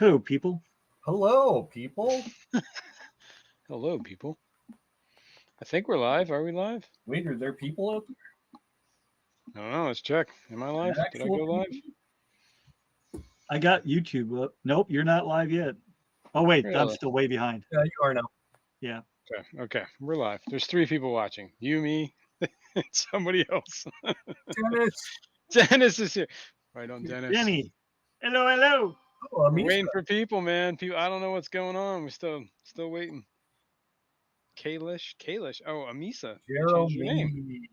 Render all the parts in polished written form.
Hello, people. Hello, people. Hello, people. I think we're live. Are we live? Wait, are there people out I don't know. Let's check. Am I live? there? Did I go live? I got YouTube up. Nope, you're not live yet. Oh, wait, I'm Really? still way behind. Yeah, you are now. Yeah. Okay. We're live. There's 3 people watching. You, me, and somebody else. Dennis. Dennis is here. Right on, Dennis. Jenny. Hello, hello. Oh, We're Amisa. waiting for people, man. People, I don't know what's going on. We're still waiting. Kalish. Oh, Amisa. You changed your name. Jeremy.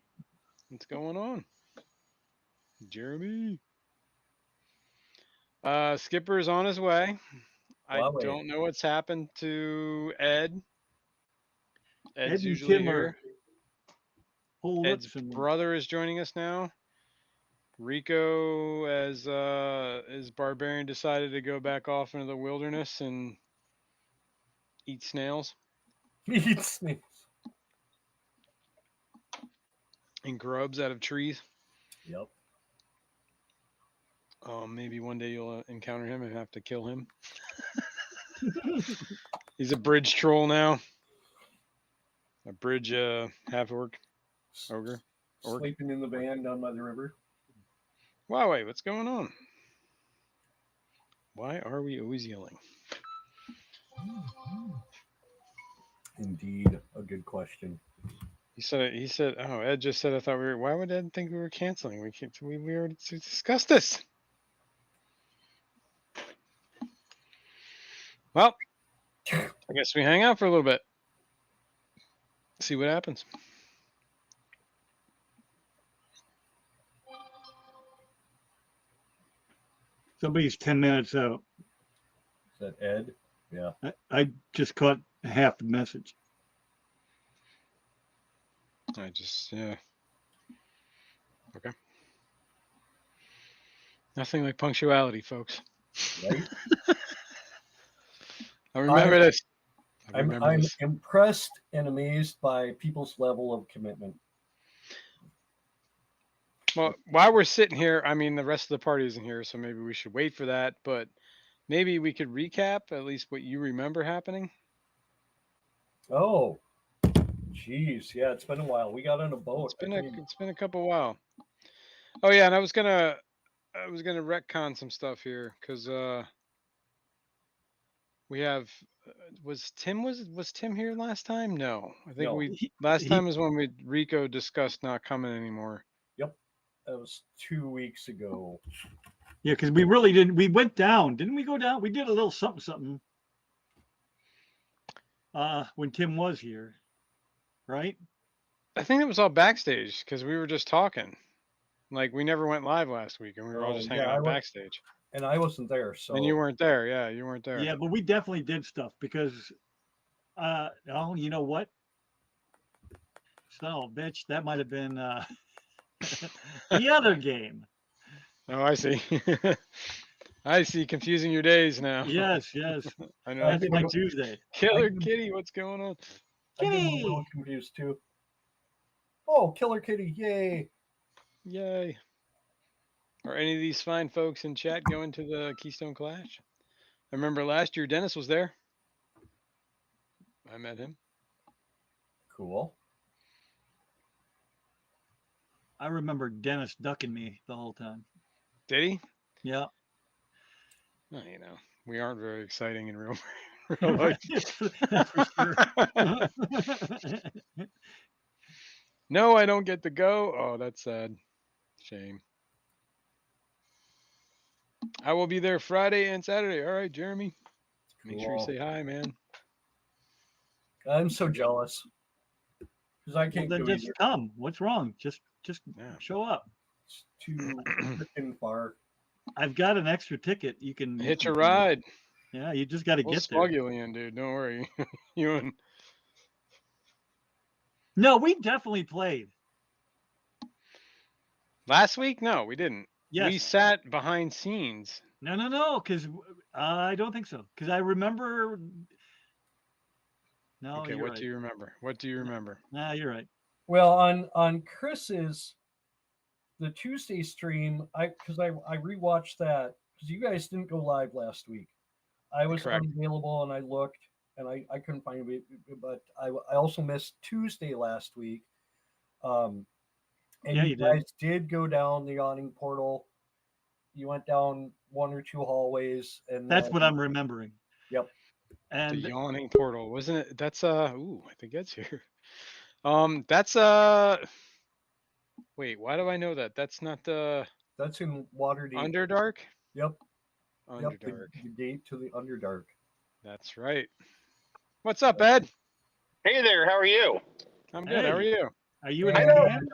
What's going on? Jeremy. Skipper's on his way. I Huawei. don't know what's happened to Ed. Ed Ed's and usually Tim are here. whole Ed's lips and brother is joining us now. Rico, as barbarian, decided to go back off into the wilderness and eat snails Eat snakes. and grubs out of trees. Yep. Maybe one day you'll encounter him and have to kill him. He's a bridge troll now. A bridge half orc. Ogre. Orc. Sleeping in the van down by the river. Wow, wait, what's going on? Why are we always yelling? Indeed, a good question. He said, oh, Ed just said, I thought we were, why would Ed think we were canceling? We already discussed this. Well, I guess we hang out for a little bit. See what happens. somebody's 10 minutes out. Is that Ed? Yeah. I just caught half the message. Yeah. Okay. Nothing like punctuality, folks. Right? I remember this. I'm impressed and amazed by people's level of commitment. Well, while we're sitting here, I mean, the rest of the party isn't here, so maybe we should wait for that. But maybe we could recap at least what you remember happening. Oh, jeez. Yeah, it's been a while. We got on a boat. It's been a couple while. Oh yeah, and I was gonna retcon some stuff here because we have was Tim here last time? No, I think No. last time was when Rico discussed not coming anymore. Yep, that was 2 weeks ago. Yeah, because we really didn't. We went down. Didn't we go down? We did a little something. When Tim was here, right? I think it was all backstage because we were just talking. Like we never went live last week, and we were all just hanging out backstage. And I wasn't there, so. And you weren't there. Yeah, you weren't there. Yeah, but we definitely did stuff because, oh, you know what? So, bitch, that might have been the other game. Oh, I see. I see. Confusing your days now. Yes. I know. That's my Tuesday. Killer Kitty, what's going on? I get a little confused too. Oh, Killer Kitty! Yay! Yay! Are any of these fine folks in chat going to the Keystone Clash? I remember last year Dennis was there. I met him. Cool. I remember Dennis ducking me the whole time. Did he? Yeah. Oh, you know, we aren't very exciting in real life. That's for sure. No, I don't get to go. Oh, that's sad. Shame. I will be there Friday and Saturday. All right, Jeremy. Make sure you say hi, man. I'm so jealous because I can't well, then go just either. come. What's wrong? Just show up. It's too freaking far. I've got an extra ticket. You can hitch a ride. Yeah, you just got to get there. We'll you in, dude. Don't worry. You and No, we definitely played. Last week? No, we didn't. Yes. We sat behind scenes. No, because I don't think so. Because I remember. No. Okay, what do you remember? What do you remember? Nah, you're right. Well, on Chris's the Tuesday stream, I rewatched that because you guys didn't go live last week. I was Correct. unavailable and I looked and I couldn't find it, but I also missed Tuesday last week. And Yeah, you you did. guys did go down the yawning portal. You went down one or two hallways, and That's then, what I'm remembering. Yep. The And yawning portal, wasn't it? That's ooh, I think that's here. That's wait, why do I know that? That's not the That's in Waterdeep. Underdark? Yep. Underdark. Yep. The gate to the Underdark. That's right. What's up, Ed? Hey there, how are you? I'm good. How are Hey. you? are you in I a know. can?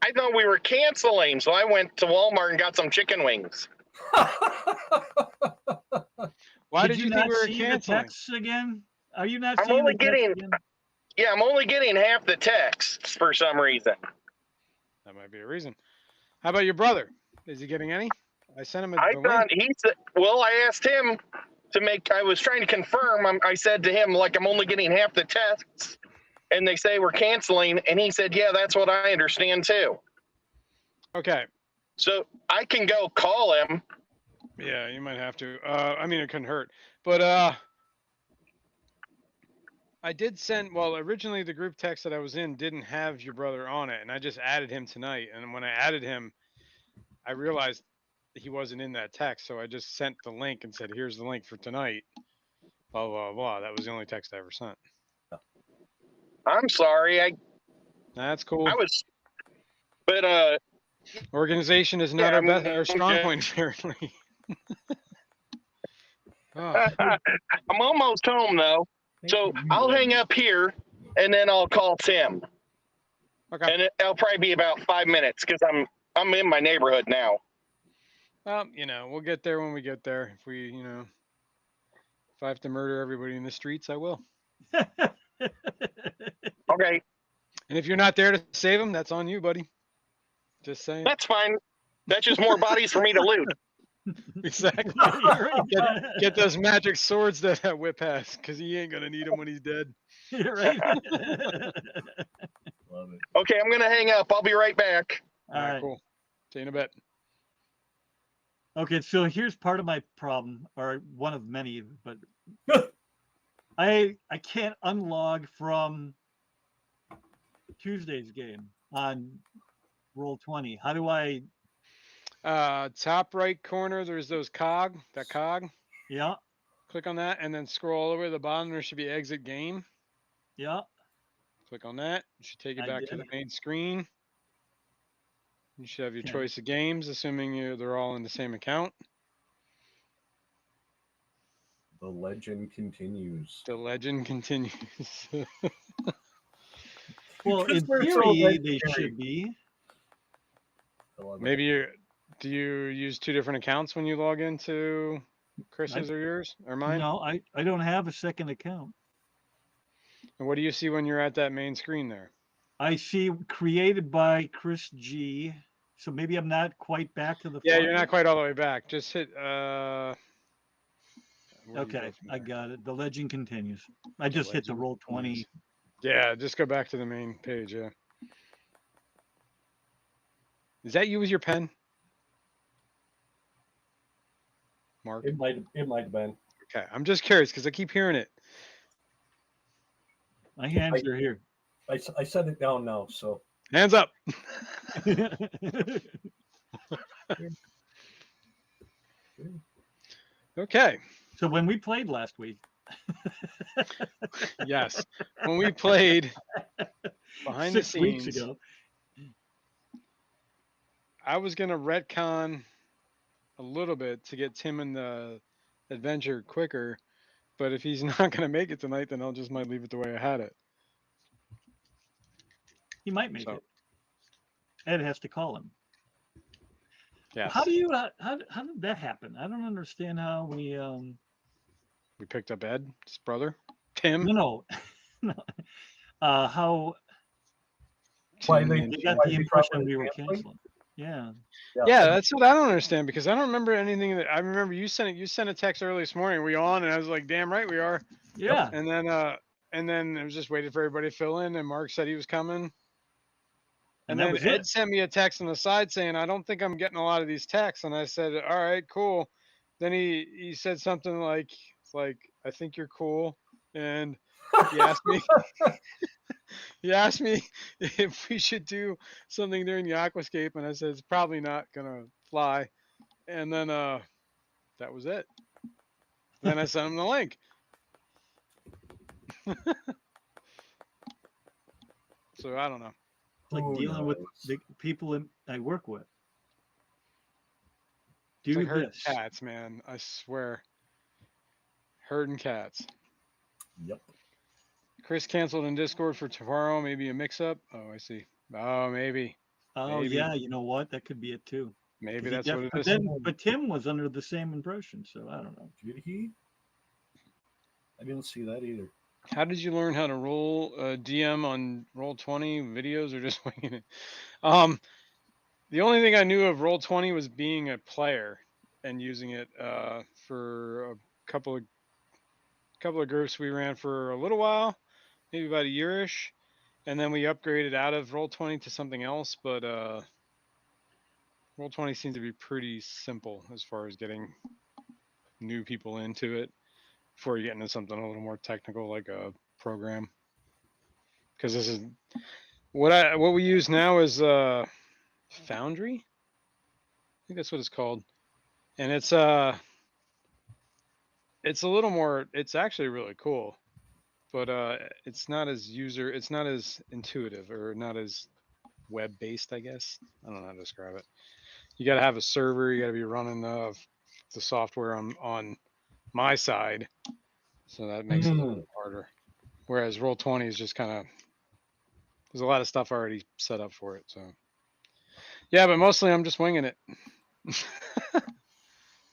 I thought we were canceling, so I went to Walmart and got some chicken wings. Why Did did you you think not we were see the canceling? texts again? Are you not I'm seeing only the texts getting- again? Yeah, I'm only getting half the texts for some reason. That might be a reason. How about your brother? Is he getting any? I sent him I the thought link. he said, well, I asked him to make, I was trying to confirm. I said to him, like, I'm only getting half the texts. And they say we're canceling. And he said, yeah, that's what I understand too. Okay. So I can go call him. Yeah, you might have to. I mean, it couldn't hurt. But I did send. Well, originally the group text that I was in didn't have your brother on it, and I just added him tonight. And when I added him, I realized he wasn't in that text, so I just sent the link and said, "Here's the link for tonight." Blah blah blah. That was the only text I ever sent. I'm sorry. That's cool. I was, but Organization is not yeah, our best, I'm our strong just- point, apparently. Oh, I'm almost home though. So I'll hang up here and then I'll call Tim. okay. And it'll probably be about 5 minutes because I'm in my neighborhood now. Well, we'll get there when we get there. If we, if I have to murder everybody in the streets, I will. Okay, And if you're not there to save them, that's on you, buddy. Just saying. that's fine. That's just more bodies for me to loot. Exactly. You're right. Get those magic swords that Whip has, because he ain't gonna need them when he's dead. You're right. Love it. Okay, I'm gonna hang up. I'll be right back. All right. Cool. See you in a bit. Okay, so here's part of my problem, or one of many, but I can't unlog from Tuesday's game on Roll20. How do I? Top right corner, there's that cog. Yeah, Click on that, and then scroll all the way to the bottom. There should be exit game. yeah. Click on that. It should take you I back to the did. main screen. You should have your Okay. choice of games, assuming they're all in the same account. The legend continues. The legend continues. Well, in Because we're so theory, they legendary. should be. I love it. Maybe do you use two different accounts when you log into Chris's or yours or mine? No, I don't have a second account. And what do you see when you're at that main screen there? I see created by Chris G. So maybe I'm not quite back to the. Yeah, front. you're not quite all the way back. Just hit. Where do you Okay, go from I there? got it. The legend continues. I just hit the legend Roll20. continues. Yeah, just go back to the main page. Yeah. Is that you with your pen, Mark? It might have been. Okay, I'm just curious because I keep hearing it. My hands are here. I set it down now, so Hands up. Okay. So when we played last week, Yes. When we played behind the 6 weeks scenes, ago, I was gonna retcon a little bit to get Tim in the adventure quicker, but if he's not gonna make it tonight, then I'll just might leave it the way I had it. he might make So, it. Ed has to call him. yes. How do you? How did that happen? I don't understand how we. We picked up Ed, his brother, Tim. No. How Why Tim they- and they Tim. got the Why they impression probably we were canceling? canceling. Yeah. Yeah, that's what I don't understand because I don't remember anything that I remember you sent it. You sent a text early this morning. We on? And I was like, damn right we are. Yeah. And then I was just waiting for everybody to fill in. And Mark said he was coming. And that then was Ed it. sent me a text on the side saying, I don't think I'm getting a lot of these texts. And I said, all right, cool. then he said something like, I think you're cool, and he asked me he asked me if we should do something during the aquascape, and I said it's probably not gonna fly. And then that was it. Then I sent him the link. So I don't know. It's like Who dealing with knows? the people I work with. It's Do like herding this. cats, man. I swear. Herding cats. Yep. Chris canceled in Discord for tomorrow. Maybe a mix-up. Oh, I see. Oh, maybe. Oh Maybe. yeah, you know what? That could be it too. Maybe 'Cause he that's what it but is. but Tim was under the same impression, so I don't know. Did he? I didn't see that either. How did you learn how to roll DM on Roll20 videos, or just winging it? The only thing I knew of Roll20 was being a player and using it for a couple of groups we ran for a little while, maybe about a yearish, and then we upgraded out of Roll20 to something else. But Roll20 seems to be pretty simple as far as getting new people into it before you get into something a little more technical like a program. Because this is what we use now is Foundry. I think that's what it's called, and it's a little more. It's actually really cool, but it's not as intuitive or not as web based. I guess I don't know how to describe it. You got to have a server. You got to be running the software on my side, so that makes it a little bit harder. Whereas Roll20 is just kind of, there's a lot of stuff already set up for it. So yeah, but mostly I'm just winging it.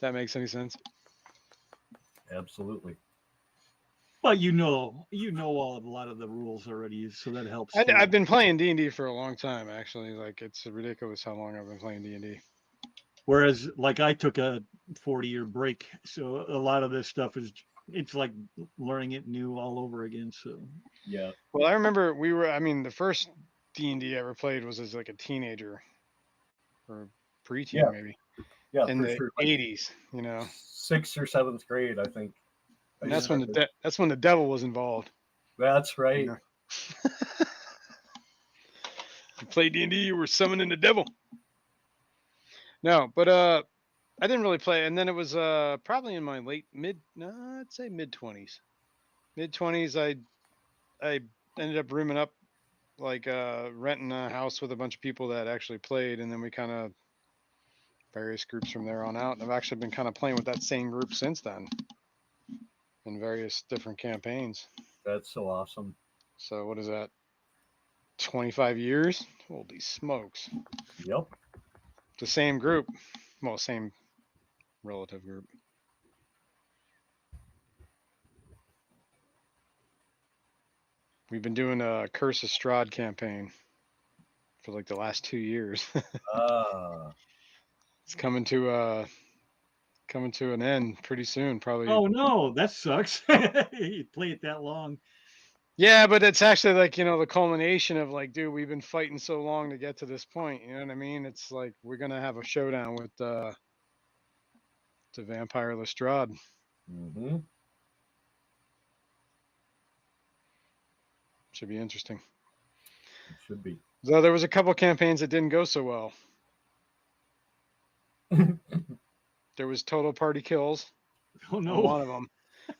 That makes any sense? Absolutely. Well, you know a lot of the rules already, so that helps. I've been playing D&D for a long time, actually. Like, it's ridiculous how long I've been playing D&D. Whereas, like, I took a 40-year break, so a lot of this stuff it's like learning it new all over again. So yeah. Well, I remember the first D&D I ever played was as like a teenager or preteen, maybe. Yeah, in for the sure. 80s, you know. 6th or 7th grade, I think. And that's when the devil was involved. That's right. You play D&D, you were summoning the devil. No, but I didn't really play, and then it was probably in my I'd say mid-20s. Mid-20s, I ended up rooming up, like renting a house with a bunch of people that actually played, and then we kind of various groups from there on out. And I've actually been kind of playing with that same group since then in various different campaigns. That's so awesome. So what is that? 25 years? Holy smokes. Yep. The same group. Well, same relative group. We've been doing a Curse of Strahd campaign for like the last 2 years. It's coming to an end pretty soon, probably. Oh no, that sucks. You play it that long. Yeah, but it's actually like, the culmination of like, dude, we've been fighting so long to get to this point. You know what I mean? It's like we're gonna have a showdown with the Vampire Lestrade. Mm-hmm. Should be interesting. It should be. Though there was a couple campaigns that didn't go so well. There was total party kills. Oh no. One of them.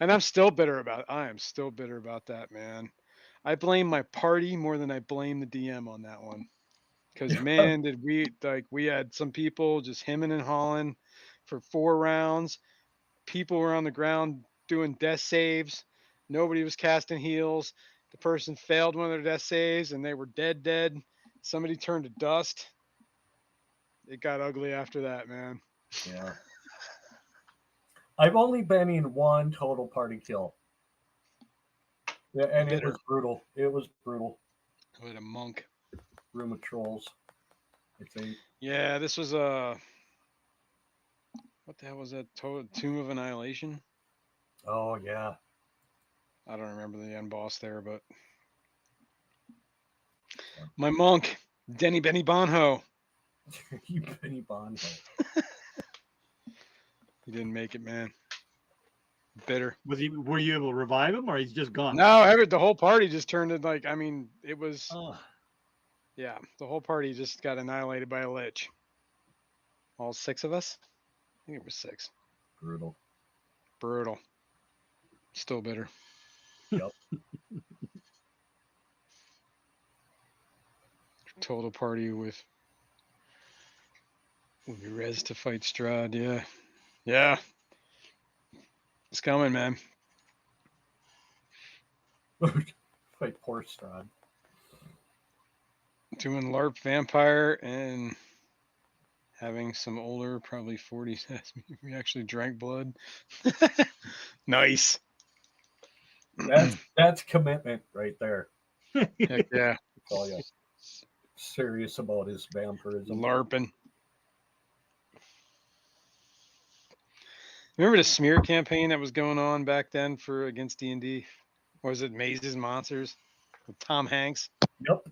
And I'm still bitter about it. I am still bitter about that, man. I blame my party more than I blame the DM on that one. Because, man, did we had some people just hemming and hawing for 4 rounds. People were on the ground doing death saves. Nobody was casting heals. The person failed one of their death saves and they were dead. Somebody turned to dust. It got ugly after that, man. Yeah. I've only been in one total party kill. Yeah, and it was brutal. It was brutal. I had a monk. Room of Trolls, I think. Yeah, this was what the hell was that? Tomb of Annihilation? Oh, yeah. I don't remember the end boss there, but my monk, Denny Benny Bonho. You Benny Bonho. He didn't make it, man. Bitter. Were you able to revive him, or he's just gone? No, the whole party just turned it like, I mean, it was, Oh, yeah, the whole party just got annihilated by a lich. All 6 of us? I think it was 6. Brutal. Brutal. Still bitter. Yep. Total party with res to fight Strahd. Yeah. Yeah. It's coming, man. Fight poor Strahd. Doing LARP vampire and having some older, probably 40s. We actually drank blood. Nice. That's commitment right there. Heck yeah. Tell you. Serious about his vampirism. LARPing. Remember the smear campaign that was going on back then for against D&D? Or was it Mazes Monsters with Tom Hanks? Yep.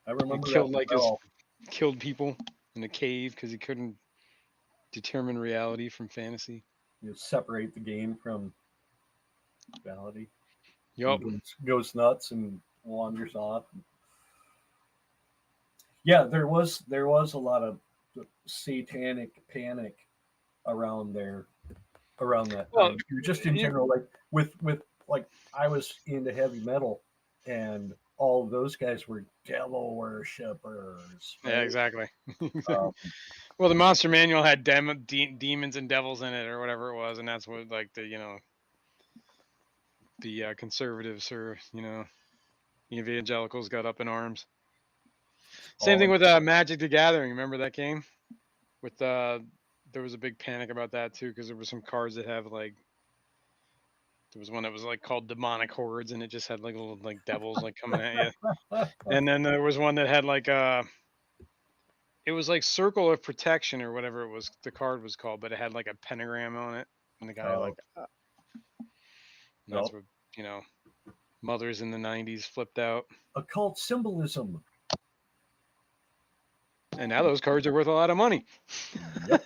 I remember He killed that like well. killed people in a cave because he couldn't determine reality from fantasy. You separate the game from reality. Yup. Goes nuts and wanders off. Yeah, there was a lot of satanic panic around that Well, time. Just in general, like with like I was into heavy metal, and all of those guys were devil worshippers. Yeah, right? exactly. Um, Well, the Monster Manual had demons and devils in it, or whatever it was, and that's what like the conservatives or the evangelicals got up in arms. Same thing with Magic the Gathering. Remember that game? With there was a big panic about that too because there were some cards that have like there was one that was like called Demonic Hordes and it just had like little like devils like coming at you. And then there was one that had like it was like Circle of Protection or whatever it was the card was called, but it had like a pentagram on it and the guy and that's what mothers in the 90s flipped out. occult symbolism. And now those cards are worth a lot of money. Yep.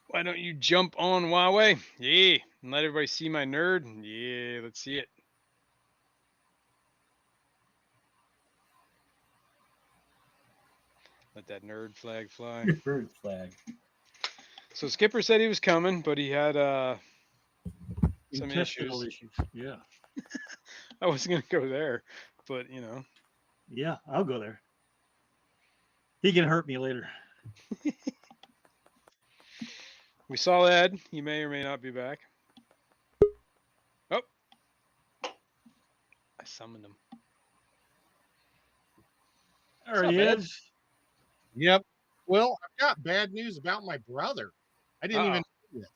Why don't you jump on Huawei? Yeah. And let everybody see my nerd? Yeah, let's see it. Let that nerd flag fly. Bird flag. So Skipper said he was coming, but he had some intestinal issues. Yeah. I wasn't going to go there, but Yeah, I'll go there. He can hurt me later. We saw Ed. He may or may not be back. Oh. I summoned him. There he is. Yep. Well, I've got bad news about my brother. I didn't even know this.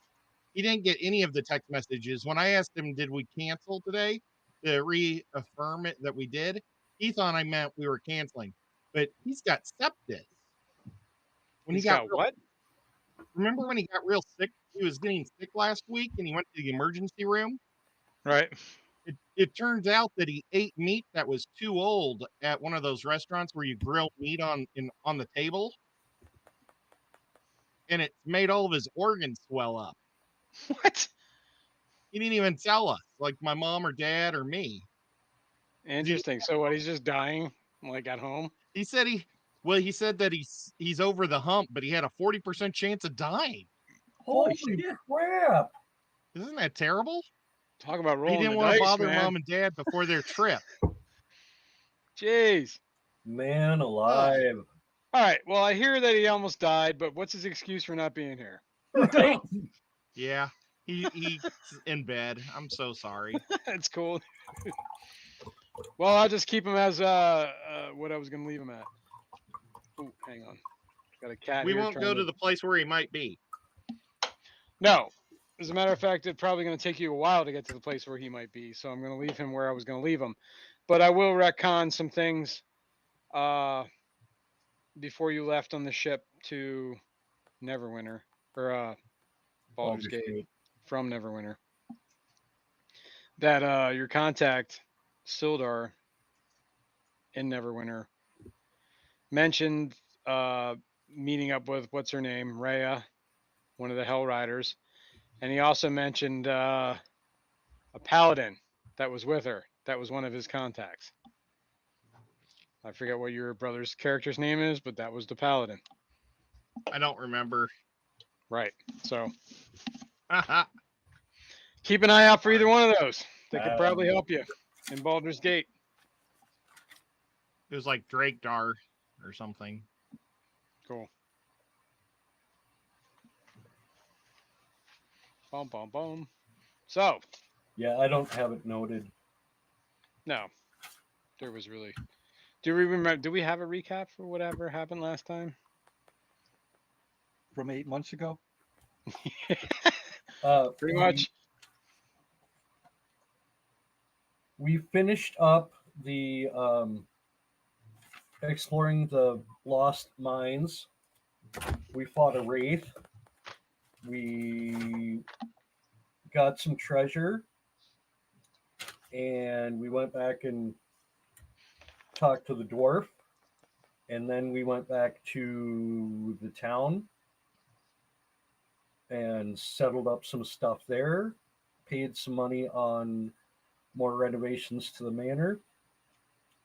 He didn't get any of the text messages. When I asked him, did we cancel today to reaffirm it that we did, he thought I meant we were canceling. But he's got sepsis. When He's got what? Remember when he got real sick? He was getting sick last week and he went to the emergency room? Right. It turns out that he ate meat that was too old at one of those restaurants where you grill meat on the table. And it made all of his organs swell up. What? He didn't even tell us, like my mom or dad or me. Interesting. So what? He's just dying, like at home. He said that he's over the hump, but he had a 40% chance of dying. Holy shit. Crap! Isn't that terrible? Talk about rolling. He didn't want to bother mom and dad before their trip. Jeez. Man alive. All right. Well, I hear that he almost died, but what's his excuse for not being here? Yeah, he's in bed. I'm so sorry. That's cool. Well, I'll just keep him as what I was going to leave him at. Oh, hang on. Got a cat. We won't go to the place where he might be. No. As a matter of fact, it's probably going to take you a while to get to the place where he might be. So I'm going to leave him where I was going to leave him. But I will retcon some things before you left on the ship to Neverwinter or Baldur's Gate from Neverwinter. That your contact Sildar in Neverwinter mentioned meeting up with what's her name, Rhea, one of the Hell Riders, and he also mentioned a paladin that was with her. That was one of his contacts. I forget what your brother's character's name is, but that was the paladin. I don't remember. Right. So It keep an eye out for either one of those. They could probably help you in Baldur's Gate. was like Drake Dar or something. Cool. Boom, boom, boom. So, Yeah, I don't have it noted. no, there was really. Do we remember? Do we have a recap for whatever happened last time? From 8 months ago. Pretty much. We finished up the exploring the lost mines. We fought a wraith. We got some treasure, and we went back and talked to the dwarf, and then we went back to the town and settled up some stuff there, paid some money on more renovations to the manor,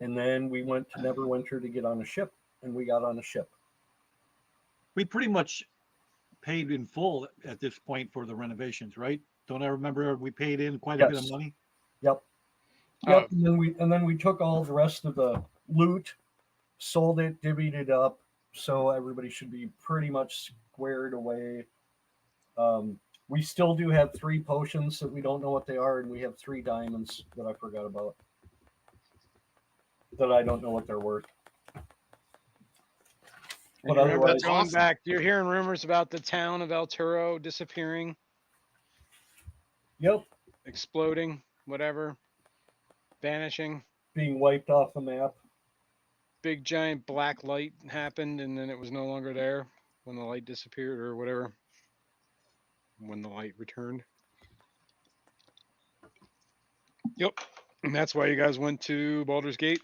and then we went to Neverwinter to get on a ship, and we got on a ship. We pretty much paid in full at this point for the renovations, right? Don't I remember we paid in quite a bit of Yes. money? Yep. Oh. And then we took all the rest of the loot, sold it, divvied it up, so everybody should be pretty much squared away. We still do have 3 potions that we don't know what they are, and we have 3 diamonds that I forgot about. That I don't know what they're worth. But otherwise, Going awesome. back, you're hearing rumors about the town of Elturel disappearing, yep, exploding, whatever, vanishing. being wiped off the map. Big giant black light happened, and then it was no longer there when the light disappeared or whatever. When the light returned. Yep. And that's why you guys went to Baldur's Gate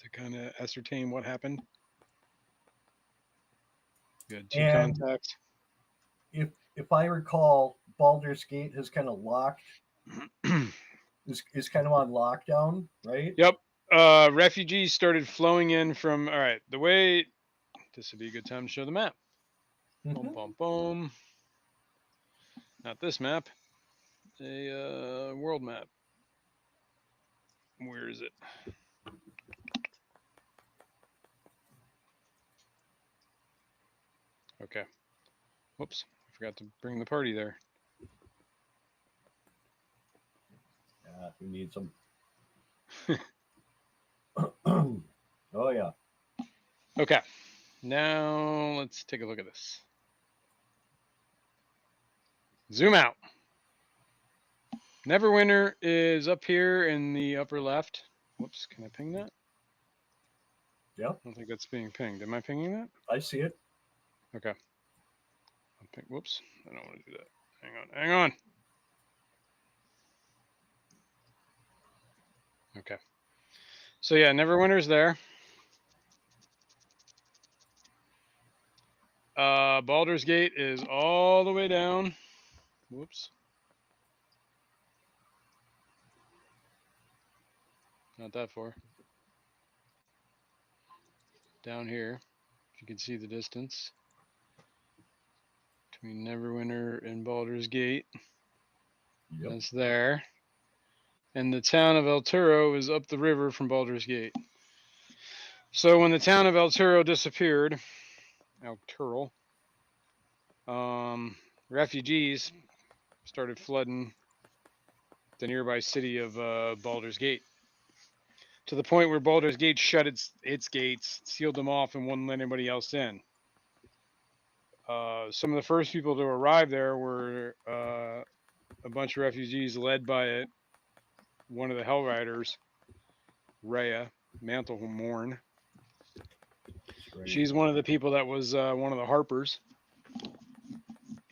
to kind of ascertain what happened. You had 2 And- contacts. If I recall, Baldur's Gate has kind of locked is kind of on lockdown, right? Yep. Refugees started flowing in from. All right. The way. This would be a good time to show the map. Boom, Mhm. boom, boom. Not this map. A world map. Where is it? Okay. Whoops. I forgot to bring the party there. Yeah, we need some. Oh yeah. Okay. Now let's take a look at this. Zoom out. Neverwinter is up here in the upper left. Whoops, can I ping that? Yeah, I don't think that's being pinged. Am I pinging that? I see it. Okay. I'll ping, whoops, I don't want to do that. Hang on. Okay. So yeah, Neverwinter's there. Baldur's Gate is all the way down. Whoops. Not that far. Down here, if you can see the distance between Neverwinter and Baldur's Gate. Yep. That's there. And the town of Elturel is up the river from Baldur's Gate. So when the town of Elturel disappeared, refugees started flooding the nearby city of Baldur's Gate, to the point where Baldur's Gate shut its gates, sealed them off, and wouldn't let anybody else in. Some of the first people to arrive there were a bunch of refugees led by one of the Hell Riders, Rhea, Mantlehorn. Right. She's one of the people that was one of the Harpers.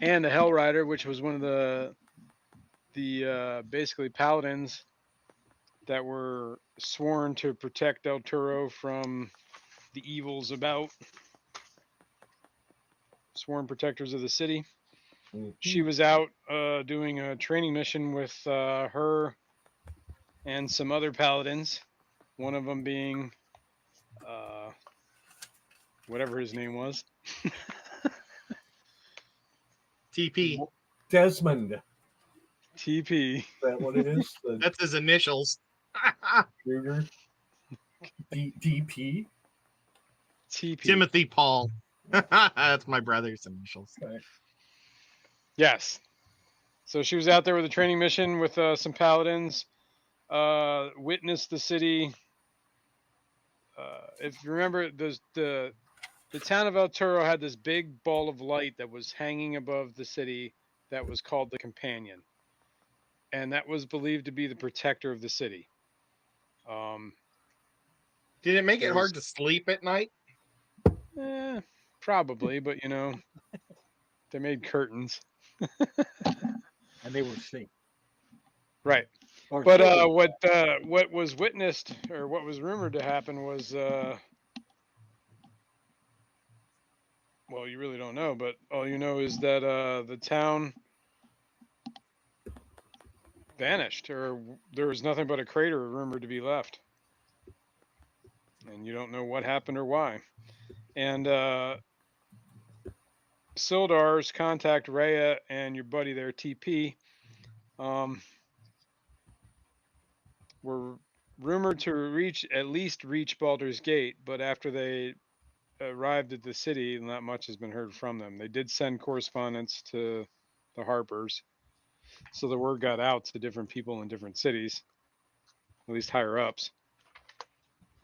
And the Hell Rider, which was one of the basically paladins that were sworn to protect Elturel from the evils about. Sworn protectors of the city. She was out doing a training mission with her and some other paladins. One of them being whatever his name was. TP. Desmond. TP. Is that what it is? That's his initials. Kruger? DP? TP. Timothy Paul. That's my brother's initials. Okay. Yes. So she was out there with a training mission with some paladins. Witnessed the city. If you remember, the town of Elturel had this big ball of light that was hanging above the city that was called the Companion. And that was believed to be the protector of the city. Did it make it hard to sleep at night? Probably, but they made curtains. And they were safe. Right. Or But safe. what was witnessed or what was rumored to happen was well, you really don't know, but all you know is that the town vanished, or there was nothing but a crater rumored to be left. And you don't know what happened or why. And Sildar's contact Rhea and your buddy there, TP, were rumored to at least reach Baldur's Gate, but after they arrived at the city, not much has been heard from them. They did send correspondence to the Harpers, so the word got out to different people in different cities, at least higher ups.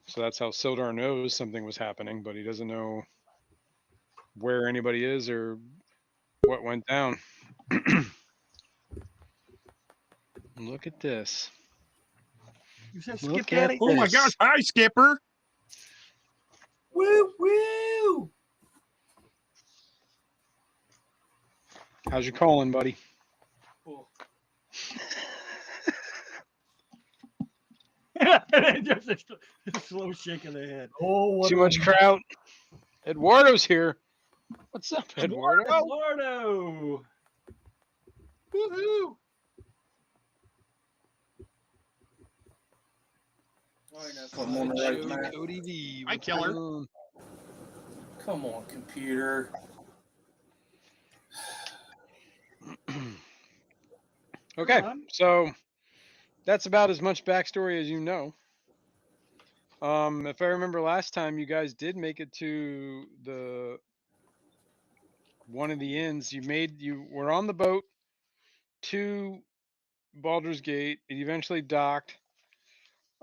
So that's how Sildar knows something was happening, but he doesn't know where anybody is or what went down. Look at this. You said Look Skip Daddy? at Oh my this. gosh. Hi, Skipper. Woo woo! How's your colon, buddy? Cool. Just a slow shake of the head. Oh, what Too much kraut. Eduardo's here. What's up, Eduardo? Eduardo! Woohoo. Come on, right, man. Cody V. Hi, What's killer. going Come on, computer. on? Okay, so that's about as much backstory as you know. If I remember last time, you guys did make it to one of the inns. You were on the boat to Baldur's Gate. It eventually docked.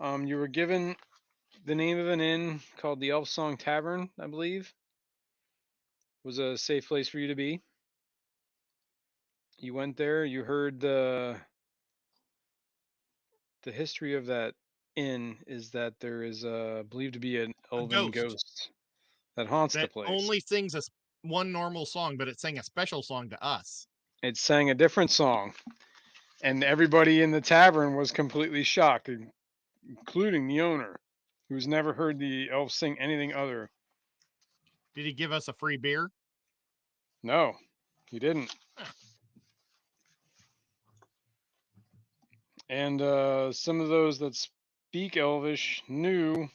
You were given the name of an inn called the Elf Song Tavern, I believe. Was a safe place for you to be. You went there. You heard the history of that inn is that there is believed to be an elven ghost that haunts the That place. only sings one normal song, but it sang a special song to us. It sang a different song, and everybody in the tavern was completely shocked, including the owner, who's never heard the elves sing anything other. Did he give us a free beer? No, he didn't. And some of those that speak Elvish knew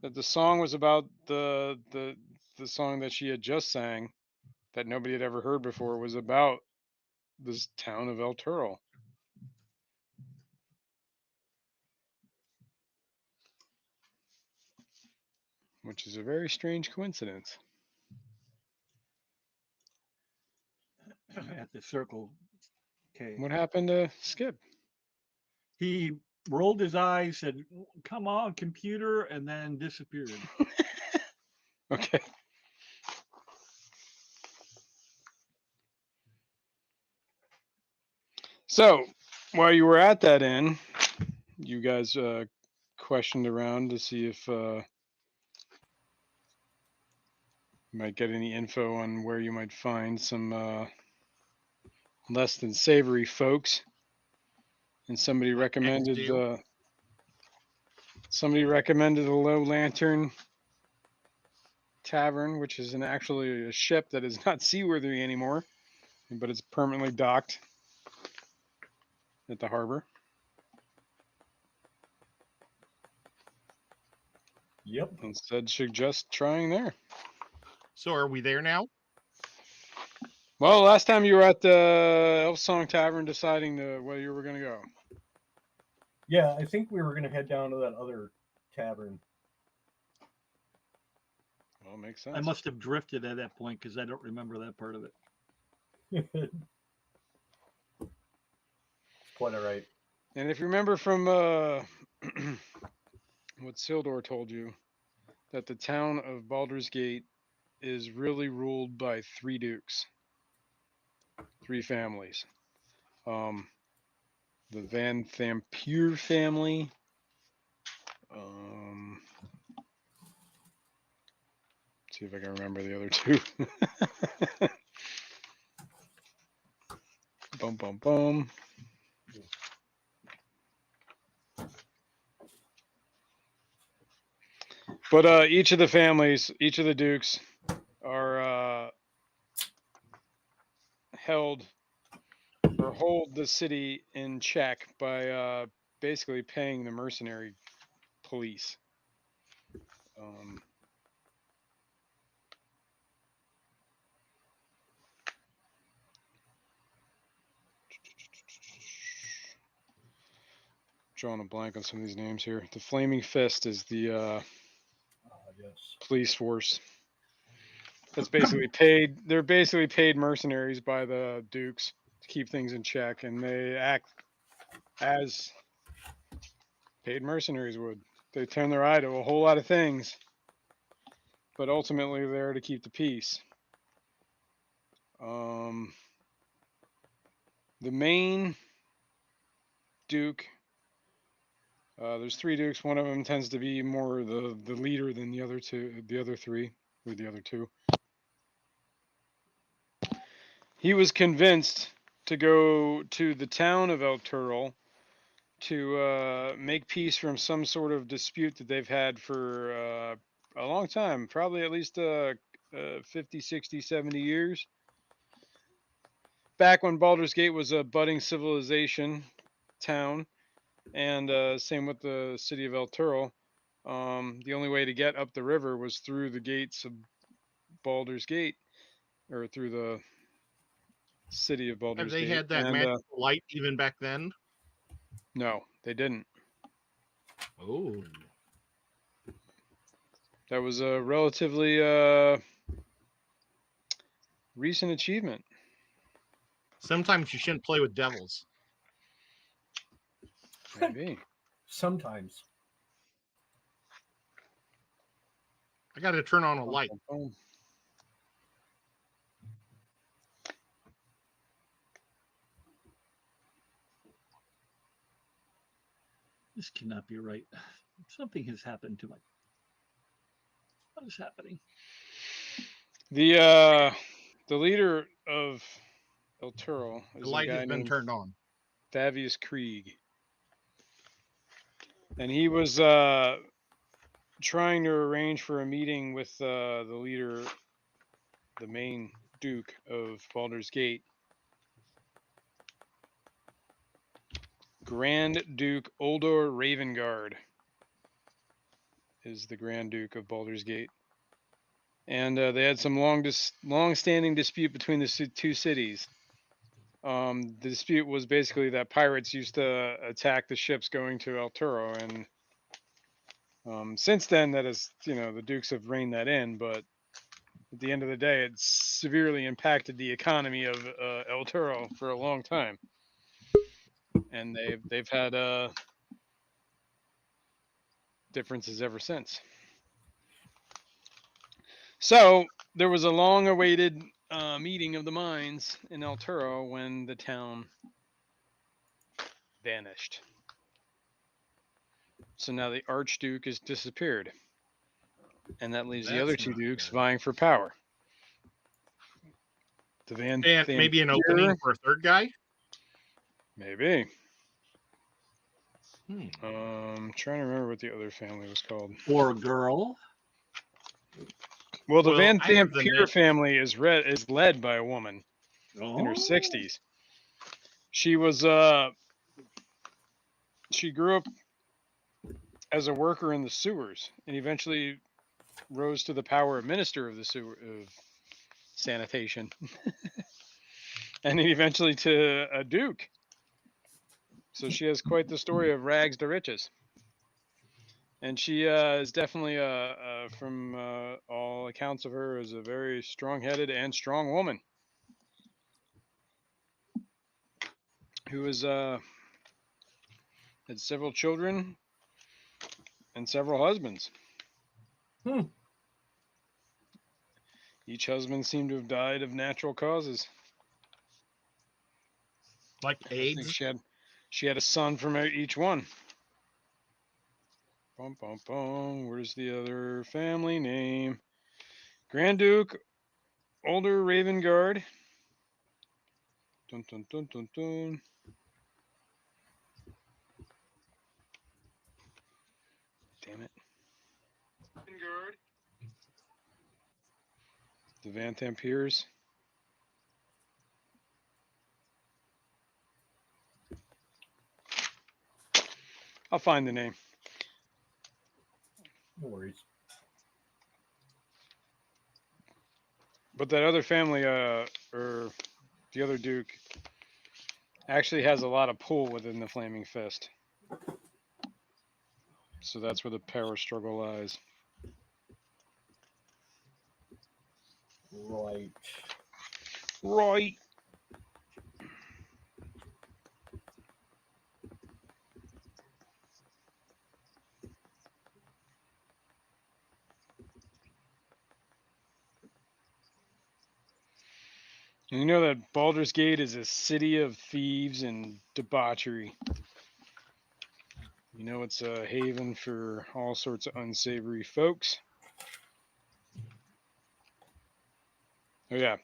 that the song was about the song that she had just sang, that nobody had ever heard before, was about this town of Elturel. Which is a very strange coincidence. At the Circle K. What happened to Skip? He rolled his eyes, said, "Come on, computer," and then disappeared. Okay. So, while you were at that inn, you guys questioned around to see if you might get any info on where you might find some less than savory folks. And somebody recommended the Low Lantern Tavern, which is actually a ship that is not seaworthy anymore, but it's permanently docked at the harbor. Yep. Instead, suggest trying there. So are we there now? Well, last time you were at the Elf Song Tavern deciding whether you were going to go. Yeah, I think we were going to head down to that other tavern. Well, it makes sense. I must have drifted at that point because I don't remember that part of it. It's quite all right. And if you remember from what Sildor told you, that the town of Baldur's Gate is really ruled by 3 dukes, 3 families. The Van Thampier family. See if I can remember the other 2. Bum bum bum. But each of the families, each of the dukes, are held or hold the city in check by basically paying the mercenary police. Drawing a blank on some of these names here. The Flaming Fist is the Yes. police force. That's basically paid. They're basically paid mercenaries by the dukes to keep things in check, and they act as paid mercenaries would. They turn their eye to a whole lot of things, but ultimately they're there to keep the peace. The main duke. There's 3 dukes. One of them tends to be more the leader than the other 2. The other 3, or the other 2. He was convinced to go to the town of Elturel to make peace from some sort of dispute that they've had for a long time, probably at least 50, 60, 70 years. Back when Baldur's Gate was a budding civilization town, and same with the city of Elturel. The only way to get up the river was through the gates of Baldur's Gate, or through the city of Baldur's Have they Gate. had that And, magical light even back then? No, they didn't. Oh. That was a relatively recent achievement. Sometimes you shouldn't play with devils. Maybe. Sometimes. I got to turn on a light. This cannot be right. Something has happened to my. What is happening? The leader of Elturel The is a light guy has been named turned on. Thavius Krieg, and he was trying to arrange for a meeting with the leader, the main Duke of Baldur's Gate, Grand Duke Uldor Ravengard is the Grand Duke of Baldur's Gate. And they had some long-standing dispute between the 2 cities. The dispute was basically that pirates used to attack the ships going to Elturel, and since then, that is, the Dukes have reined that in. But at the end of the day, it severely impacted the economy of Elturel for a long time, and they've had differences ever since. So there was a long-awaited meeting of the minds in Elturel when the town vanished. So now the Archduke has disappeared, and that leaves the other 2 dukes vying for power. The Van And maybe an opening for a 3rd guy? Maybe. Trying to remember what the other family was called. Or girl. Well, the Well, Van I have the Dampier net- family is led by a woman in her Oh. 60s. She was she grew up as a worker in the sewers and eventually rose to the power of minister of the sewer of sanitation, and then eventually to a duke. So she has quite the story of rags to riches. And she is definitely, from all accounts of her, is a very strong-headed and strong woman who has had several children and several husbands. Hmm. Each husband seemed to have died of natural causes. like I think AIDS. she had a son from each one. Bum, bum, bum. Where's the other family name? Grand Duke, older Ravengard. Dun, dun, dun, dun, dun. Damn it. Ravengard. The Van Dampiers. I'll find the name. No worries. But that other family, or the other Duke, actually has a lot of pull within the Flaming Fist. So that's where the power struggle lies. Right. Right. And you know that Baldur's Gate is a city of thieves and debauchery. You know it's a haven for all sorts of unsavory folks. Oh yeah.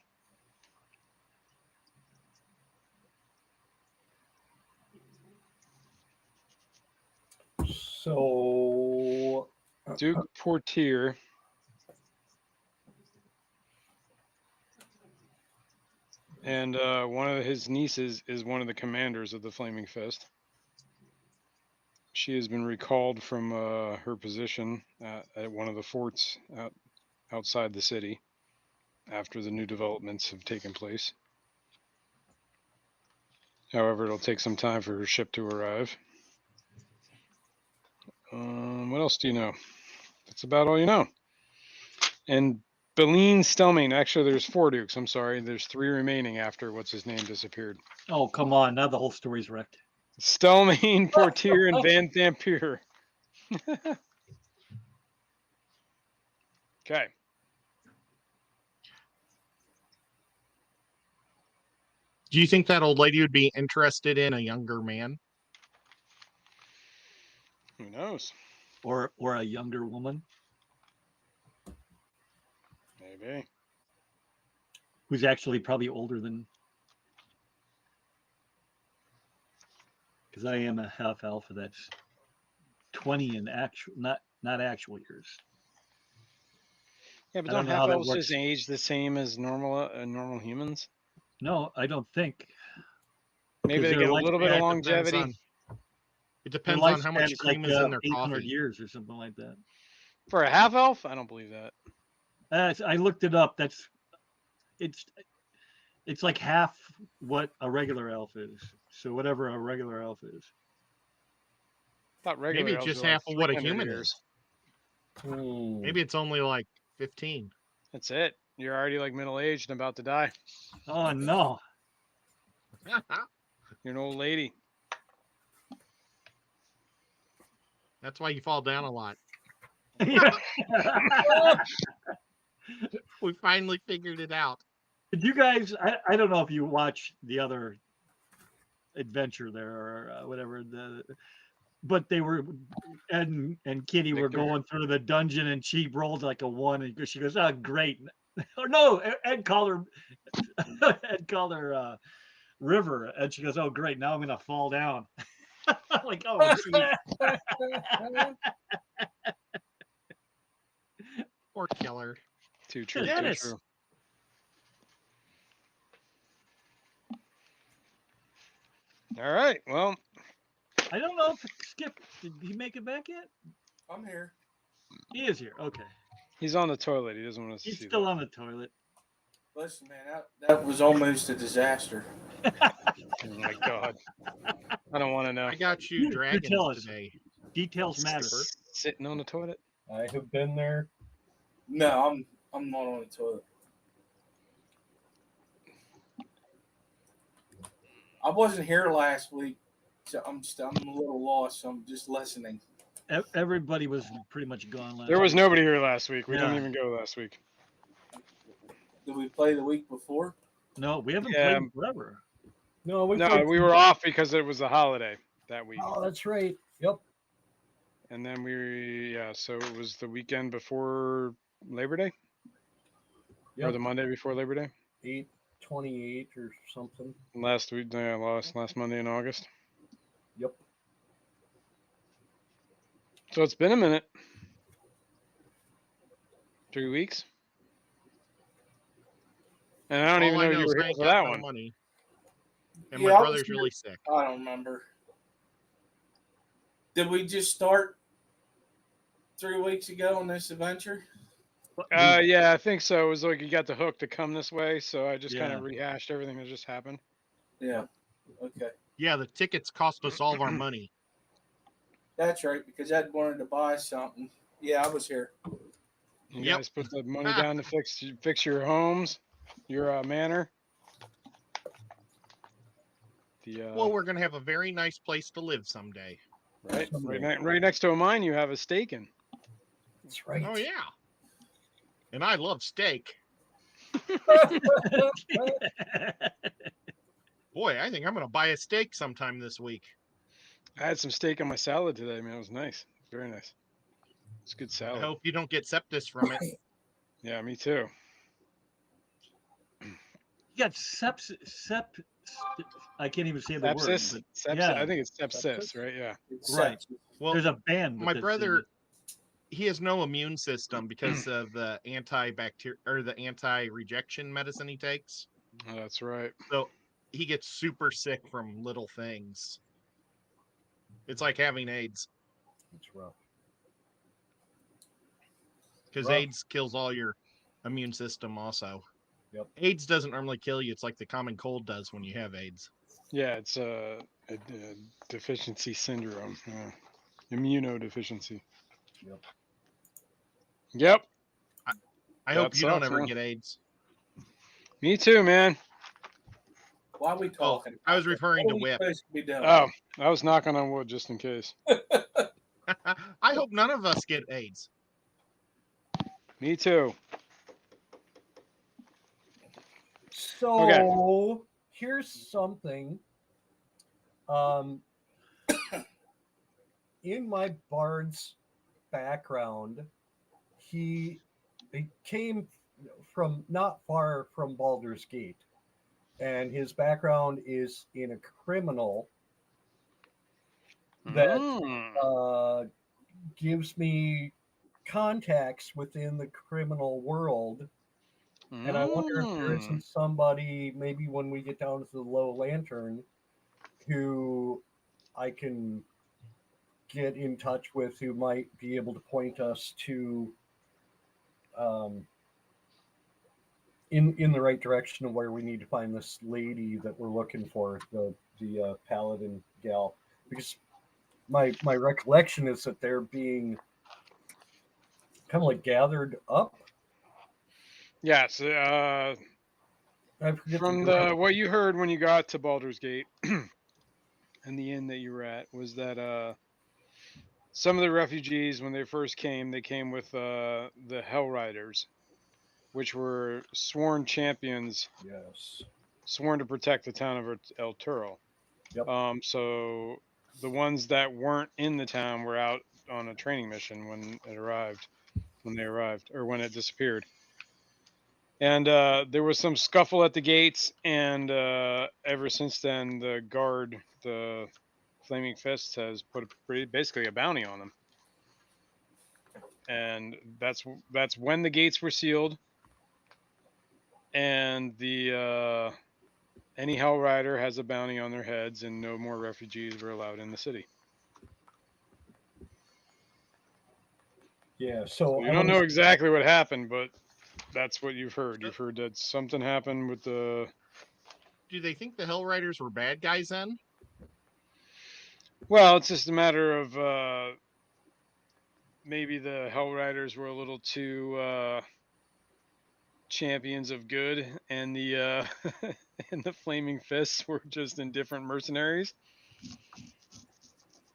So Duke Portier and one of his nieces is one of the commanders of the Flaming Fist. She has been recalled from her position at one of the forts outside the city after the new developments have taken place. However, it'll take some time for her ship to arrive. What else do you know? That's about all you know. And Beline Stelmane, actually, there's 4 dukes. I'm sorry. There's 3 remaining after what's his name disappeared. Oh, come on. Now the whole story's wrecked. Stelmane, Portier, and Van Dampier. Okay. Do you think that old lady would be interested in a younger man? Who knows? Or a younger woman Maybe. who's actually probably older than, because I am a half alpha that's 20 in actual, not actual years. Yeah, but I don't don't know how half that elves just works. age the same as normal humans? No, I don't think. Maybe they their get a life- little bit Yeah, of it depends longevity. on- It Their depends on how much lifespan's cream like is in their 800 coffee. years or something like that. For a half elf? I don't believe that. I looked it up. It's like half what a regular elf is. So whatever a regular elf is. I thought regular Maybe elves just are like half of what a 300 human years. is. hmm. Maybe it's only like 15. That's it. You're already like middle aged and about to die. Oh no. You're an old lady. That's why you fall down a lot. We finally figured it out. Did you guys? I don't know if you watch the other adventure there or whatever. But they were Ed and Kitty were Victor. going through the dungeon, and she rolled like a 1, and she goes, "Oh, great!" Or no, Ed called her River, and she goes, "Oh, great! Now I'm gonna fall down." Like, oh, geez. Poor killer. Too true. Too Dennis. true. All right. Well, I don't know if Skip, did he make it back yet? I'm here. He is here. Okay. he's on the toilet. He doesn't want us to He's see still that. on the toilet. Listen, man, that was almost a disaster. Oh my God. I don't want to know. I got you You're dragons jealous. today. Details matter. Skipper. Sitting on the toilet. I have been there. No, I'm not on the toilet. I wasn't here last week, so I'm a little lost. So I'm just listening. Everybody was pretty much gone last There was week. nobody here last week. We didn't Yeah. even go last week. Did we play the week before? No, we haven't Yeah. played in forever. No, we No, played we were off because it was a holiday that week. Oh, that's right. Yep. And then so it was the weekend before Labor Day? Or Yep. the Monday before Labor Day? 8/28 or something. Last week, last Monday in August. Yep. So it's been a minute. 3 weeks. And I don't All even I know know you is were I here ain't for got that no one. money. And Yeah, my I was brother's here. really sick. I don't remember. Did we just start 3 weeks ago on this adventure? Yeah, I think so. It was like you got the hook to come this way, so I just kind Yeah. of rehashed everything that just happened. Yeah. Okay. Yeah, the tickets cost us all of our money. That's right, because Ed wanted to buy something. Yeah, I was here. You Yep. guys put the money down to fix your homes, your manor. Well, we're gonna have a very nice place to live someday. right someday. right next to a mine you have a stake in. That's right. Oh yeah. And I love steak. Boy, I think I'm gonna buy a steak sometime this week. I had some steak on my salad today, man. It was nice. Very nice. It's good I salad. hope you don't get sepsis from it. Yeah, me too. You got I can't even say the word. Sepsis. But Sepsis. yeah. I think it's sepsis, Sepsis? right? Yeah. It's Right. sepsis. Well, There's a band. my that brother, sings he has no immune system because of the antibacterial or the anti-rejection medicine he takes. Oh, that's right. So he gets super sick from little things. It's like having AIDS That's rough. because Rough. AIDS kills all your immune system also. Yep. AIDS doesn't normally kill you. It's like the common cold does when you have AIDS. Yeah, it's a deficiency syndrome. Immunodeficiency. Yep. Yep. I hope That you don't sucks, ever man. get AIDS. Me too, man. Why are we Oh, talking? I was referring What to are we whip. supposed to be doing? Oh, I was knocking on wood just in case. I hope none of us get AIDS. Me too. So here's something. In my bard's background, he came from not far from Baldur's Gate, and his background is in a criminal that Mm. gives me contacts within the criminal world. And I wonder if there Mm. isn't somebody, maybe when we get down to the Low Lantern, who I can get in touch with who might be able to point us to in the right direction of where we need to find this lady that we're looking for, the paladin gal. Because my recollection is that they're being kind of like gathered up. Yes. I forget From what you heard when you got to Baldur's Gate and the inn that you were at was that some of the refugees, when they first came, they came with the Hell Riders, which were sworn champions, Yes. sworn to protect the town of Elturel. Yep. So the ones that weren't in the town were out on a training mission when they arrived, or when it disappeared. And there was some scuffle at the gates, and ever since then, the guard, the Flaming Fist, has put basically a bounty on them. And that's when the gates were sealed. and the any Hell Rider has a bounty on their heads, and no more refugees were allowed in the city. Yeah, So you don't know exactly what happened, but that's what you've heard. You've heard that something happened with the. Do they think the Hell Riders were bad guys then? Well, it's just a matter of maybe the Hell Riders were a little too champions of good, and the and the Flaming Fists were just indifferent mercenaries,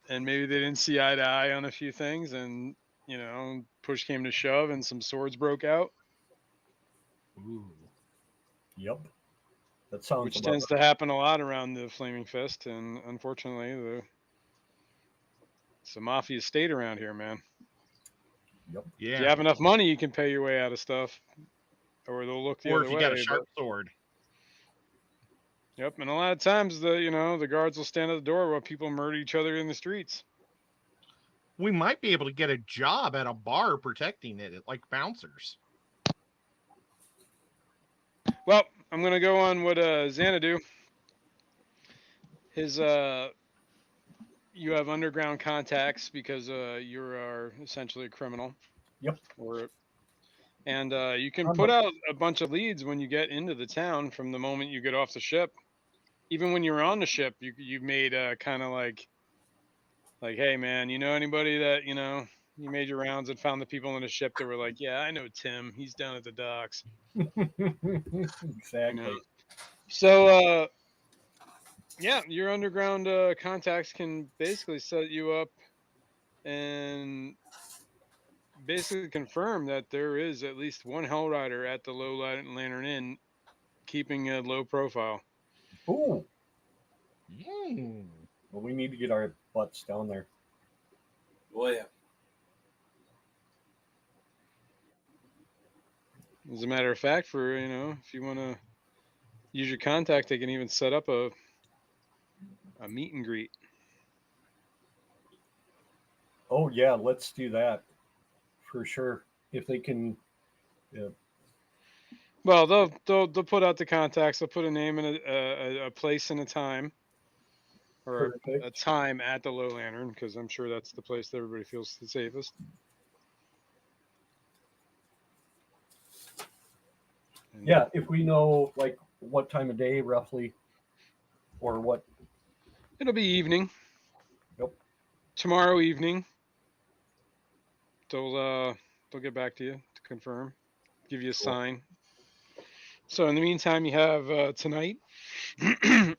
and maybe they didn't see eye to eye on a few things, and push came to shove, and some swords broke out. Ooh. Yep. That sounds Which about tends to happen a lot around the Flaming Fist, and unfortunately, it's a mafia state around here, man. Yep. Yeah. If you have enough money, you can pay your way out of stuff, or they'll look the Or other if you way. got a sharp sword. Yep, and a lot of times the guards will stand at the door while people murder each other in the streets. We might be able to get a job at a bar protecting it, like bouncers. Well, I'm gonna go on what Xanadu. His you have underground contacts because you are essentially a criminal. Yep. And you can put out a bunch of leads when you get into the town from the moment you get off the ship. Even when you're on the ship, you've made kind of like, hey man, you know anybody that you made your rounds and found the people on the ship that were like, yeah, I know Tim, he's down at the docks. Exactly. So yeah, your underground contacts can basically set you up and basically confirm that there is at least one Hell Rider at the Low Lantern Inn, keeping a low profile. Ooh. Well, we need to get our butts down there. Oh yeah. As a matter of fact, for if you want to use your contact, they can even set up a meet and greet. Oh yeah, let's do that for sure. If they can. Yeah. Well, they'll put out the contacts. They'll put a name and a place and a time, or a time at the Low Lantern, because I'm sure that's the place that everybody feels the safest. And yeah, if we know like what time of day roughly, or what. It'll be evening. Yep. Tomorrow evening. They'll get back to you to confirm, give you a sign. So in the meantime, you have tonight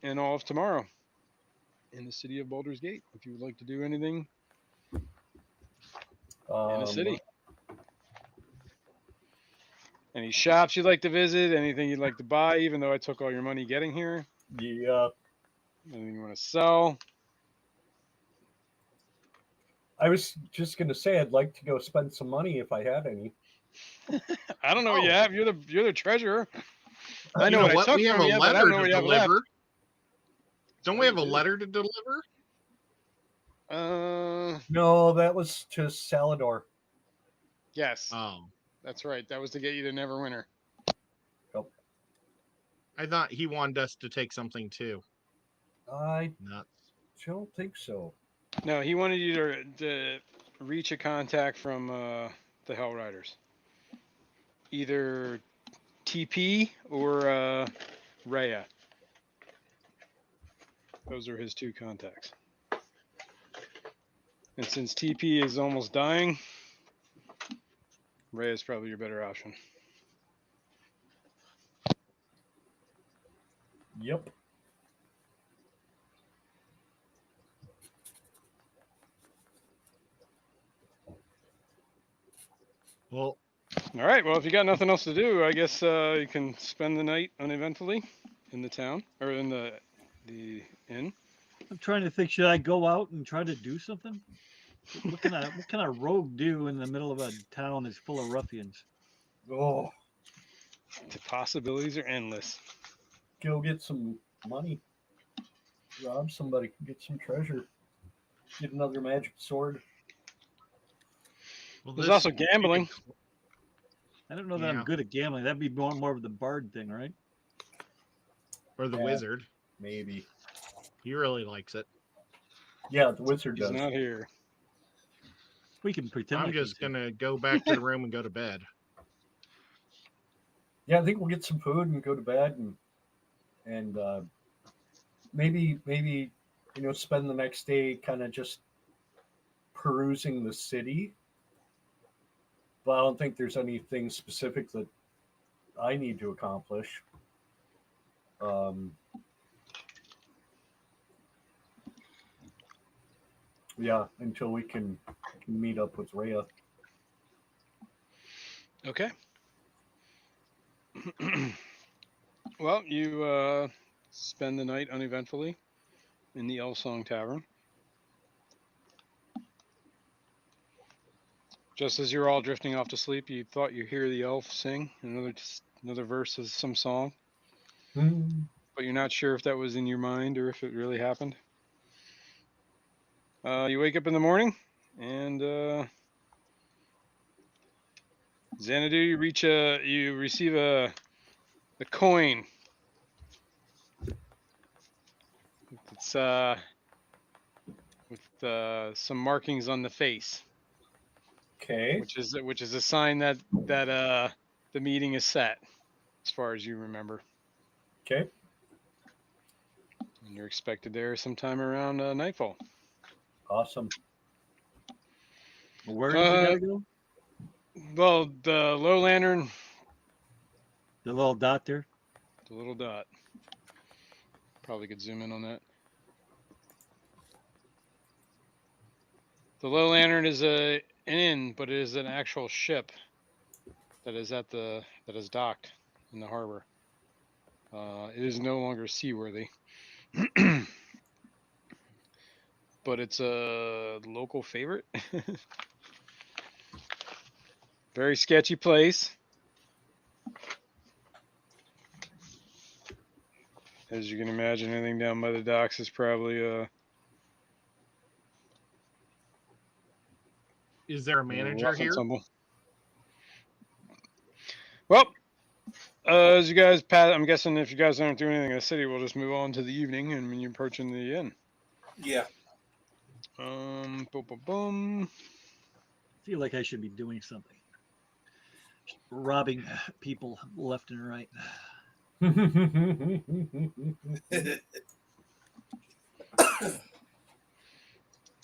and all of tomorrow in the city of Baldur's Gate. If you would like to do anything in the city, any shops you'd like to visit, anything you'd like to buy, even though I took all your money getting here. Yeah. Anything you want to sell? I was just gonna say I'd like to go spend some money if I had any. I don't know what you have. You're the treasurer. I You know know what I took we have from a you, but I letter don't know to what you have left. deliver. Don't we have a letter to deliver? No, that was to Salador. Yes. Oh, that's right. That was to get you to Neverwinter. Yep. I thought he wanted us to take something too. I Nuts. don't think so. No, he wanted you to reach a contact from the Hell Riders. Either TP or Rhea. Those are his two contacts. And since TP is almost dying, Rhea is probably your better option. Yep. Well, all right. Well, if you got nothing else to do, I guess you can spend the night uneventfully in the town or in the inn. I'm trying to think. Should I go out and try to do something? What can a rogue do in the middle of a town that's full of ruffians? Oh, the possibilities are endless. Go get some money. Rob somebody. Get some treasure. Get another magic sword. Well, there's also gambling. I don't know that Yeah. I'm good at gambling. That'd be more of the bard thing, right? Or the Yeah. wizard. Maybe. He really likes it. Yeah, the wizard He's does. not here. We can pretend I'm like just he's here. gonna go back to the room and go to bed. Yeah, I think we'll get some food and go to bed and maybe spend the next day kind of just perusing the city. But I don't think there's anything specific that I need to accomplish. Yeah, until we can meet up with Rhea. Okay. Well, you spend the night uneventfully in the Elsong Tavern. Just as you're all drifting off to sleep, you thought you hear the elf sing another verse of some song, but you're not sure if that was in your mind or if it really happened. You wake up in the morning, and Xanadu, you receive a coin. It's with some markings on the face, Okay. which is a sign that the meeting is set, as far as you remember. Okay. And you're expected there sometime around nightfall. Awesome. Where is it gotta go? Well, the low lantern, The little dot there. the little dot. Probably could zoom in on that. The low lantern is an inn, but it is an actual ship that is docked in the harbor. It is no longer seaworthy, but it's a local favorite. Very sketchy place. As you can imagine, anything down by the docks is probably Is there a manager rough and here? tumble. Well, as you guys pass, I'm guessing if you guys aren't doing anything in the city, we'll just move on to the evening and when you're approaching the inn. Yeah. Boom, boom, boom. I feel like I should be doing something. Robbing people left and right.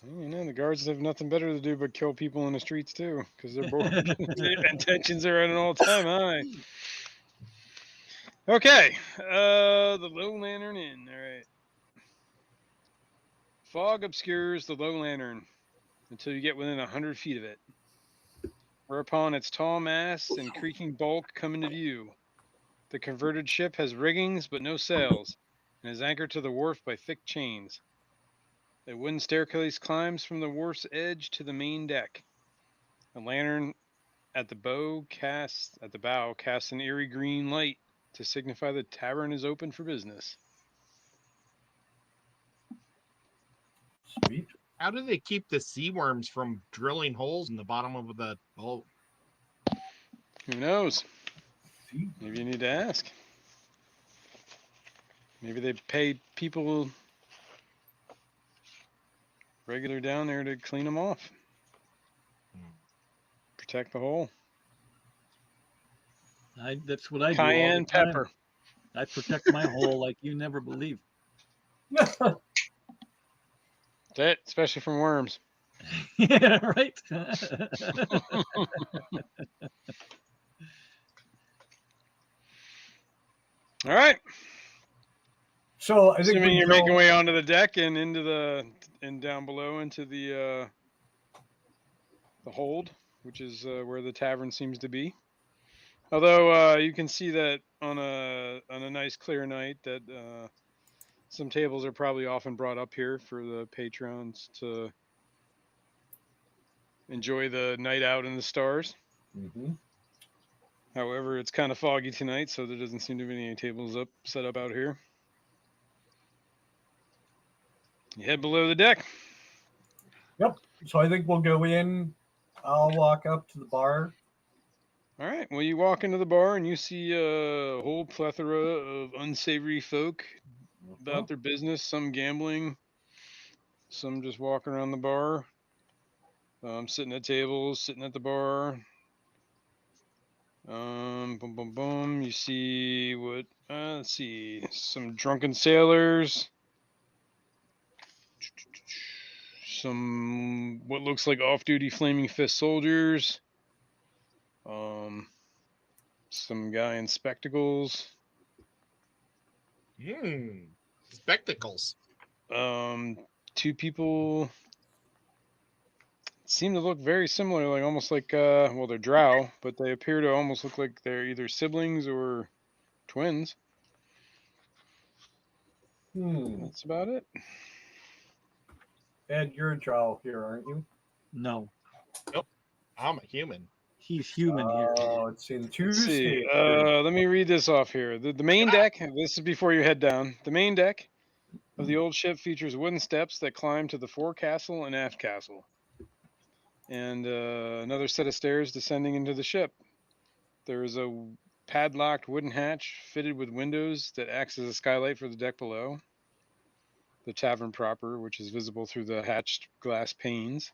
Well, the guards have nothing better to do but kill people in the streets too, because they're bored. And tensions are at an all-time high. Okay, the Low Lantern Inn. All right. Fog obscures the Low Lantern until you get within 100 feet of it, whereupon its tall masts and creaking bulk come into view. The converted ship has riggings but no sails, and is anchored to the wharf by thick chains. A wooden staircase climbs from the wharf's edge to the main deck. A lantern at the bow casts an eerie green light to signify the tavern is open for business. Sweet. How do they keep the sea worms from drilling holes in the bottom of the boat? Who knows? Maybe you need to ask. Maybe they pay people regular down there to clean them off. Protect the hole. That's what I do. Cayenne all the time. pepper. I protect my hole like you never believe. That's it, especially from worms. Yeah, right. All right. So I think Assuming we you're go- making way onto the deck and and down below into the hold, which is where the tavern seems to be. Although you can see that on a nice clear night that some tables are probably often brought up here for the patrons to enjoy the night out in the stars. Mhm. However, it's kind of foggy tonight, so there doesn't seem to be any tables set up out here. You head below the deck. Yep. So I think we'll go in. I'll walk up to the bar. All right. Well, you walk into the bar and you see a whole plethora of unsavory folk about their business. Some gambling, some just walking around the bar. Sitting at tables, sitting at the bar. Boom, boom, boom. You see what? Let's see. Some drunken sailors. Some what looks like off-duty flaming fist soldiers. Some guy in spectacles. Spectacles. Two people seem to look very similar, like almost like well, they're drow, but they appear to almost look like they're either siblings or twins. That's about it. Ed, you're a drow here, aren't you? No, I'm a human. he's human here. Oh, it's in Let's Tuesday. see. Let me read this off here. The main deck, this is before you head down. The main deck of the old ship features wooden steps that climb to the forecastle and aft castle. And another set of stairs descending into the ship. There is a padlocked wooden hatch fitted with windows that acts as a skylight for the deck below. The tavern proper, which is visible through the hatched glass panes.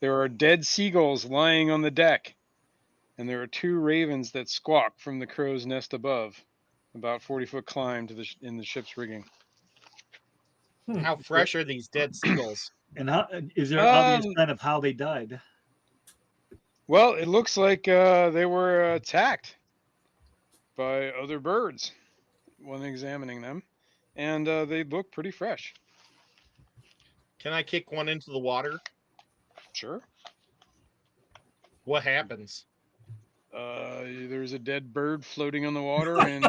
There are dead seagulls lying on the deck, and there are two ravens that squawk from the crow's nest above, about 40-foot climb to in the ship's rigging. How fresh are these dead seagulls? And how is there obvious sign of how they died? Well, it looks like they were attacked by other birds when examining them, and they look pretty fresh. Can I kick one into the water? Sure. What happens? There's a dead bird floating on the water, and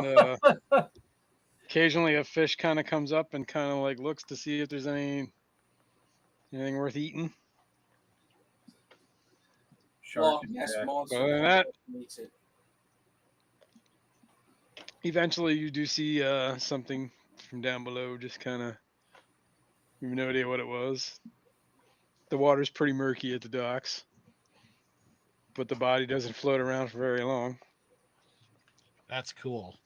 occasionally a fish kind of comes up and kind of like looks to see if there's anything worth eating. Loch Ness Monster Other than that, meets it. eventually you do see something from down below, just kind of, you have no idea what it was. The water's pretty murky at the docks, but the body doesn't float around for very long. That's cool.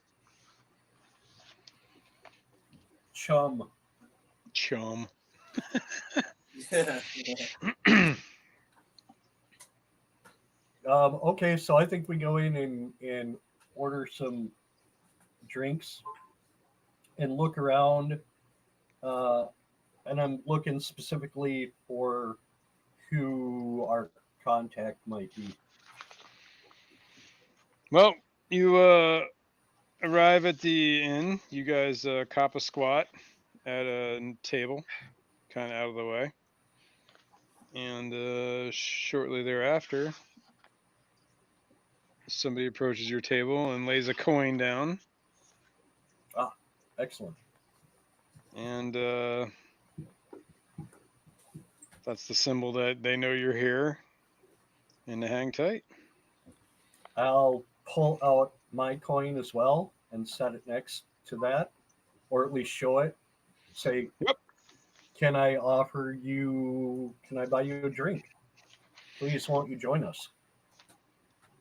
Chum. Okay, so I think we go in and order some drinks and look around. And I'm looking specifically for who our contact might be. Well, you arrive at the inn. You guys cop a squat at a table, kind of out of the way. And shortly thereafter, somebody approaches your table and lays a coin down. Ah, excellent. And that's the symbol that they know you're here, and to hang tight. I'll pull out my coin as well and set it next to that, or at least show it. Say, Yep. Can I buy you a drink? Please, won't you join us?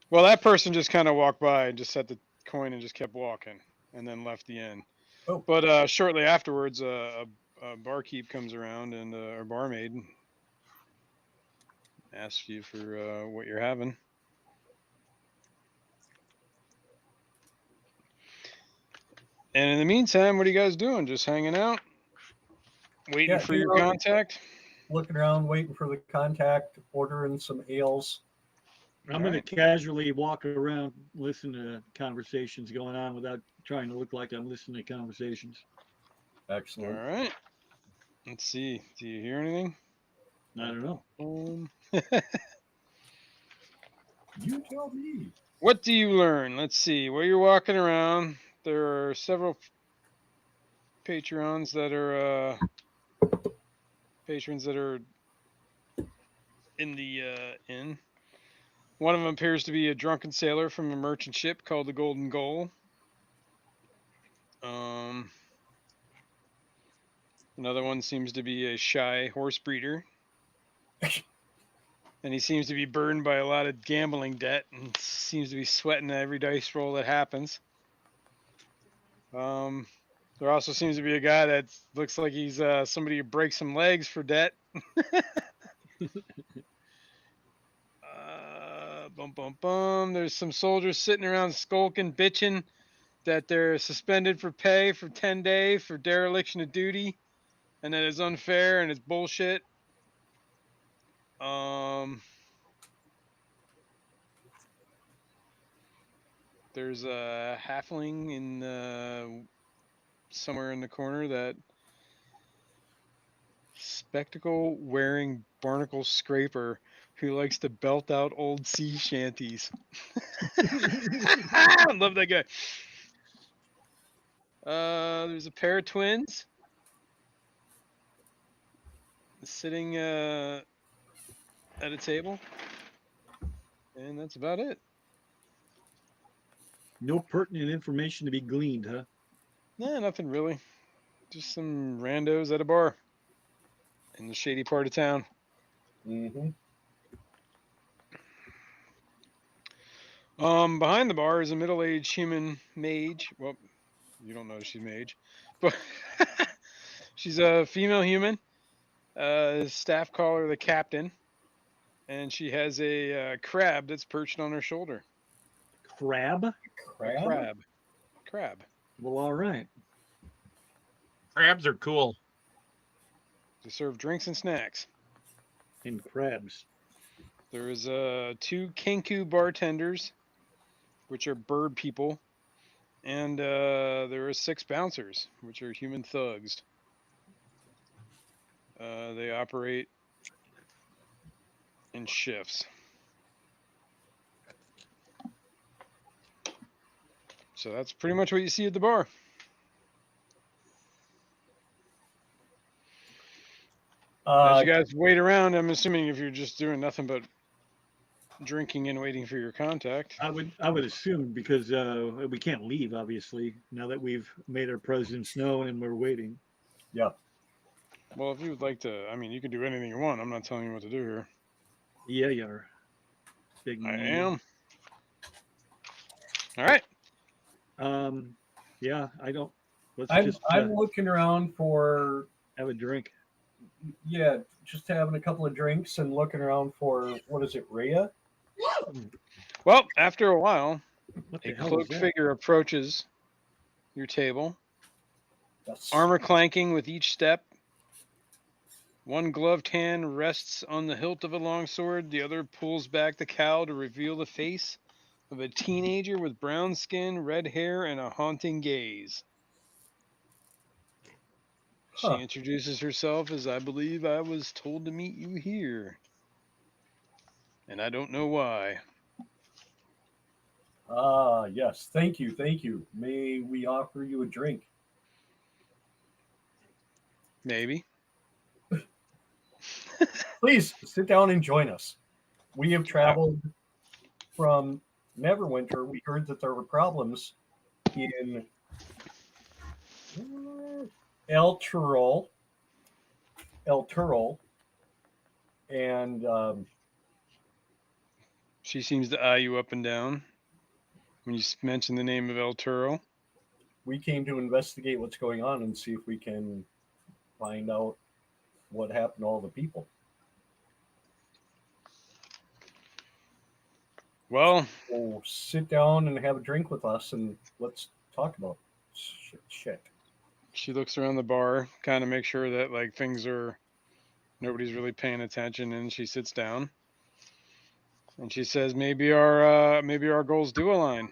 Well, that person just kind of walked by and just set the coin and just kept walking, and then left the inn. Oh. But shortly afterwards, a barkeep comes around, and our barmaid asks you for what you're having. And in the meantime, what are you guys doing? Just hanging out? Waiting for your contact? Looking around, waiting for the contact, ordering some ales. I'm going to casually walk around, listen to conversations going on without trying to look like I'm listening to conversations. Excellent. All right. Let's see. Do you hear anything? I don't know. You tell me. What do you learn? Let's see. While you're walking around, there are several patrons that are in the inn. One of them appears to be a drunken sailor from a merchant ship called the Golden Gull. Another one seems to be a shy horse breeder. And he seems to be burdened by a lot of gambling debt and seems to be sweating at every dice roll that happens. There also seems to be a guy that looks like he's somebody who breaks some legs for debt. Bum bum bum. There's some soldiers sitting around skulking, bitching that they're suspended for pay for 10 days for dereliction of duty, and that it's unfair and it's bullshit. There's a halfling in somewhere in the corner, that spectacle wearing barnacle scraper who likes to belt out old sea shanties. I love that guy. There's a pair of twins sitting at a table, and that's about it. No pertinent information to be gleaned, huh? Nah, nothing really. Just some randos at a bar in the shady part of town. Mm-hmm. Behind the bar is a middle-aged human mage. Well, you don't know she's mage, but she's a female human. Staff call her the captain, and she has a crab that's perched on her shoulder. Crab? A crab. Well, all right. Crabs are cool. They serve drinks and snacks. And crabs. There is 2 Kenku bartenders, which are bird people, and there are 6 bouncers, which are human thugs. They operate in shifts. So that's pretty much what you see at the bar. As you guys wait around, I'm assuming if you're just doing nothing but drinking and waiting for your contact. I would assume, because we can't leave, obviously, now that we've made our presence known and we're waiting. Yeah. Well, if you would like to, I mean, you can do anything you want. I'm not telling you what to do here. Yeah, you are. Big I man. am. All right. Yeah, I don't. I'm looking around for. Have a drink. Yeah, just having a couple of drinks and looking around for, what is it, Rhea? Well, after a while, What a the hell is cloaked that? figure approaches your table, That's armor clanking with each step. One gloved hand rests on the hilt of a longsword. The other pulls back the cowl to reveal the face of a teenager with brown skin, red hair, and a haunting gaze. She introduces herself as, "I believe I was told to meet you here. And I don't know why." Yes. Thank you. Thank you. May we offer you a drink? Maybe. Please sit down and join us. We have traveled from Neverwinter. We heard that there were problems in Elturel, and She seems to eye you up and down when you mention the name of Elturel. we came to investigate what's going on and see if we can find out what happened to all the people. Well, So sit down and have a drink with us, and let's talk about shit. she looks around the bar, kind of make sure that like nobody's really paying attention, and she sits down. And she says, maybe our goals do align.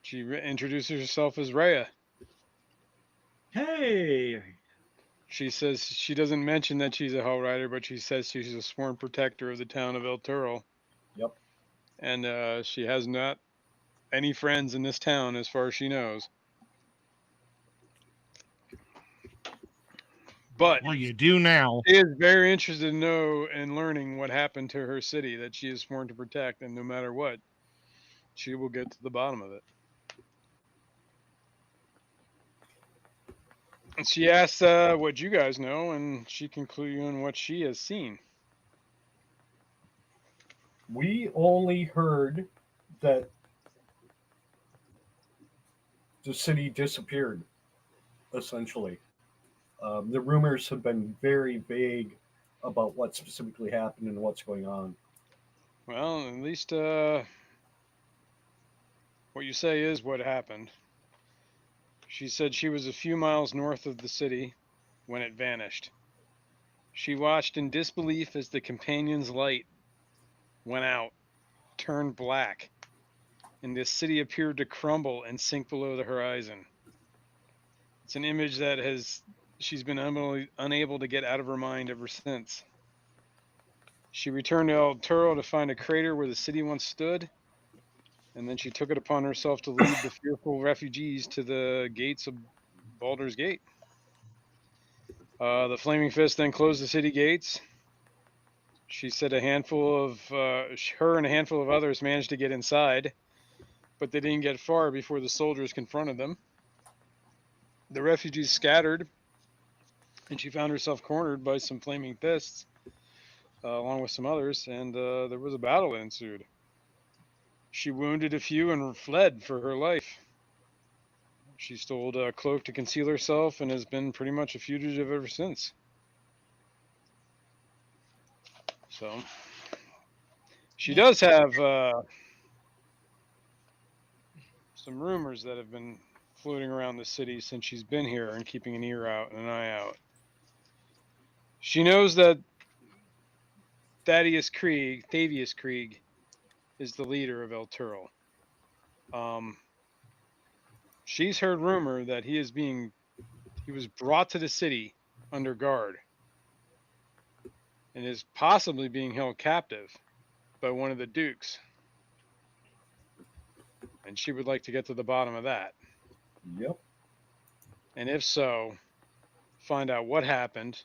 She introduces herself as Rhea. Hey. She says she doesn't mention that she's a Hell Rider, but she says she's a sworn protector of the town of Elturel. Yep. And she has not any friends in this town as far as she knows. But Well, you do now. she is very interested to know and learning what happened to her city that she is sworn to protect, and no matter what, she will get to the bottom of it. And she asks what you guys know, and she can clue you in what she has seen. We only heard that the city disappeared, essentially. The rumors have been very vague about what specifically happened and what's going on. Well, at least what you say is what happened. She said she was a few miles north of the city when it vanished. She watched in disbelief as the companion's light went out, turned black, and the city appeared to crumble and sink below the horizon. It's an image that she's been unable to get out of her mind ever since. She returned to Elturel to find a crater where the city once stood, and then she took it upon herself to lead the fearful refugees to the gates of Baldur's Gate. The Flaming Fist then closed the city gates. She said her and a handful of others managed to get inside, but they didn't get far before the soldiers confronted them. The refugees scattered, and she found herself cornered by some Flaming Fists, along with some others, and there was a battle that ensued. She wounded a few and fled for her life. She stole a cloak to conceal herself and has been pretty much a fugitive ever since. So, she does have some rumors that have been floating around the city since she's been here and keeping an ear out and an eye out. She knows that Thavius Krieg, is the leader of Elturel. She's heard rumor that he was brought to the city under guard and is possibly being held captive by one of the dukes. And she would like to get to the bottom of that. Yep. And if so, find out what happened,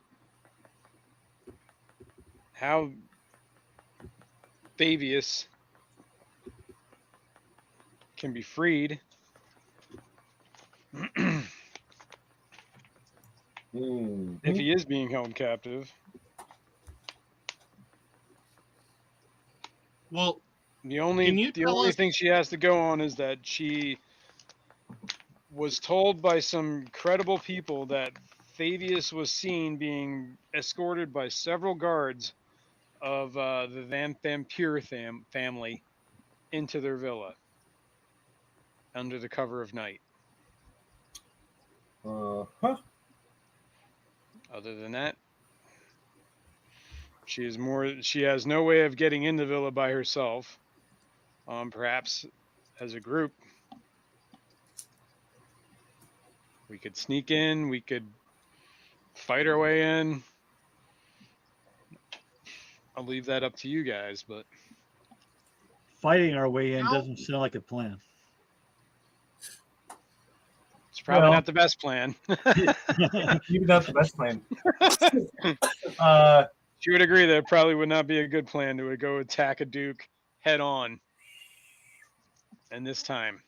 how Thavius can be freed, if he is being held captive. Well, the only thing she has to go on is that she was told by some credible people that Thavius was seen being escorted by several guards of the Vampire family into their villa under the cover of night. Huh. Other than that, she has no way of getting in the villa by herself. Perhaps as a group, we could sneak in, we could fight our way in. I'll leave that up to you guys, but fighting our way in doesn't sound like a plan. It's probably not the best plan. Even not the best plan. She would agree that it probably would not be a good plan to go attack a duke head on. And this time,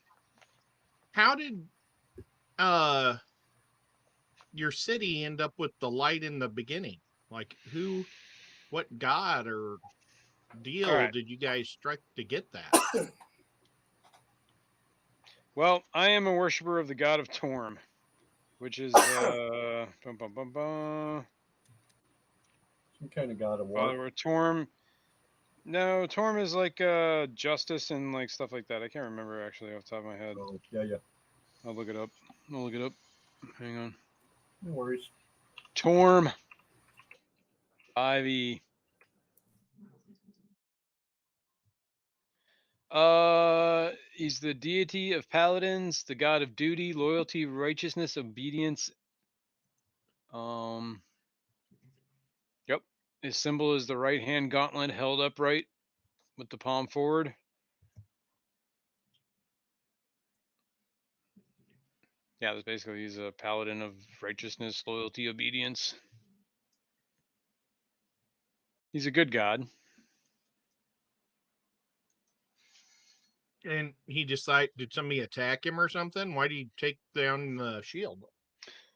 how did your city end up with the light in the beginning? Like, what god or deal did you guys strike to get that? Well, I am a worshiper of the god of Torm, which is some kind of god of war. Father Torm. No, Torm is like justice and like stuff like that. I can't remember actually off the top of my head. Oh, yeah. I'll look it up. Hang on. No worries. Torm. Ivy. He's the deity of paladins, the god of duty, loyalty, righteousness, obedience. Yep. His symbol is the right hand gauntlet held upright with the palm forward. Yeah, that's basically, he's a paladin of righteousness, loyalty, obedience. He's a good god. And he did somebody attack him or something? Why did he take down the shield?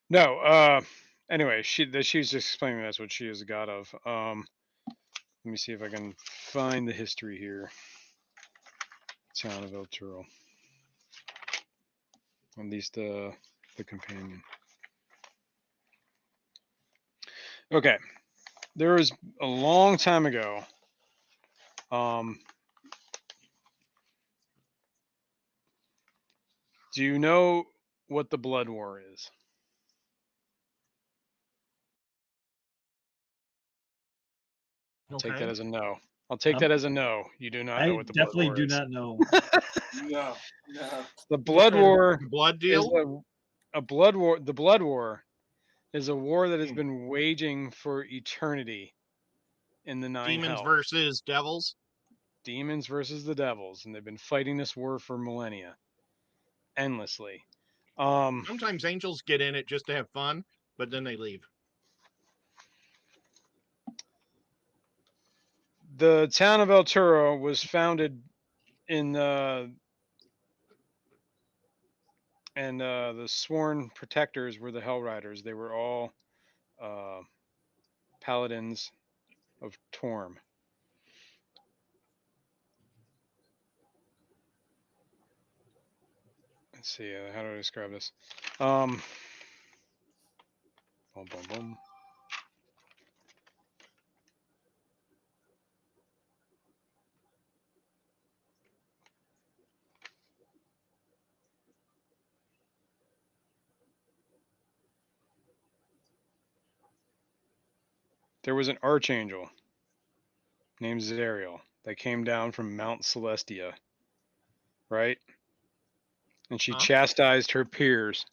No, anyway, she was just explaining that's what she is a god of. Let me see if I can find the history here. Town of Elturel. At least the companion. Okay. There was a long time ago. Do you know what the Blood War is? I'll take that as a no. I'll take that as a no. You do not know I what the Blood definitely War do is. not know. No, no. The Blood War The blood is deal. a blood war. The Blood War is a war that has been waging for eternity in the Nine Demons Hells. versus devils. Demons versus the devils, and they've been fighting this war for millennia, endlessly. Sometimes angels get in it just to have fun, but then they leave. The town of Elturel was founded in and the sworn protectors were the Hell Riders. They were all paladins of Torm. Let's see, how do I describe this? Boom, boom, boom. There was an archangel named Zariel that came down from Mount Celestia, right? And she chastised her peers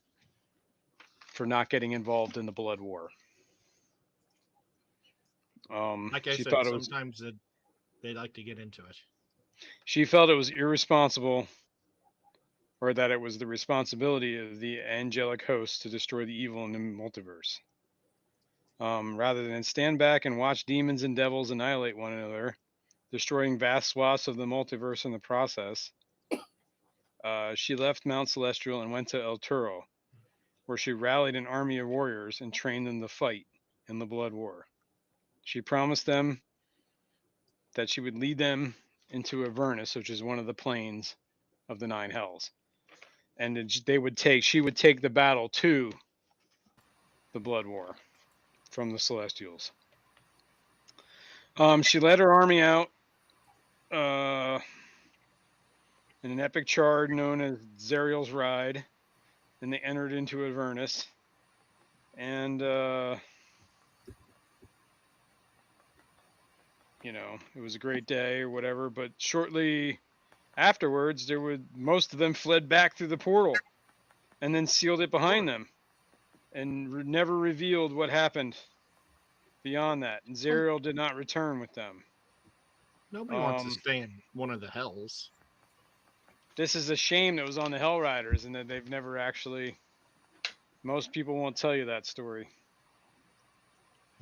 for not getting involved in the Blood War. Like I she said, thought it was. sometimes they like to get into it. She felt it was irresponsible, or that it was the responsibility of the angelic host to destroy the evil in the multiverse. Rather than stand back and watch demons and devils annihilate one another, destroying vast swaths of the multiverse in the process, she left Mount Celestial and went to Elturel, where she rallied an army of warriors and trained them to fight in the Blood War. She promised them that she would lead them into Avernus, which is one of the planes of the Nine Hells, and she would take the battle to the Blood War from the Celestials. She led her army out in an epic charge known as Zariel's Ride. Then they entered into Avernus, and it was a great day or whatever. But shortly afterwards, most of them fled back through the portal, and then sealed it behind them, and never revealed what happened beyond that. And Zariel did not return with them. Nobody wants to stay in one of the hells. This is a shame that was on the Hell Riders, and that they've never actually. Most people won't tell you that story.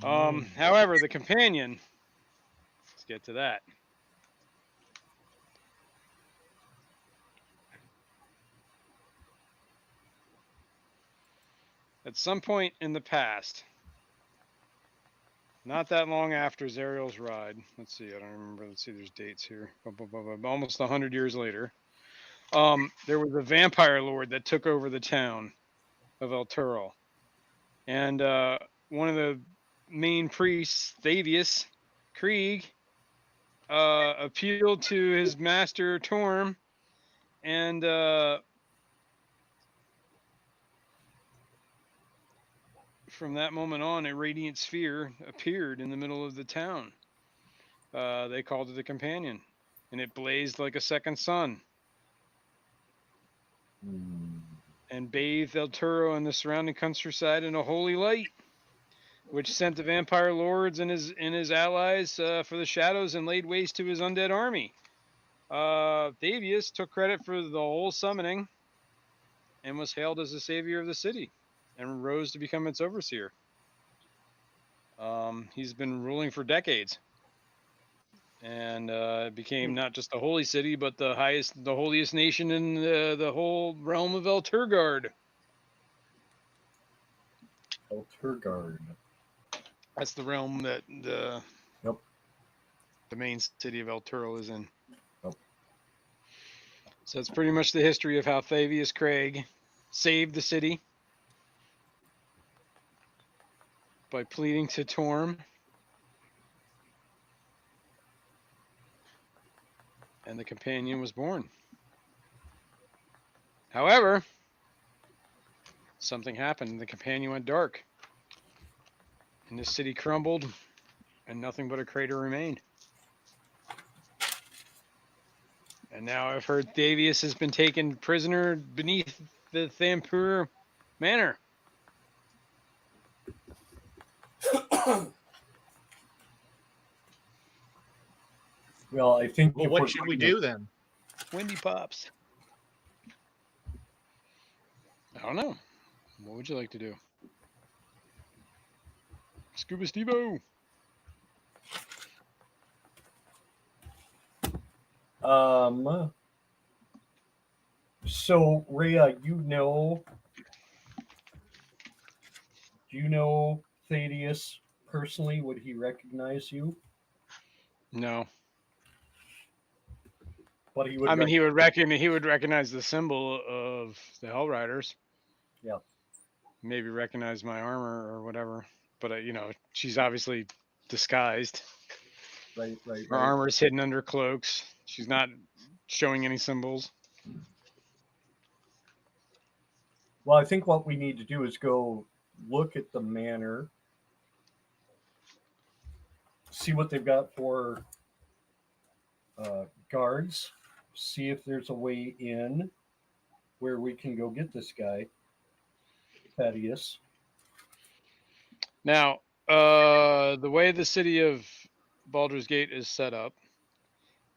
However, the companion. Let's get to that. At some point in the past, not that long after Zariel's Ride, let's see, I don't remember. Let's see, there's dates here. Almost 100 years later, there was a vampire lord that took over the town of Elturel, and one of the main priests, Thavius Krieg, appealed to his master Torm, and from that moment on, a radiant sphere appeared in the middle of the town. They called it a companion, and it blazed like a second sun, and bathed Elturel and the surrounding countryside in a holy light, which sent the vampire lords and his allies for the shadows and laid waste to his undead army. Thavius took credit for the whole summoning and was hailed as the savior of the city and rose to become its overseer. He's been ruling for decades, and became not just the holy city, but the holiest nation in the whole realm of Elturgard. Elturgard. That's the realm that the main city of Elturel is in. Oh. So it's pretty much the history of how Thavius Craig saved the city by pleading to Torm. And the companion was born. However, something happened and the companion went dark. And the city crumbled and nothing but a crater remained. And now I've heard Thavius has been taken prisoner beneath the Thampur Manor. Well, I think. Well, if what we're should going we to- do then? Windy Pops. I don't know. What would you like to do? Scuba Steve-O. So Rhea, do you know Thaddeus personally? Would he recognize you? No. But he would. I mean, he would recognize the symbol of the Hell Riders. Yeah. Maybe recognize my armor or whatever. But she's obviously disguised. Right. Her armor is hidden under cloaks. She's not showing any symbols. Well, I think what we need to do is go look at the manor, see what they've got for guards, see if there's a way in where we can go get this guy, Thaddeus. Now, the way the city of Baldur's Gate is set up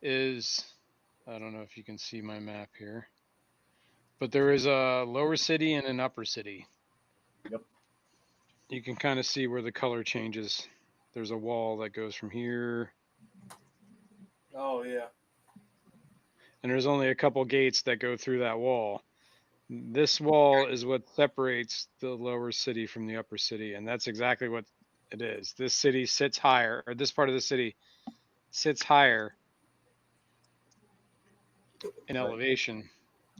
is, I don't know if you can see my map here, but there is a lower city and an upper city. Yep. You can kind of see where the color changes. There's a wall that goes from here. Oh yeah. And there's only a couple gates that go through that wall. This wall is what separates the lower city from the upper city, and that's exactly what it is. This city sits higher, or this part of the city sits higher in elevation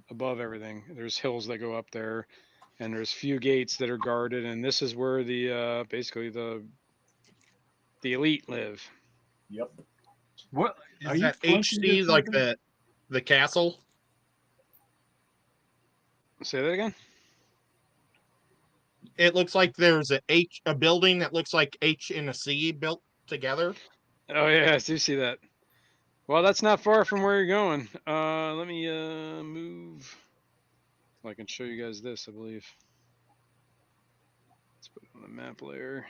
above everything. There's hills that go up there, and there's few gates that are guarded, and this is where the basically the elite live. Yep. What are Is you that pointing HC to like something? the castle? Say that again? It looks like there's a building that looks like H and a C built together. Oh yeah, I do see that. Well, that's not far from where you're going. Let me move. I can show you guys this, I believe. Let's put it on the map layer.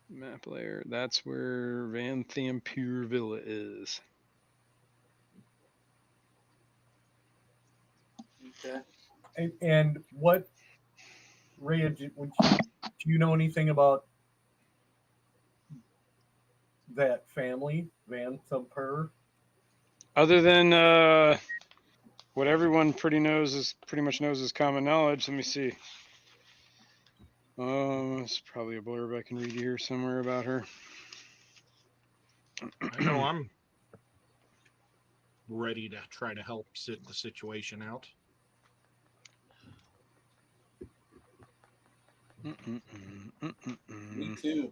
Map layer. That's where Van Thampur Villa is. Okay. And what, Rhea, do you know anything about that family, Van Thumper? Other than what everyone pretty much knows is common knowledge. Let me see. It's probably a blurb I can read here somewhere about her. I know I'm ready to try to help sit the situation out. Me too.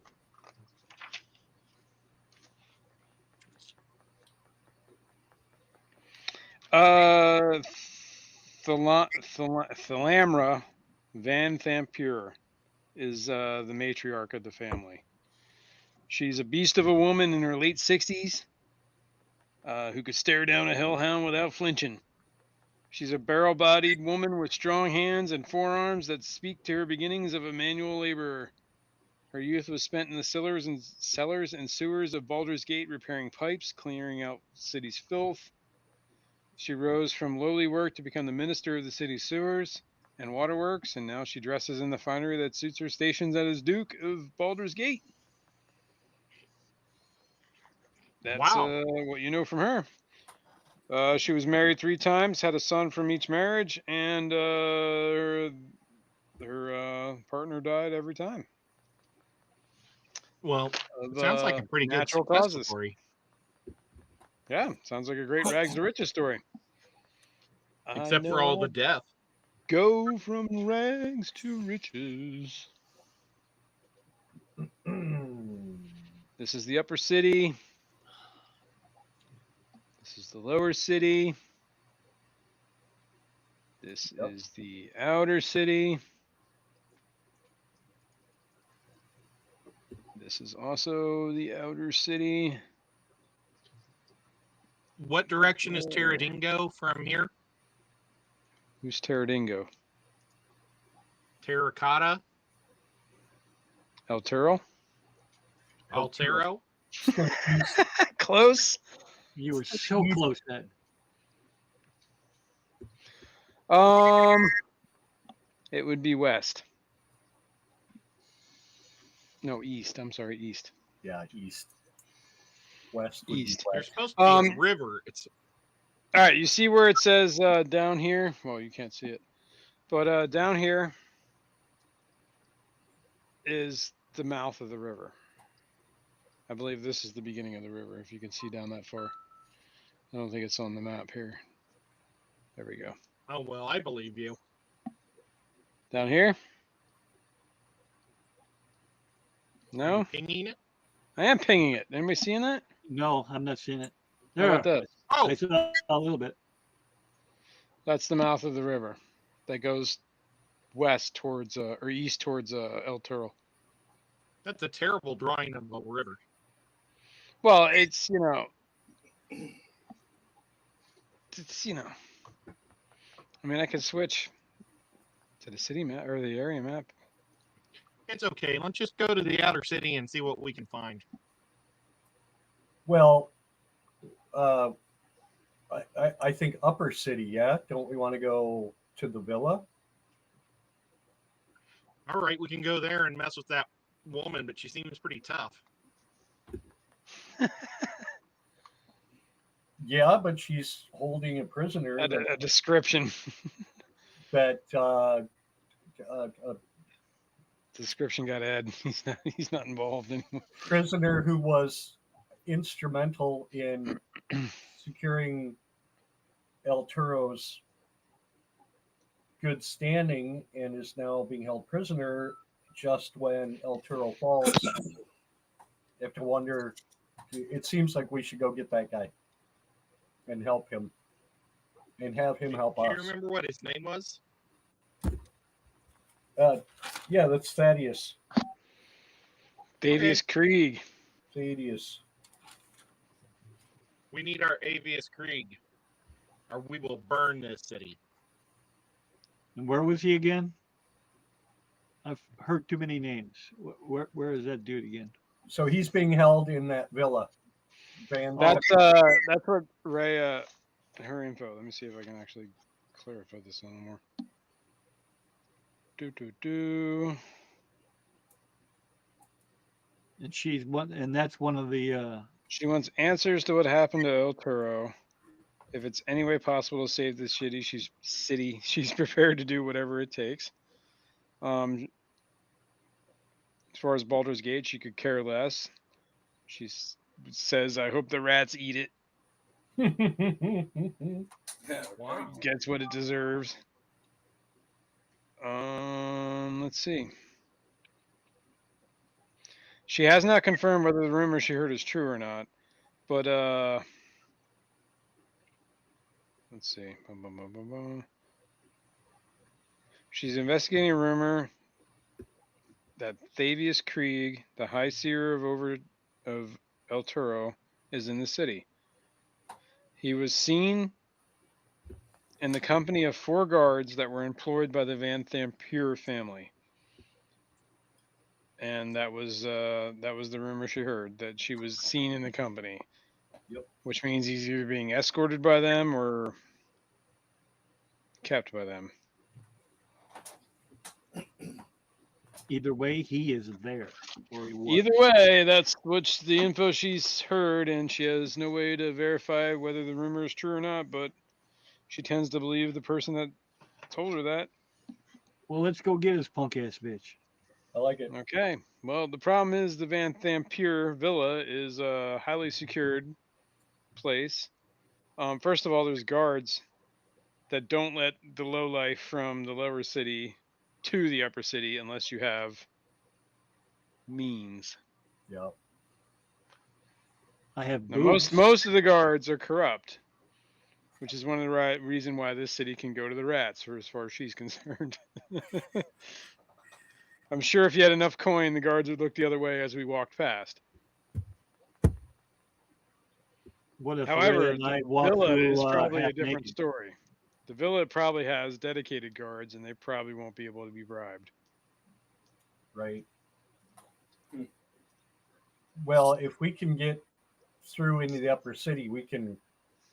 Thalamra Van Thampur is the matriarch of the family. She's a beast of a woman in her late 60s who could stare down a hellhound without flinching. She's a barrel-bodied woman with strong hands and forearms that speak to her beginnings of a manual laborer. Her youth was spent in the cellars and sewers of Baldur's Gate repairing pipes, clearing out city's filth. She rose from lowly work to become the minister of the city's sewers and waterworks, and now she dresses in the finery that suits her stations as Duke of Baldur's Gate. That's Wow. what you know from her. She was married 3 times, had a son from each marriage, and her partner died every time. Well, of it sounds like a pretty good natural success causes. story. Yeah, sounds like a great rags to riches story. Except for all the death. Go from rags to riches. This is the upper city. This is the lower city. This is the outer city. This is also the outer city. What direction is Terradingo from here? Who's Terradingo? Terracotta? Elturel? Altero? Close. You were so close then. It would be west. No, east. I'm sorry, east. Yeah, east. West would East. be There's west. supposed to be a river. It's All right, you see where it says down here? Well, you can't see it. But down here is the mouth of the river. I believe this is the beginning of the river, if you can see down that far. I don't think it's on the map here. There we go. oh well, I believe you. Down here? No? Pinging it? I am pinging it. Anybody seeing that? No, I'm not seeing it. How about that? Oh, I saw a little bit. That's the mouth of the river that goes west towards, or east towards Elturel. that's a terrible drawing of a river. Well, it's, I mean, I could switch to the city map or the area map. It's okay. Let's just go to the outer city and see what we can find. Well, I think upper city, yeah. Don't we want to go to the villa? All right, we can go there and mess with that woman, but she seems pretty tough. Yeah, but she's holding a prisoner A description. that Description got Ed. He's not involved anymore. prisoner who was instrumental in securing Elturo's good standing and is now being held prisoner just when Elturo falls. You have to wonder, it seems like we should go get that guy and help him and have him help Do you us. remember what his name was? Yeah, that's Thaddeus. Thaddeus Krieg. Thaddeus. We need our Avius Krieg, or we will burn this city. And where was he again? I've heard too many names. Where is that dude again? So he's being held in that villa. That's what Ray her info. Let me see if I can actually clarify this a little more. And she's one, and that's one of the. She wants answers to what happened to Elturel. If it's any way possible to save this city, she's prepared to do whatever it takes. As far as Baldur's Gate, she could care less. She says, "I hope the rats eat it." Wow. Gets what it deserves. Let's see. She has not confirmed whether the rumor she heard is true or not, but let's see. She's investigating a rumor that Thaddeus Krieg, the High Seer of Elturel, is in the city. He was seen in the company of 4 guards that were employed by the Van Thampure family. And that was the rumor she heard, that she was seen in the company. Yep. Which means he's either being escorted by them or kept by them. Either way, he is there. Or he was. Either way, that's what's the info she's heard, and she has no way to verify whether the rumor is true or not, but she tends to believe the person that told her that. Well, let's go get his punk ass bitch. I like it. Okay. Well, the problem is the Van Thampier Villa is a highly secured place. First of all, there's guards that don't let the low life from the lower city to the upper city unless you have means. Yeah. I have Now, boobs. most of the guards are corrupt, which is one of the reason why this city can go to the rats, for as far as she's concerned. I'm sure if you had enough coin, the guards would look the other way as we walked past. What if However, Ray and I the walk villa through is probably half a different naked? story. The villa probably has dedicated guards, and they probably won't be able to be bribed. Right. Hmm. Well, if we can get through into the upper city, we can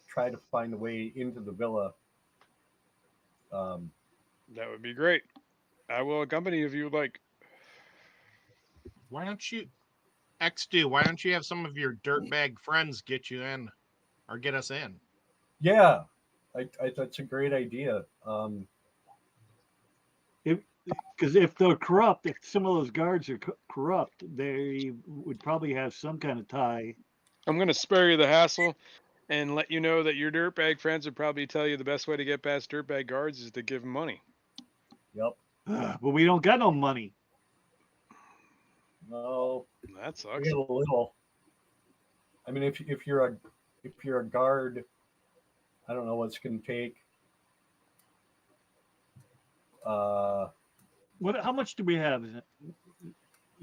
try to find a way into the villa. That would be great. I will accompany you if you would like. Why don't you, X2, why don't you have some of your dirtbag friends get you in or get us in? Yeah, that's a great idea. Because if they're corrupt, if some of those guards are corrupt, they would probably have some kind of tie. I'm going to spare you the hassle and let you know that your dirtbag friends would probably tell you the best way to get past dirtbag guards is to give them money. Yep. But we don't got no money. No, That we sucks. get a little. I mean, if you're a guard, I don't know what's going to take. How much do we have?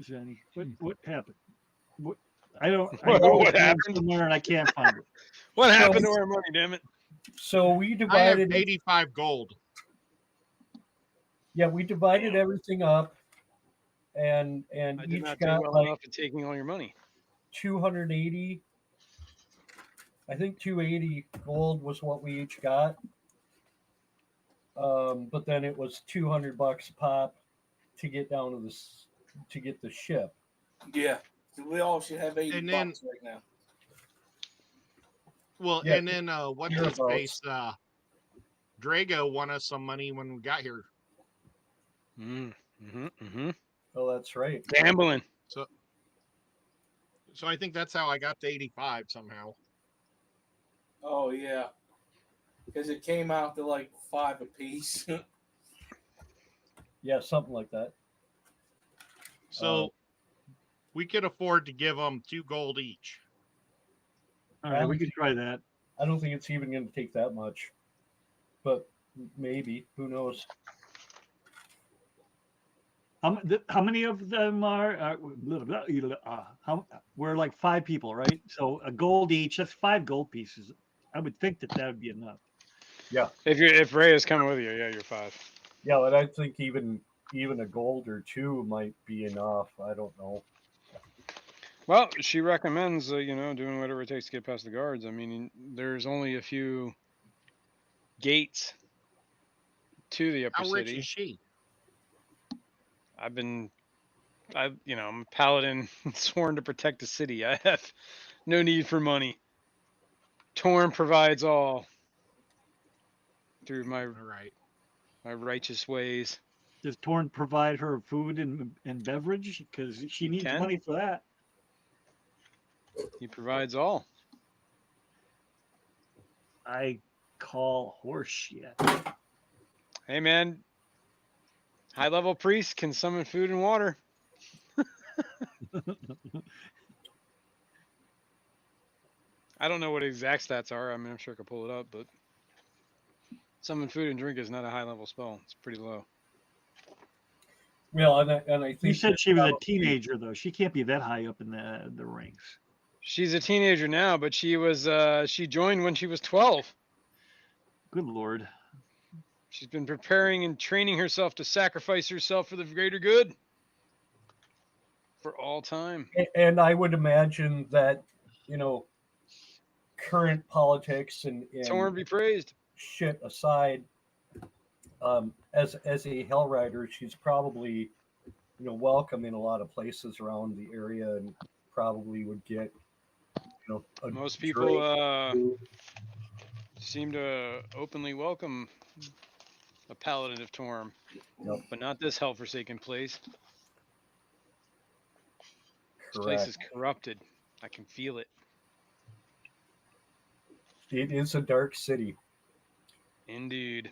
Zenny? What happened? I know What it's happened? somewhere and I can't find it. What happened to our money, damn it? So we I have divided. 85 gold. Yeah, we divided everything up, and I did each not do got well like enough at taking all your money. 280. I think 280 gold was what we each got. But then it was $200 a pop to get down to to get the ship. Yeah. We all should have 80 And then- bucks right now. Well, Yeah, and then what's his face? Drago won us some money when we got here. Oh, that's right. Gambling. So I think that's how I got to 85 somehow. Oh yeah. Because it came out to like 5 apiece. Yeah, something like that. So we could afford to give them 2 gold each. All right, we could try that. I don't think it's even going to take that much, but maybe. Who knows? How many of them are? We're like 5 people, right? So a gold each. That's 5 gold pieces. I would think that would be enough. Yeah. If Ray is coming with you, yeah, you're 5. Yeah, but I think even a gold or 2 might be enough. I don't know. Well, she recommends, doing whatever it takes to get past the guards. I mean, there's only a few gates to the upper How rich city. is she? I'm a paladin sworn to protect the city. I have no need for money. Torm provides all through my All right. my righteous ways. Does Torn provide her food and beverage? Because she needs can. money for that. He provides all. I call horse shit. Hey, man. High-level priest can summon food and water. I don't know what exact stats are. I mean, I'm sure I could pull it up, but summon food and drink is not a high-level spell. It's pretty low. Well, and I think You said she was a teenager, though. She can't be that high up in the ranks. She's a teenager now, but she joined when she was 12. Good Lord. She's been preparing and training herself to sacrifice herself for the greater good for all time. And I would imagine that, current politics and Torn be praised. shit aside, as a hell rider, she's probably, welcome in a lot of places around the area, and probably would get, Most people seem to openly welcome a paladin of Torm, Yep. but not this hell-forsaken place. This place Correct. is corrupted. I can feel it. It is a dark city. Indeed.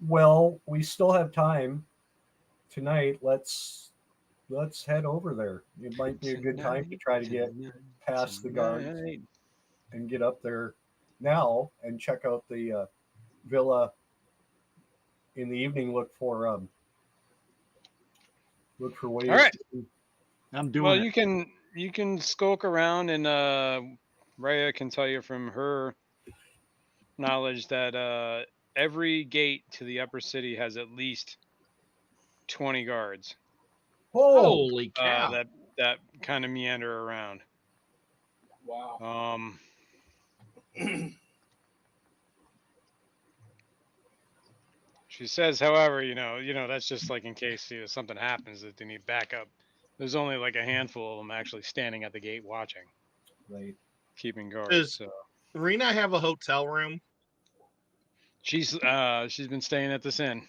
Well, we still have time tonight. Let's head over there. It might be a good time to try to get past the guards tonight. and get up there now and check out the villa in the evening. Look for ways. All right. I'm doing Well, it. you can skulk around, and Rhea can tell you from her knowledge that every gate to the upper city has at least 20 guards Oh, Holy cow! that kind of meander around. Wow. She says, however, that's just like in case something happens that they need backup. There's only like a handful of them actually standing at the gate watching, right. keeping guard. Does So Rena have a hotel room? she's been staying at this inn.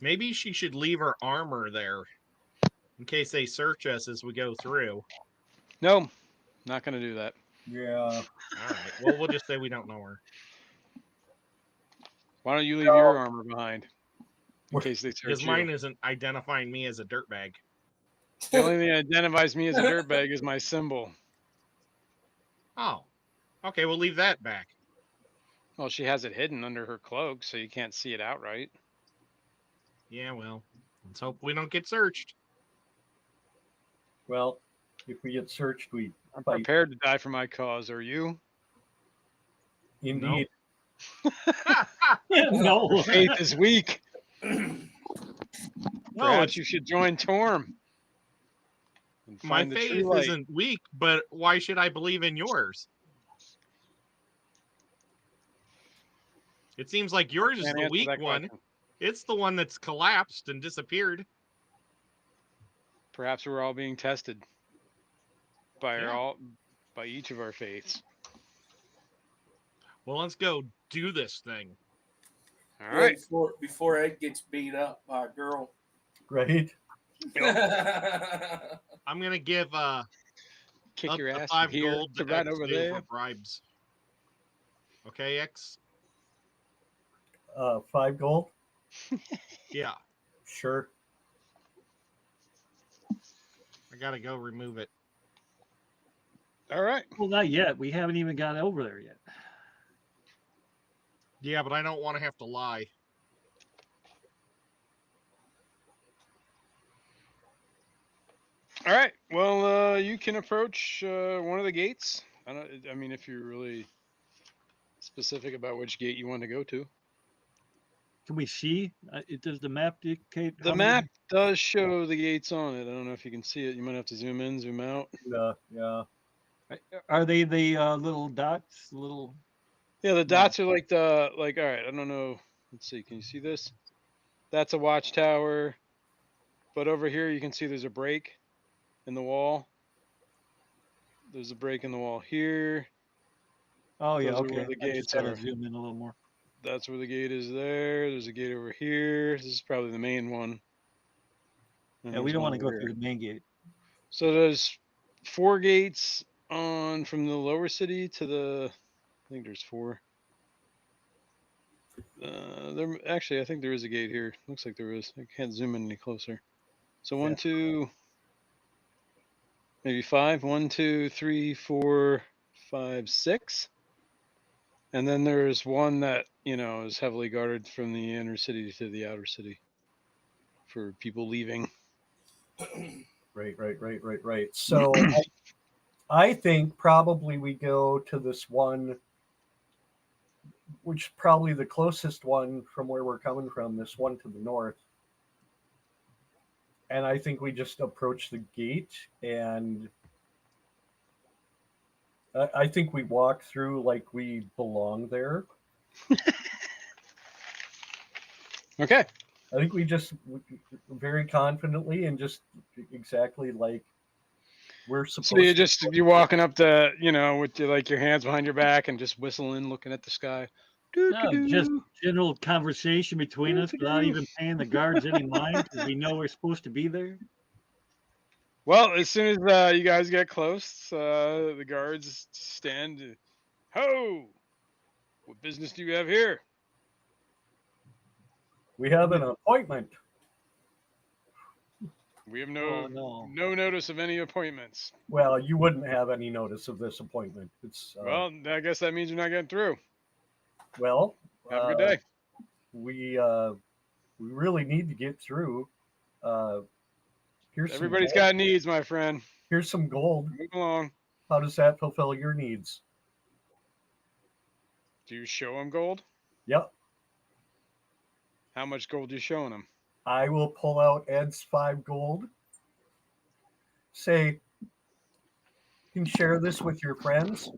Maybe she should leave her armor there in case they search us as we go through. No, not gonna do that. Yeah. All right. Well, we'll just say we don't know her. Why don't you leave your armor behind in case they search Because you? mine isn't identifying me as a dirtbag. The only thing that identifies me as a dirtbag is my symbol. Oh. Okay, we'll leave that back. Well, she has it hidden under her cloak, so you can't see it outright. Yeah, well, let's hope we don't get searched. Well, if we get searched, we I'm fight. prepared to die for my cause. Are you? Indeed. No. Faith is weak. No, Perhaps you should join Torm. And my find the true faith light. isn't weak, but why should I believe in yours? It seems like yours is Can't the answer weak that one. question. It's the one that's collapsed and disappeared. Perhaps we're all being tested by Yeah. by each of our faiths. Well, let's go do this thing. All Yeah, right. before Ed gets beat up by a girl. Right. I'm gonna give Kick up your to ass 5 from here gold to to right X over Boo there. for bribes. Okay, X? 5 gold. Yeah. Sure. I gotta go remove it. All right. Well, not yet. We haven't even got over there yet. Yeah, but I don't want to have to lie. All right. Well, you can approach one of the gates. I mean, if you're really specific about which gate you want to go to. Can we see? Does the map dictate? The how many- map does show the gates on it. I don't know if you can see it. You might have to zoom in, zoom out. Yeah. Are they the little dots? Little. Yeah, the dots are like all right, I don't know. Let's see. Can you see this? That's a watchtower. But over here you can see there's a break in the wall. There's a break in the wall here. Oh yeah. Those are Okay. where the I just gates gotta are. zoom in a little more. That's where the gate is there. There's a gate over here. This is probably the main one. And Yeah, we there's don't one want to go over through here. the main gate. So there's 4 gates from the lower city to I think there's 4. Actually, I think there is a gate here. Looks like there is. I can't zoom in any closer. So 1, 2, maybe 5. 1, 2, 3, 4, 5, 6. And then there's one that, is heavily guarded from the inner city to the outer city for people leaving. Right. So I think probably we go to this one, which is probably the closest one from where we're coming from, this one to the north. And I think we just approach the gate, and I think we walk through like we belong there. Okay. I think we just very confidently and just exactly like we're supposed So you're walking up to, with your hands behind your back and just whistling, looking at the sky. No, just general conversation between us without even paying the guards any mind because we know we're supposed to be there. Well, as soon as you guys get close, the guards stand. Ho! What business do you have here? We have an appointment. We have Oh, no no. notice of any appointments. Well, you wouldn't have any notice of this appointment. It's Well, I guess that means you're not getting through. well, Have a good day. we really need to get through. Here's Everybody's some gold. got needs, my friend. Here's some gold. Move along. How does that fulfill your needs? Do you show him gold? Yep. How much gold you showing him? I will pull out Ed's 5 gold. Say, you can share this with your friends.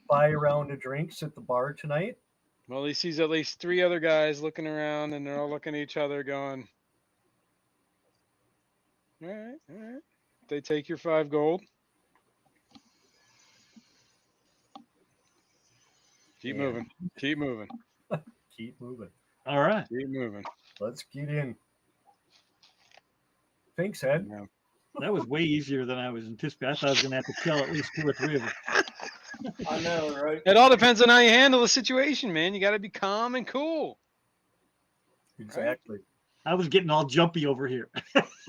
Buy a round of drinks at the bar tonight. Well, he sees at least 3 other guys looking around, and they're all looking at each other going, all right, all right. They take your 5 gold. Keep Yeah. moving. Keep moving. Keep moving. All right. Keep moving. Let's get in. Thanks, Ed. Yeah. That was way easier than I was anticipating. I thought I was going to have to kill at least 2 or 3 of them. I know, right? It all depends on how you handle the situation, man. You got to be calm and cool. Exactly. I was getting all jumpy over here.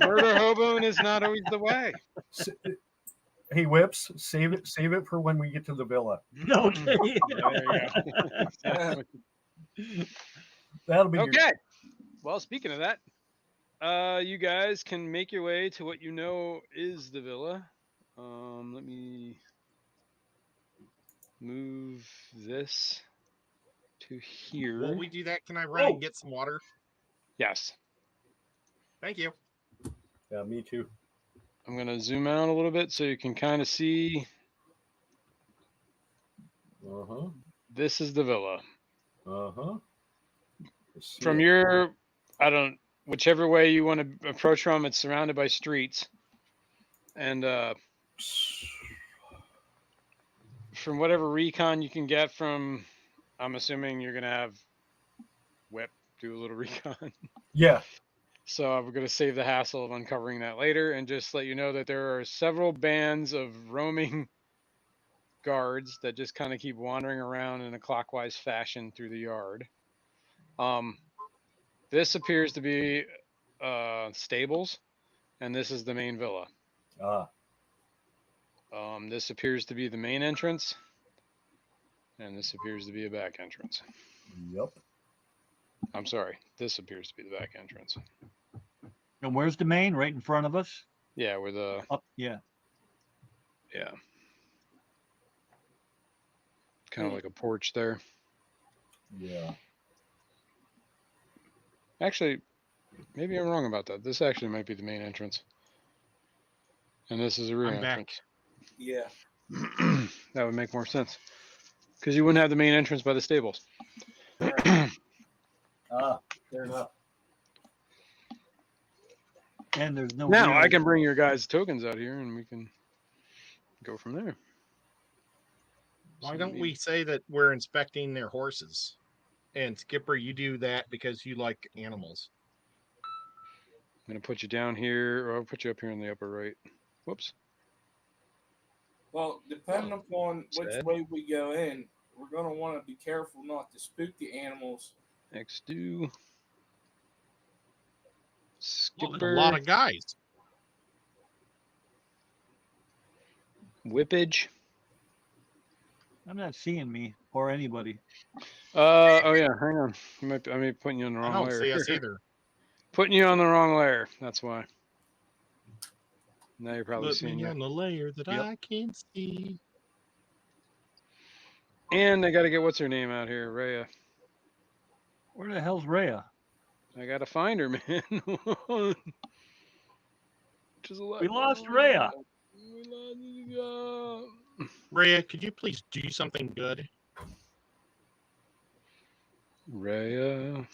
Murder hoboing is not always the way. Hey, Whips, save it for when we get to the villa. Okay. There you go. That'll be Okay. Well, speaking of that, you guys can make your way to what you know is the villa. Let me move this to here. While we do that, can I run and get some water? Yes. Thank you. Yeah, me too. I'm going to zoom out a little bit so you can kind of see. Uh-huh. This is the villa. Uh-huh. From your, whichever way you want to approach from, it's surrounded by streets. And from whatever recon you can get from, I'm assuming you're going to have Whip do a little recon. Yeah. So I'm going to save the hassle of uncovering that later and just let you know that there are several bands of roaming guards that just kind of keep wandering around in a clockwise fashion through the yard. This appears to be stables, and this is the main villa. This appears to be the main entrance, and this appears to be a back entrance. Yep. I'm sorry, this appears to be the back entrance. And where's the main? Right in front of us? Yeah, where the Up, yeah. yeah, kind of like a porch there. Yeah. Actually, maybe I'm wrong about that. This actually might be the main entrance, and this is a rear I'm back. entrance. Yeah. That would make more sense because you wouldn't have the main entrance by the stables. Fair enough. And there's no. Now real- I can bring your guys' tokens out here, and we can go from there. Why don't we say that we're inspecting their horses? And Skipper, you do that because you like animals. I'm gonna put you down here, or I'll put you up here in the upper right. Whoops. Well, depending upon which Sad. way we go in, we're going to want to be careful not to spook the animals. Next do. Well, Skipper. there's a lot of guys. Whippage. I'm not seeing me or anybody. Oh yeah, hang on. You might be, I may be putting you on the I wrong don't layer. see us either. Putting you on the wrong layer. That's why. Now you're probably Put seeing me you. on the layer that Yep. I can see. And I gotta get what's her name out here, Rhea. Where the hell's Rhea? I gotta find her, man. Which is a lot. We lost Rhea. We lost Rhea, could you please do something good? Rhea.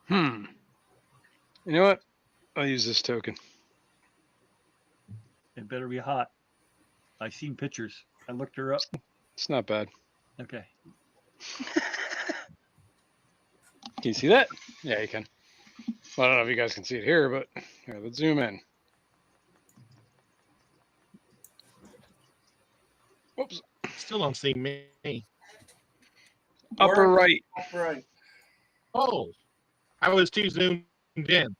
You know what? I'll use this token. It better be hot. I seen pictures. I looked her up. It's not bad. Okay. Can you see that? Yeah, you can. Well, I don't know if you guys can see it here, but here, let's zoom in. Whoops. Still don't see me. Upper right. Right. Oh, I was too zoomed in.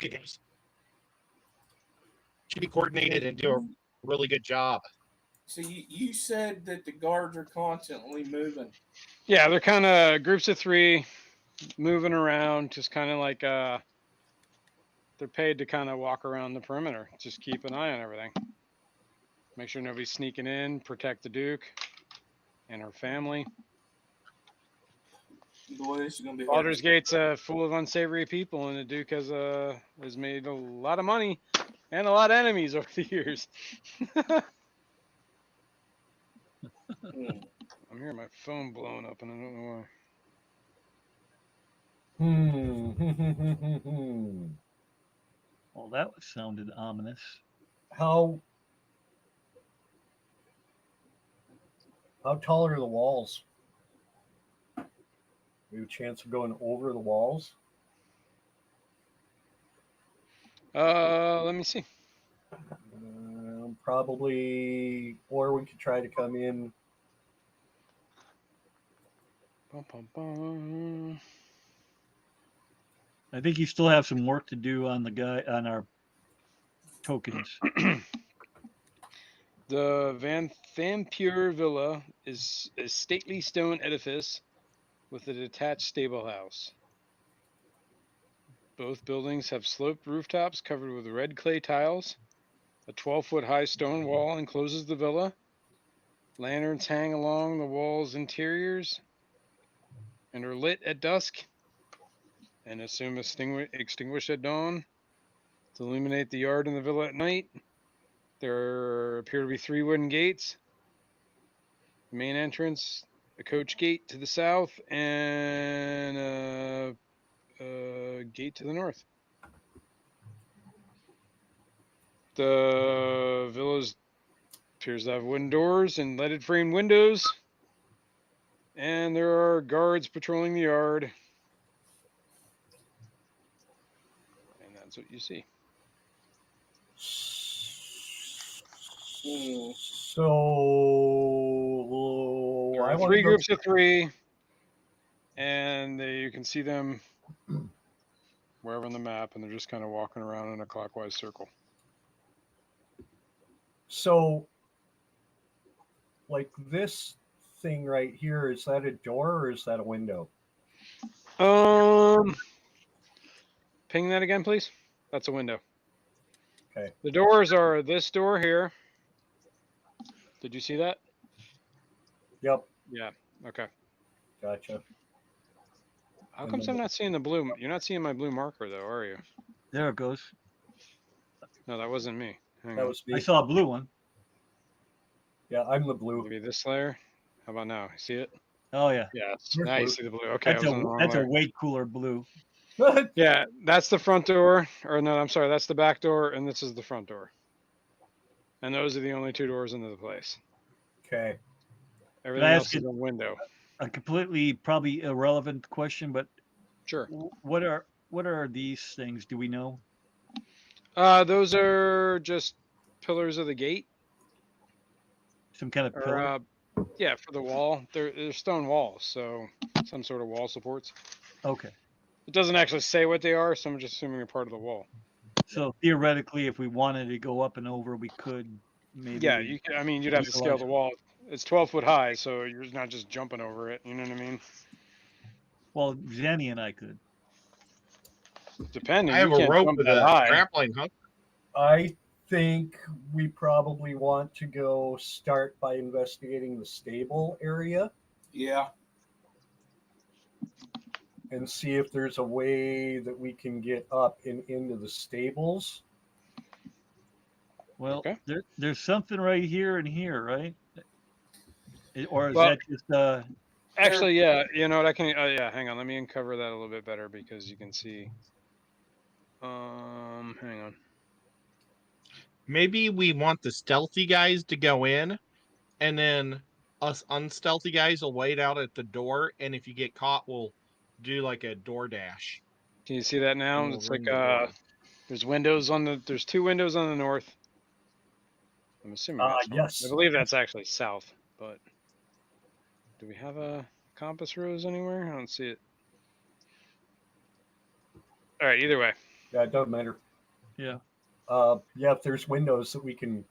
Yes. Should be coordinated and do a really good job. So you said that the guards are constantly moving. Yeah, they're kind of groups of 3 moving around, just kind of like they're paid to kind of walk around the perimeter, just keep an eye on everything. Make sure nobody's sneaking in, protect the Duke and her family. Boy, this is gonna be Baldur's Gate's full of unsavory people, and the Duke has made a lot of money and a lot of enemies over the years. I'm hearing my phone blowing up, and I don't know why. Well, that sounded ominous. How tall are the walls? We have a chance of going over the walls? Let me see. Probably, or we could try to come in. Bum, bum, bum. I think you still have some work to do on our tokens. The Vampire Villa is a stately stone edifice with a detached stable house. Both buildings have sloped rooftops covered with red clay tiles. A 12-foot high stone wall encloses the villa. Lanterns hang along the wall's interiors and are lit at dusk and assume extinguished at dawn to illuminate the yard and the villa at night. There appear to be 3 wooden gates. The main entrance, a coach gate to the south, and a gate to the north. The villa appears to have wooden doors and leaded frame windows. And there are guards patrolling the yard. And that's what you see. So There are 3 groups of 3, and you can see them wherever on the map, and they're just kind of walking around in a clockwise circle. So, like this thing right here, is that a door or is that a window? Ping that again, please. That's a window. Okay. The doors are this door here. Did you see that? Yep. Yeah. Okay. Gotcha. How come I'm not seeing the blue? You're not seeing my blue marker, though, are you? There it goes. No, that wasn't me. Hang That on. was me. I saw a blue one. Yeah, I'm the blue. Maybe this layer. How about now? You see it? Oh yeah. Yeah. You're Now you blue. see the blue. Okay. That's I was on the wrong a layer. way cooler blue. Yeah, that's the front door. Or no, I'm sorry. That's the back door, and this is the front door. And those are the only 2 doors into the place. Okay. Everything I else ask is a window. A completely probably irrelevant question, but Sure. what are these things? Do we know? Those are just pillars of the gate. Some kind of pillar? Or, yeah, for the wall. They're stone walls, so some sort of wall supports. Okay. It doesn't actually say what they are, so I'm just assuming they're part of the wall. So theoretically, if we wanted to go up and over, we could maybe. Yeah, you can, I mean, you'd have to scale the wall. It's 12 foot high, so you're not just jumping over it. You know what I mean? Well, Zanny and I could. Depending. I have you a can't rope jump with that a high. grappling hook. I think we probably want to go start by investigating the stable area Yeah. and see if there's a way that we can get up and into the stables. Well, Okay. there's something right here and here, right? Or is Well- that just Actually, yeah. You know what? I can. Yeah. Hang on. Let me uncover that a little bit better because you can see. Hang on. Maybe we want the stealthy guys to go in, and then us unstealthy guys will wait out at the door. And if you get caught, we'll do like a door dash. Can you see that now? And we'll It's like ring the door. there's windows on the. There's 2 windows on the north. I'm assuming that's north. Yes. I believe that's actually south. But do we have a compass rose anywhere? I don't see it. All right. Either way. Yeah, it doesn't matter. Yeah. Yeah, if there's windows that we can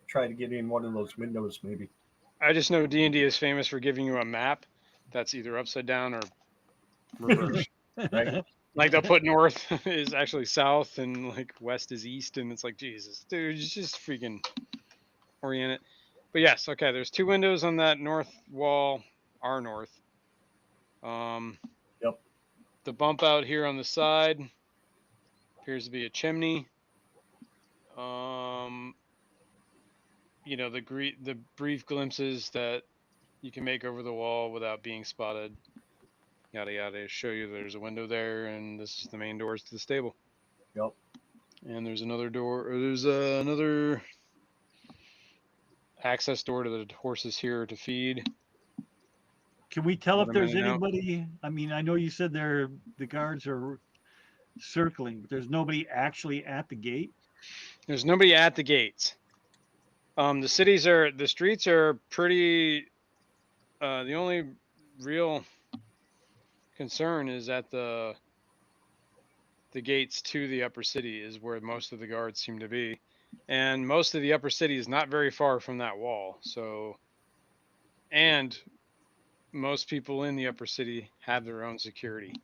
try to get in one of those windows, maybe. I just know D&D is famous for giving you a map that's either upside down or reversed. Right. Like they'll put north is actually south and like west is east, and it's like Jesus, dude, it's just freaking orient it. But yes, okay. There's 2 windows on that north wall, our north. Yep. The bump out here on the side appears to be a chimney. You know, the brief glimpses that you can make over the wall without being spotted. Yada yada. Show you there's a window there, and this is the main doors to the stable. Yep. And there's another door. Or there's another access door to the horses here to feed. Can we tell if Let 'em there's in and out. anybody? I mean, I know you said the guards are circling, but there's nobody actually at the gate. There's nobody at the gates. The streets are pretty. The only real concern is at the gates to the upper city is where most of the guards seem to be, and most of the upper city is not very far from that wall. So, and most people in the upper city have their own security.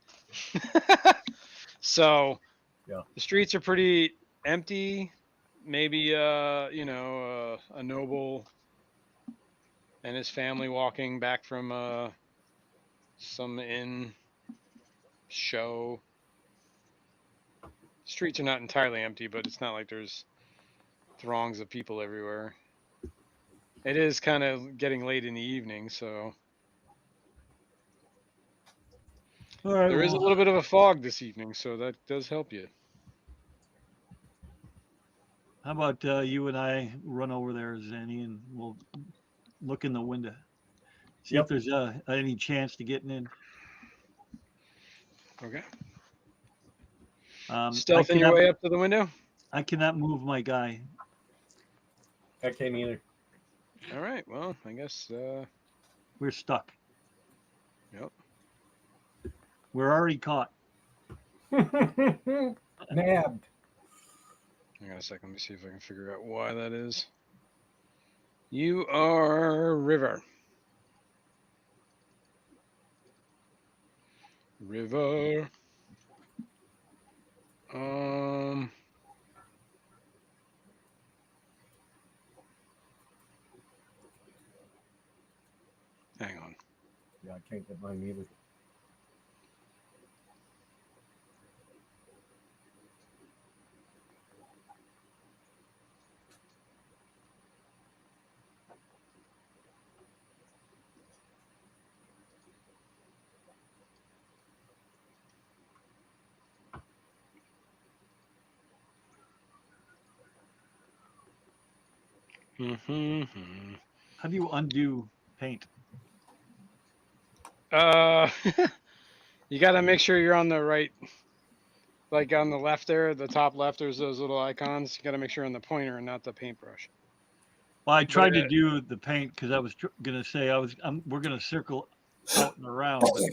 So, Yeah. The streets are pretty empty. Maybe a noble and his family walking back from some inn show. Streets are not entirely empty, but it's not like there's throngs of people everywhere. It is kind of getting late in the evening, so All right. there is a little bit of a fog this evening, so that does help you. How about you and I run over there, Zanny, and we'll look in the window, see if there's any chance to getting in. Okay. I Stealthing your way up to the window? I cannot move my guy. I can't either. All right. Well, I guess. We're stuck. Yep. We're already caught. Nabbed. Hang on a second. Let me see if I can figure out why that is. You are River. River. Hang on. Yeah, I can't get mine either. How do you undo paint? You got to make sure you're on the right, like on the left there, the top left, there's those little icons. You got to make sure on the pointer and not the paintbrush. Well, I tried to do the paint because I was gonna say we're gonna circle out and around, but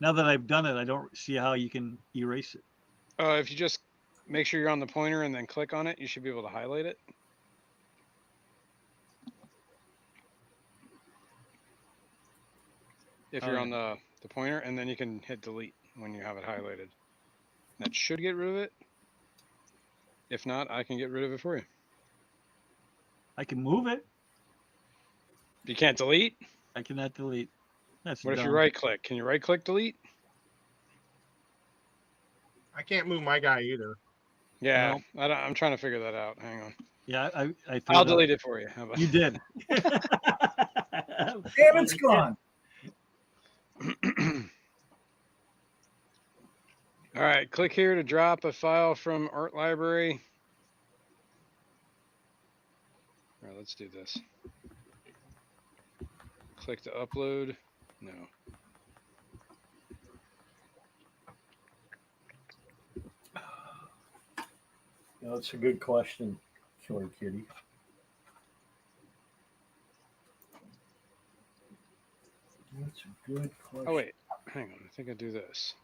now that I've done it, I don't see how you can erase it. If you just make sure you're on the pointer and then click on it, you should be able to highlight it. If you're on the pointer, and then you can hit delete when you have it highlighted. That should get rid of it. If not, I can get rid of it for you. I can move it. You can't delete? I cannot delete. That's What if dumb. you right click? Can you right click delete? I can't move my guy either. Yeah, I'm trying to figure that out. Hang on. Yeah, I'll delete it for you. How about You did. Damn, it's gone. All right, click here to drop a file from Art Library. All right, let's do this. Click to upload. No. No, that's a good question, Killer Kitty. That's a good question. Oh, wait. Hang on. I think I do this.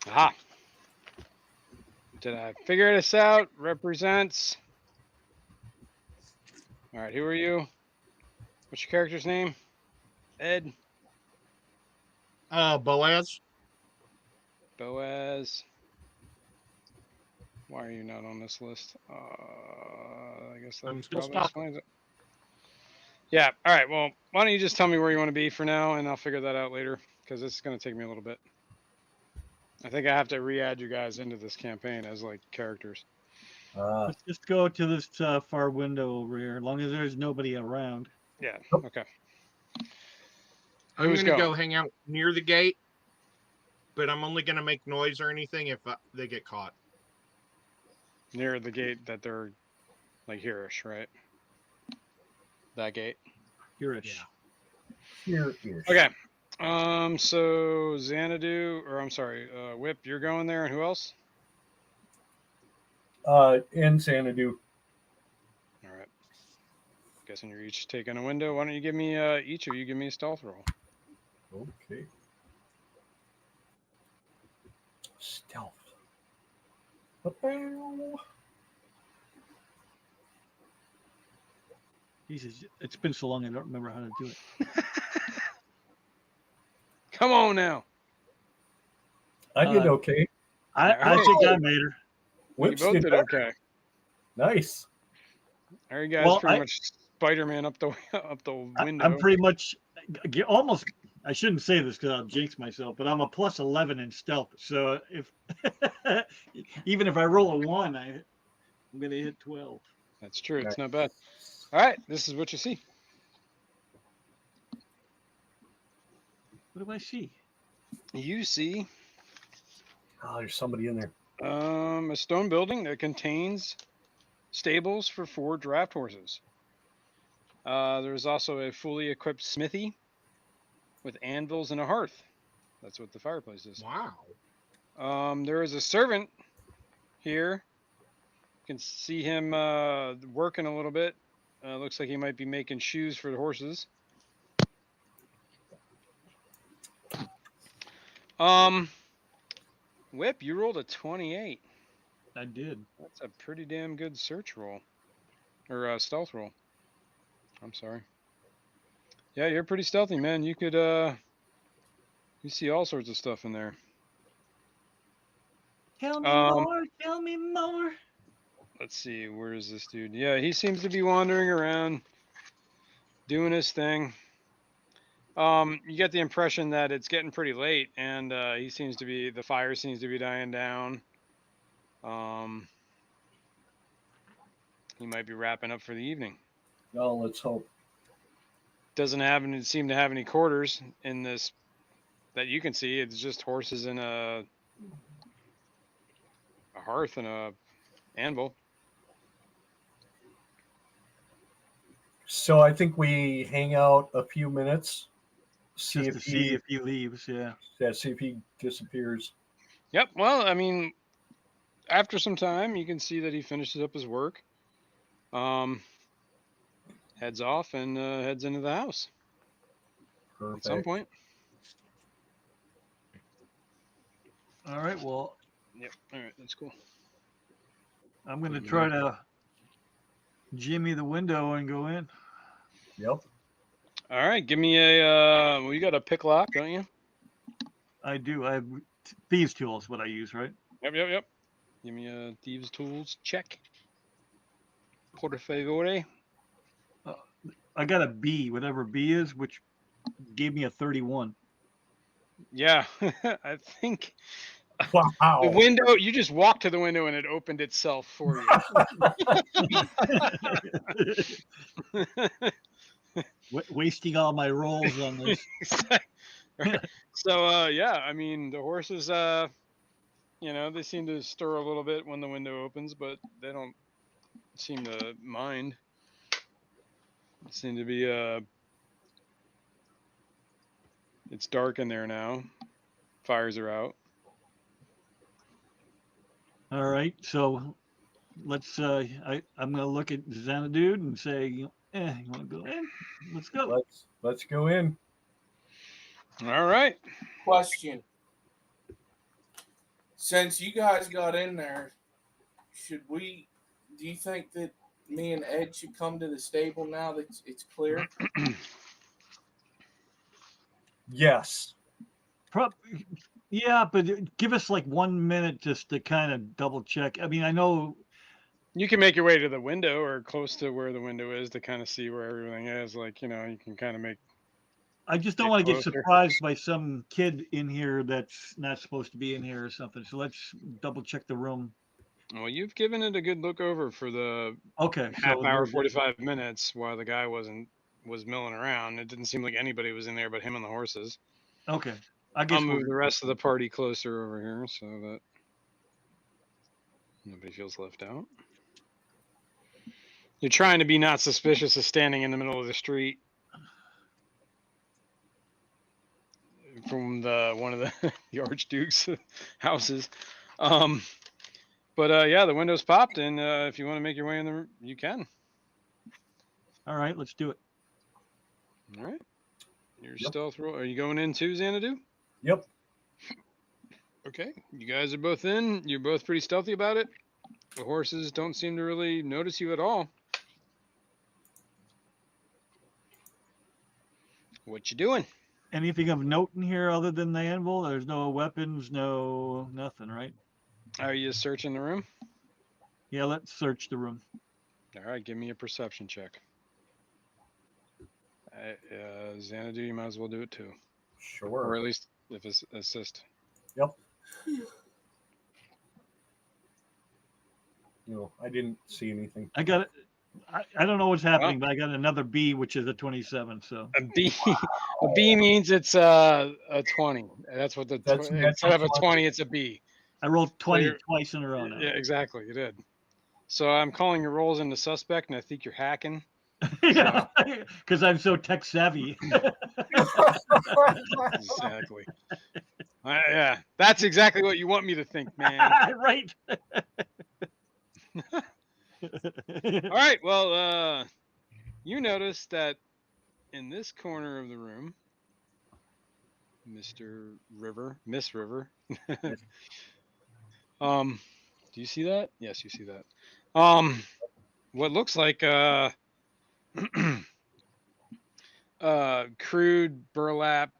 Aha. Did I figure this out? Represents. All right, who are you? What's your character's name? Ed? Boaz. Boaz. Why are you not on this list? I guess that I'm still probably stuck. explains it. Yeah. All right. Well, why don't you just tell me where you want to be for now, and I'll figure that out later, because it's going to take me a little bit. I think I have to re-add you guys into this campaign as like characters. Let's just go to this far window over here, as long as there's nobody around. Yeah. Okay. I'm Who's going to go going? hang out near the gate, but I'm only going to make noise or anything if they get caught. Near the gate that they're like here-ish, right? That gate. Here-ish. Here-ish. Okay. So Xanadu, or I'm sorry, Whip, you're going there, and who else? And Xanadu. All right. Guessing you're each taking a window. Why don't you give me each of you give me a stealth roll? Okay. Stealth. Jesus, it's been so long I don't remember how to do it. Come on now. I did okay. I think I made her. Whips you both did better. okay. Nice. All right, guys, Well, pretty much Spider-Man up the window. I'm pretty much almost. I shouldn't say this because I'll jinx myself, but I'm a plus 11 in stealth. So if even if I roll a 1, I'm gonna hit 12. That's true. It's not bad. All right, this is what you see. What do I see? You see Oh, there's somebody in there. a stone building that contains stables for 4 draft horses. There's also a fully equipped smithy with anvils and a hearth. That's what the fireplace is. Wow. There is a servant here. You can see him working a little bit. Looks like he might be making shoes for the horses. Whip, you rolled a 28. I did. That's a pretty damn good search roll. Or stealth roll. I'm sorry. Yeah, you're pretty stealthy, man. You could you see all sorts of stuff in there. Tell me more. Tell me more. Let's see, where is this dude? Yeah, he seems to be wandering around, doing his thing. You get the impression that it's getting pretty late, and the fire seems to be dying down. He might be wrapping up for the evening. Oh, let's hope. Doesn't seem to have any quarters in this that you can see. It's just horses and a hearth and a anvil. So I think we hang out a few minutes. See if he leaves. Yeah. See if he disappears. Yep. Well, I mean, after some time, you can see that he finishes up his work. Heads off and heads into the house. Perfect. At some point. All right. Well. Yep. All right. That's cool. I'm gonna try to jimmy the window and go in. Yep. All right. Give me a. Well, you got a pick lock, don't you? I do. I have thieves' tools. What I use, right? Yep. Give me a thieves' tools check. Por favore. I got a B, whatever B is, which gave me a 31. Yeah, I think Wow. the window. You just walked to the window and it opened itself for you. Wasting all my rolls on this. So yeah, I mean the horses. They seem to stir a little bit when the window opens, but they don't seem to mind. They seem to be It's dark in there now. Fires are out. All right, so let's. I'm gonna look at Xanadu and say, you want to go in? Let's go. Let's go in. All right. Question. Since you guys got in there, do you think that me and Ed should come to the stable now that it's clear? Yes. Yeah, but give us like 1 minute just to kind of double check. I mean, I know You can make your way to the window or close to where the window is to kind of see where everything is. Like, you can kind of make. I just don't Get want to get closer. surprised by some kid in here that's not supposed to be in here or something. So let's double check the room. Well, you've given it a good look over for the Okay, half so hour, 45 minutes while the guy was milling around. It didn't seem like anybody was in there but him and the horses. okay. I guess I'll move the rest of the party closer over here so that nobody feels left out. You're trying to be not suspicious of standing in the middle of the street from one of the Archduke's houses. But yeah, the window's popped, and if you want to make your way in the room, you can. All right, let's do it. All right. Your stealth roll. Are you going in too, Xanadu? Yep. Okay. You guys are both in. You're both pretty stealthy about it. The horses don't seem to really notice you at all. What you doing? Anything of note in here other than the anvil? There's no weapons, no nothing, right? Are you searching the room? Yeah, let's search the room. All right. Give me a perception check. Xanadu, you might as well do it too. Sure. Or at least if it's assist. Yep. No, I didn't see anything. I got it. I don't know what's happening, but I got another B, which is a 27. So a B means it's a 20. That's what instead of a 20, it's a B. I rolled 20 So twice in a row now. Yeah, exactly. You did. So I'm calling your rolls into suspect, and I think you're hacking. Yeah, because I'm so tech savvy. Exactly. Yeah, that's exactly what you want me to think, man. Right. All right. Well, you notice that in this corner of the room, Miss River. Do you see that? Yes, you see that. What looks like crude burlap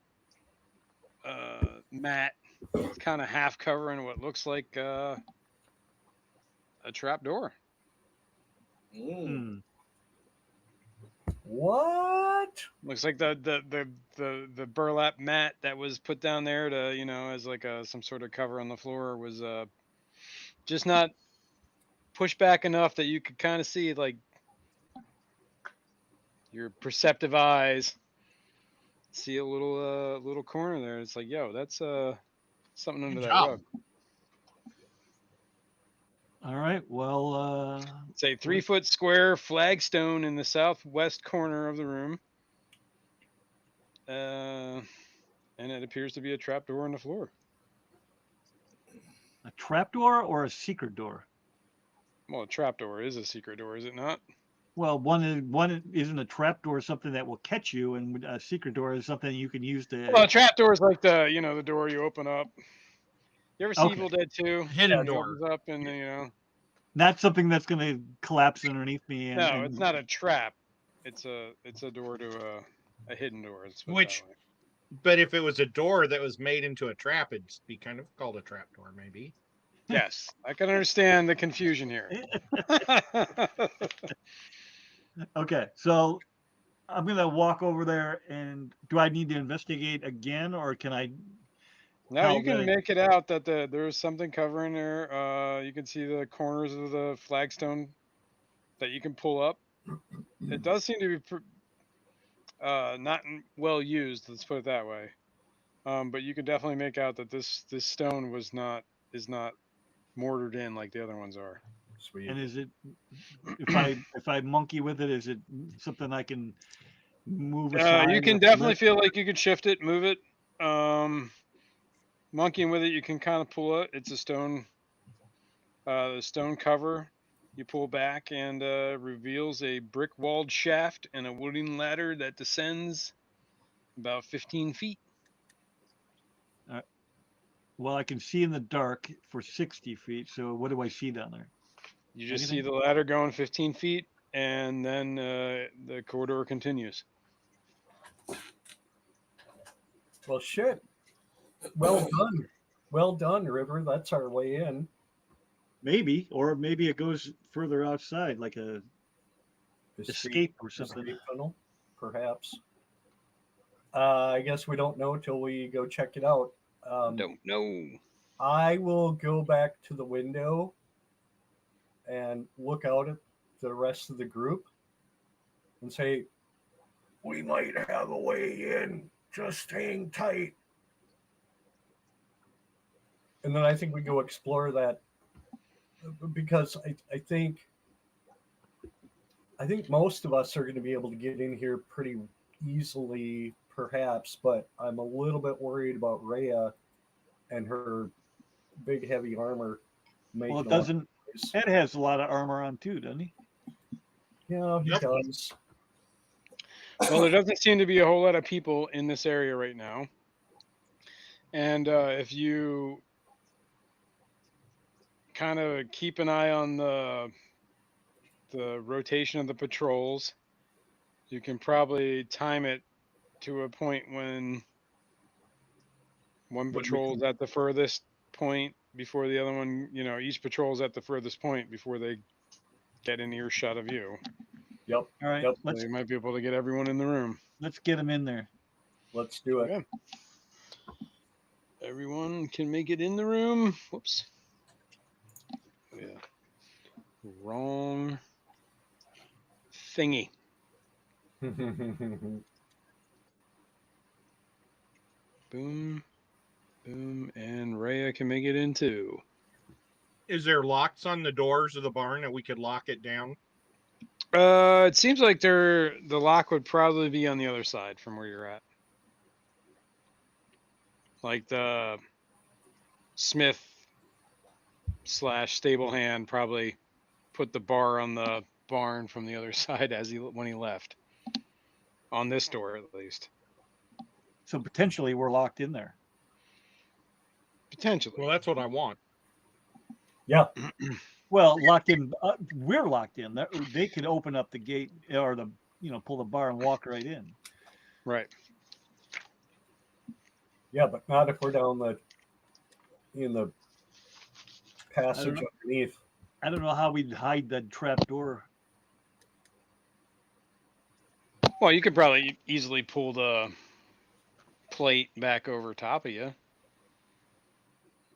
mat, kind of half covering what looks like a trap door. Hmm. What? Looks like the burlap mat that was put down there to as like some sort of cover on the floor was just not pushed back enough that you could kind of see like your perceptive eyes see a little corner there. It's like, yo, that's something under that rug. All right. Well, It's a 3-foot square flagstone in the southwest corner of the room. And it appears to be a trapdoor on the floor. a trapdoor or a secret door? Well, a trapdoor is a secret door, is it not? Well, one isn't a trapdoor something that will catch you, and a secret door is something you can use to. Well, a trapdoor is like the door you open up. You ever see Evil Dead 2? Hidden door. Opens up and Not something that's going to collapse underneath me. No, it's not a trap. It's a door to a hidden door. But if it was a door that was made into a trap, it'd be kind of called a trap door, maybe. Yes, I can understand the confusion here. Okay, so I'm gonna walk over there, and do I need to investigate again, or can I? No, How you can the- make it out that there's something covering there. You can see the corners of the flagstone that you can pull up. It does seem to be not well used. Let's put it that way. But you can definitely make out that this stone is not mortared in like the other ones are. Sweet. And is it if I monkey with it, is it something I can move aside? You or can definitely lift? feel like you could shift it, move it. Monkeying with it, you can kind of pull it. It's a stone, the stone cover. You pull back and reveals a brick-walled shaft and a wooden ladder that descends about 15 feet. Well, I can see in the dark for 60 feet. So what do I see down there? You just see Anything? the ladder going 15 feet, and then the corridor continues. Well, shit. Well done. Well done, River. That's our way in. Maybe, or maybe it goes further outside, like a escape or something. Escape tunnel, perhaps. I guess we don't know till we go check it out. Don't know. I will go back to the window and look out at the rest of the group and say, "We might have a way in. Just hang tight." And then I think we go explore that, because I think most of us are going to be able to get in here pretty easily, perhaps, but I'm a little bit worried about Rhea and her big heavy armor. Well, it doesn't. Ed has a lot of armor on too, doesn't he? Yeah, he Yep. does. Well, there doesn't seem to be a whole lot of people in this area right now. And if you kind of keep an eye on the rotation of the patrols, you can probably time it to a point when one patrol is at the furthest point before the other one, each patrol is at the furthest point before they get in earshot of you. Yep. All right, Yep. So you might be able to get everyone in the room. let's get him in there. Let's do it. Okay. Everyone can make it in the room. Whoops. Yeah. Wrong thingy. Boom. Boom. And Rhea can make it in too. Is there locks on the doors of the barn that we could lock it down? It seems like the lock would probably be on the other side from where you're at. Like the smith / stable hand probably put the bar on the barn from the other side when he left. On this door, at least. So potentially we're locked in there. Potentially. Well, that's what I want. Yeah. Well, locked in. We're locked in. They could open up the gate or pull the bar and walk right in. Right. Yeah, but not if we're down in the passage underneath. I don't know how we'd hide that trap door. Well, you could probably easily pull the plate back over top of you.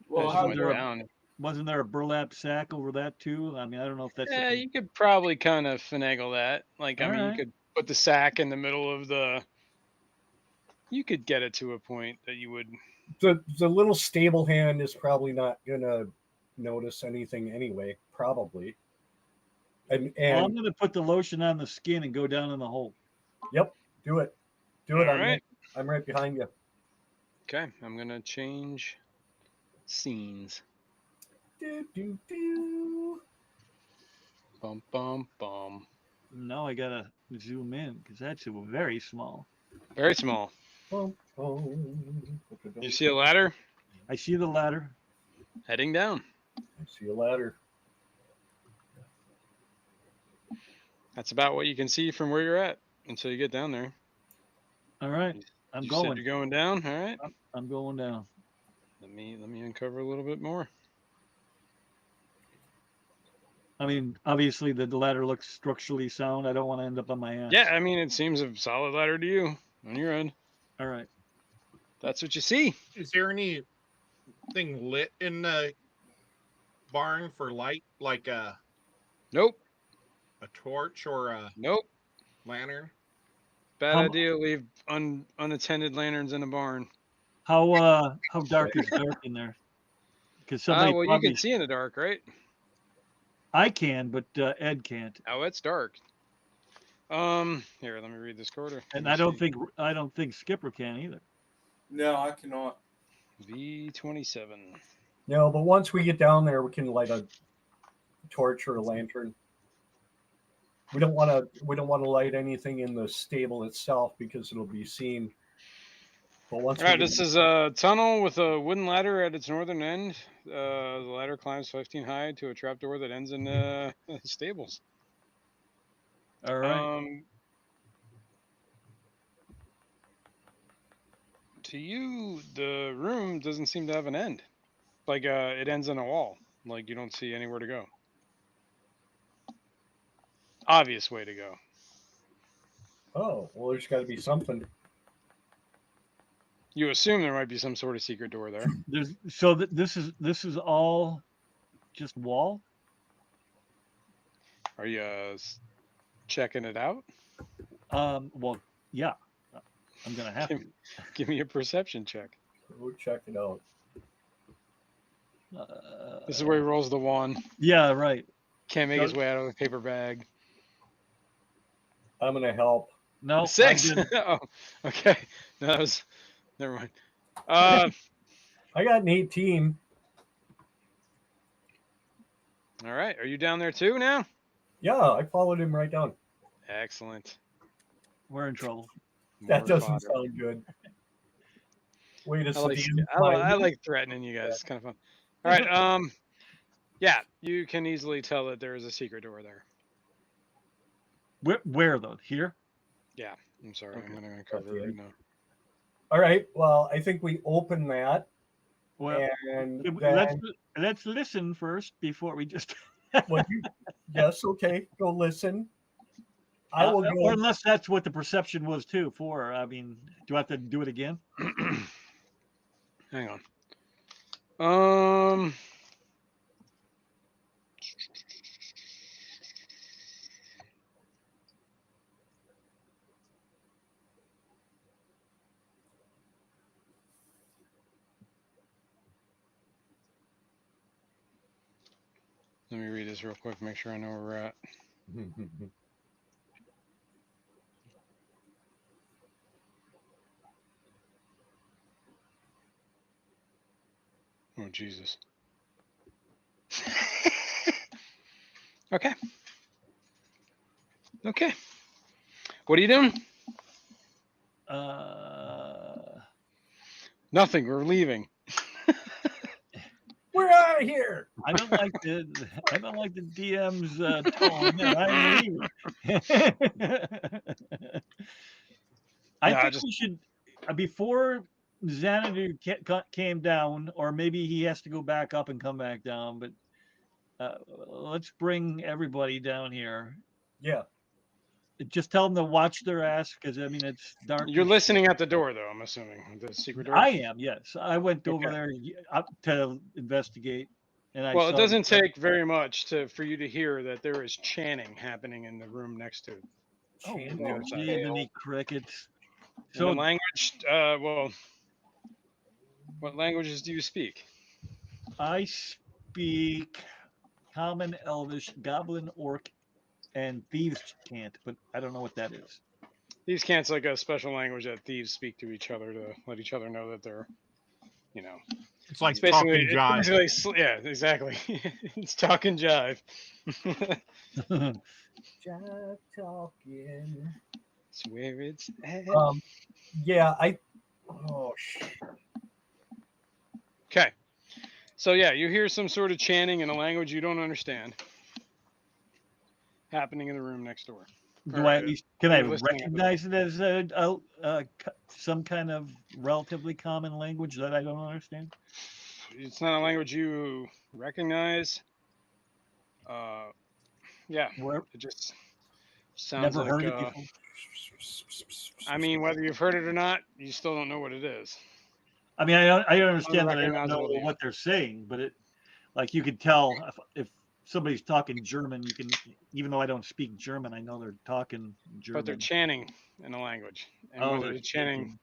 Well, as how you went do I- down. Wasn't there a burlap sack over that too? I mean, I don't know if that's. Yeah, you could probably kind of finagle that. Like, All you right. could put the sack in the middle of the. You could get it to a point that you would. The little stable hand is probably not gonna notice anything anyway. Probably. And Well, I'm going to put the lotion on the skin and go down in the hole. Yep, do it. Do it. All right. I'm right behind you. Okay, I'm gonna change scenes. Do. Bum bum bum. Now I got to zoom in because that's very small. Very small. Bum, bum. You see a ladder I see the ladder. heading down. I see a ladder. That's about what you can see from where you're at until you get down there. All right, I'm You going. said you're going down. All right. I'm going down. Let me uncover a little bit more. I mean, obviously the ladder looks structurally sound. I don't want to end up on my ass. Yeah, I mean, it seems a solid ladder to you on your end. All right. That's what you see. Is there anything lit in the barn for light, like a Nope. torch or a Nope. lantern? Bad How- idea. Leave unattended lanterns in a barn. How dark is dark in there? Because somebody Well, you probably can see in the dark, right? I can, but Ed can't. Oh, it's dark. Here, let me read this quarter. And I don't think Skipper can either. No, I cannot. V27. No, but once we get down there, we can light a torch or a lantern. We don't want to light anything in the stable itself because it'll be seen. But once All right, this is a tunnel with a wooden ladder at its northern end. The ladder climbs 15 high to a trapdoor that ends in the stables. All right. To you, the room doesn't seem to have an end. Like it ends in a wall. Like you don't see anywhere to go. Obvious way to go. oh, well, there's got to be something. You assume there might be some sort of secret door there. This is all just wall. Are you checking it out? Well, yeah. I'm gonna have to. Give me a perception check. We'll check it out. This is where he rolls the one. Yeah, right. Can't make his way out of the paper bag. I'm gonna help. No, 6. Oh, okay. No, that was. Never mind. I got an 18. All right. Are you down there too now? Yeah, I followed him right down. Excellent. We're in trouble. That More doesn't fodder. sound good. Wait a I like, second. I like threatening you guys. It's kind of fun. All right. Yeah, you can easily tell that there is a secret door there. Where though? Here? Yeah. I'm sorry. Okay. I'm going to uncover it right now. All right. Well, I think we open that, Well, and let's listen first before we just. well, yes, okay. Go listen. I will go. Or unless that's what the perception was too. I mean, do I have to do it again? Hang on. Let me read this real quick, make sure I know where we're at. Oh, Jesus. Okay. Okay. What are you doing? Nothing. We're leaving. We're out of here. I don't like the DM's tone. No, I'm leaving. I think we should before Xanadu came down, or maybe he has to go back up and come back down. But let's bring everybody down here. Yeah. Just tell them to watch their ass because I mean it's dark. You're listening at the door, though. I'm assuming the secret door. I am. Yes, I went over there up to investigate, and it doesn't take very much for you to hear that there is chanting happening in the room next to it. Oh, no, many crickets. So what language? What languages do you speak? I speak Common, Elvish, Goblin, Orc, and Thieves Cant, but I don't know what that is. Thieves Cant's like a special language that thieves speak to each other to let each other know that they're, It's like basically, talking jive. yeah, exactly. It's talking jive. Jive talking. It's where it's at. Yeah, oh shit. Okay. So yeah, you hear some sort of chanting in a language you don't understand happening in the room next door. Do I at least can I listening recognize it as some kind of relatively common language that I don't understand? It's not a language you recognize. Yeah. Where, It just sounds never like. heard it before. I mean, whether you've heard it or not, you still don't know what it is. I mean, I understand that I don't know Unrecognizable to you. what they're saying, but it, like, you could tell if somebody's talking German, you can, even though I don't speak German, I know they're talking German. But they're chanting in a language, and Oh, whether they're they're chanting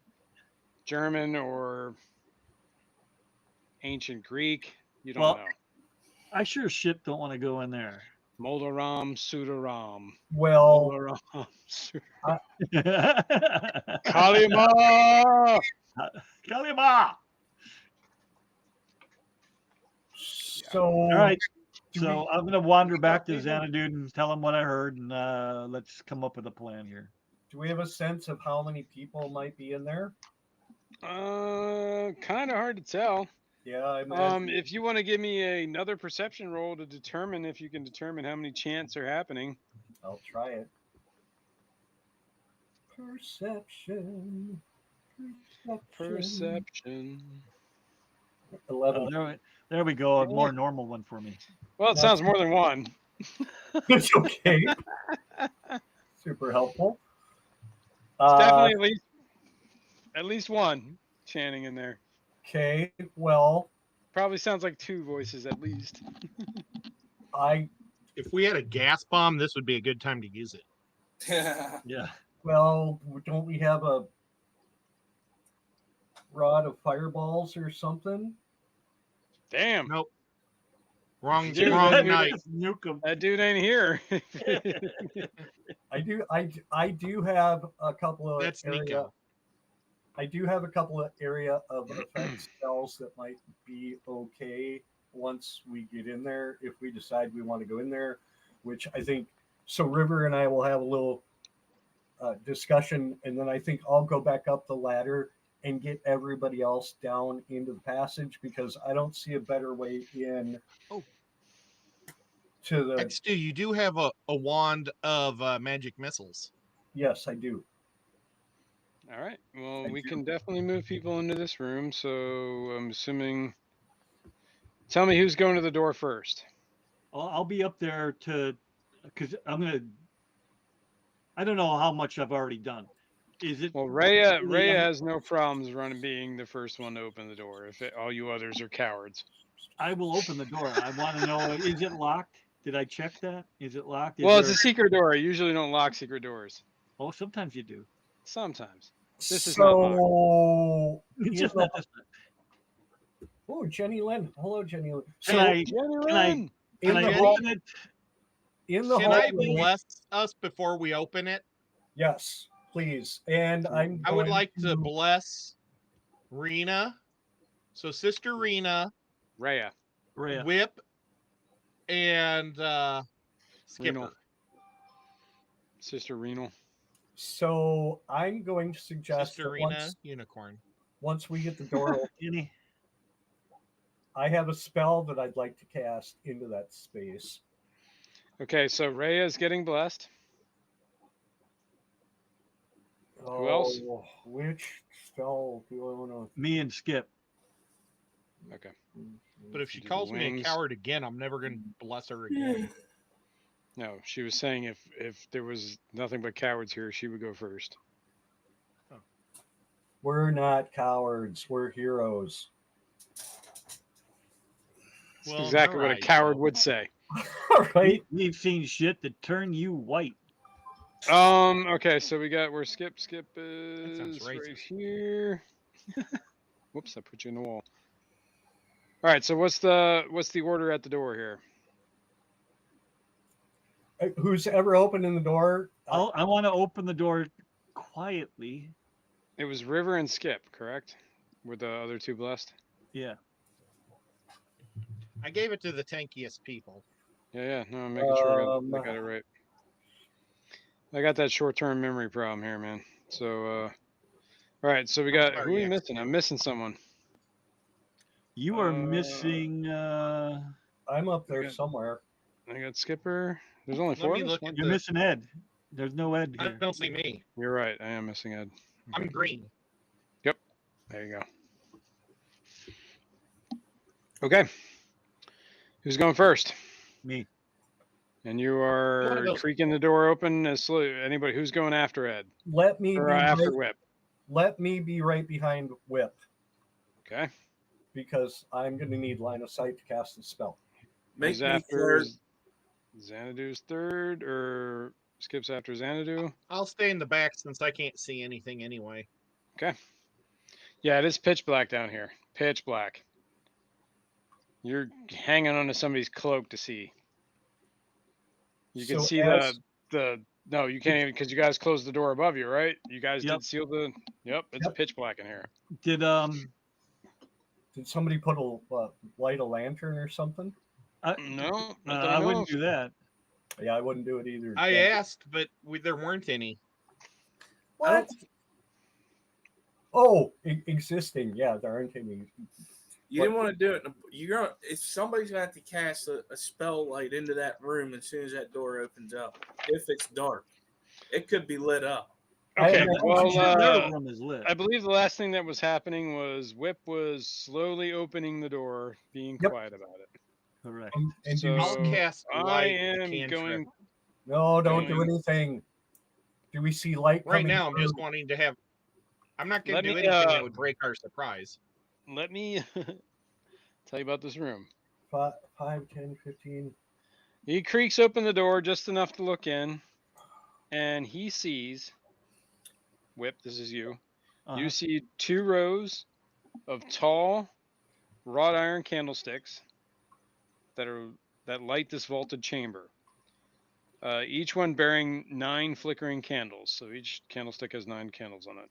German or ancient Greek, you don't Well, know. I sure shit don't want to go in there. Moldaram, Sudaram. Well, Moldaram, Kalima! Kalima! so All right. do So I'm going to wander back to Xanadu and tell him what I heard, and let's come up with a plan here. do we have a sense of how many people might be in there? Kind of hard to tell. Yeah, I imagine. If you want to give me another perception roll to determine if you can determine how many chants are happening. I'll try it. Perception. 11. There we go. A more normal one for me. Well, it sounds more than one. It's okay. Super helpful. It's definitely at least one chanting in there. Okay, well, probably sounds like two voices at least. If we had a gas bomb, this would be a good time to use it. Yeah. Well, don't we have a rod of fireballs or something? Damn. Nope. Wrong Dude, night. That dude ain't here. I do have a couple of That's area. Nico. I do have a couple of area of effect spells that might be okay once we get in there, if we decide we want to go in there, which I think, so River and I will have a little discussion, and then I think I'll go back up the ladder and get everybody else down into the passage, because I don't see a better way in to the... X2, you do have a wand of magic missiles. Yes, I do. All right. Well, we can definitely move people into this room. So I'm assuming. Tell me who's going to the door first. I'll be up there because I don't know how much I've already done. Is it? Well, Rhea has no problems being the first one to open the door. If all you others are cowards. I will open the door. I want to know: is it locked? Did I check that? Is it locked? It's a secret door. I usually don't lock secret doors. Oh, sometimes you do. Sometimes. This is not locked. Just not this time. Oh, Jenny Lynn. Hello, Jenny Lynn. Can I open it? In the Can hallway, I bless us before we open it? Yes, please. And I would like to bless Rena. So Sister Rena, Rhea, Whip, and Skipper. Renal. Sister Renal. So I'm going to suggest Sister Rena, Unicorn. Once we get the door open, I have a spell that I'd like to cast into that space. Okay, so Rhea is getting blessed. Who else? Which spell do I want to? Me and Skip. Okay. But if she calls me a coward again, I'm never going to bless her again. No, she was saying if there was nothing but cowards here, she would go first. Oh. We're not cowards. We're heroes. That's exactly what a coward would say. Right? We've seen shit that turn you white. Okay, so we got where Skip is right here. Whoops, I put you in the wall. All right, so what's the order at the door here? Who's ever opening the door? I want to open the door quietly. It was River and Skip, correct? Were the other two blessed? Yeah. I gave it to the tankiest people. Yeah. No, I'm making sure I got it right. I got that short-term memory problem here, man. So, all right. So we got who are we missing? I'm missing someone. You are missing. I'm up there somewhere. I got Skipper. There's only four of us. You're missing Ed. There's no Ed here. I don't see me. You're right. I am missing Ed. I'm green. Yep. There you go. Okay. Who's going first? Me. And you are creaking the door open as slow. Anybody who's going after Ed? Let me Or be after right, Whip. let me be right behind Whip Okay. because I'm going to need line of sight to cast the spell. Make Who's me after third. Xanadu's third, or skips after Xanadu? I'll stay in the back since I can't see anything anyway. Okay. Yeah, it is pitch black down here. Pitch black. You're hanging onto somebody's cloak to see. You can So see as- the no, you can't even because you guys closed the door above you, right? You guys Yep. did seal the. Yep, it's Yep. pitch black in here. Did Did somebody put light a lantern or something? No, not that I know wouldn't of. do that. Yeah, I wouldn't do it either. I Yeah. asked, but there weren't any. What? Oh, existing. Yeah, there aren't any. You didn't want to do it. You're gonna, if somebody's gonna have to cast a spell light into that room as soon as that door opens up. If it's dark, it could be lit up. Okay, I- well, The room is lit. I believe the last thing that was happening was Whip was slowly opening the door, being Yep. quiet about it. Correct. And do So I'll cast I light am cantrip. going. no, don't do going- anything. Do we see light Right coming now, I'm just through? wanting to have. I'm not going Let to do me, anything that would break our surprise. Let me tell you about this room. 5, 10, 15. He creaks open the door just enough to look in, and he sees Whip. This is you. Uh-huh. You see 2 rows of tall wrought iron candlesticks that light this vaulted chamber. Each one bearing 9 flickering candles. So each candlestick has 9 candles on it.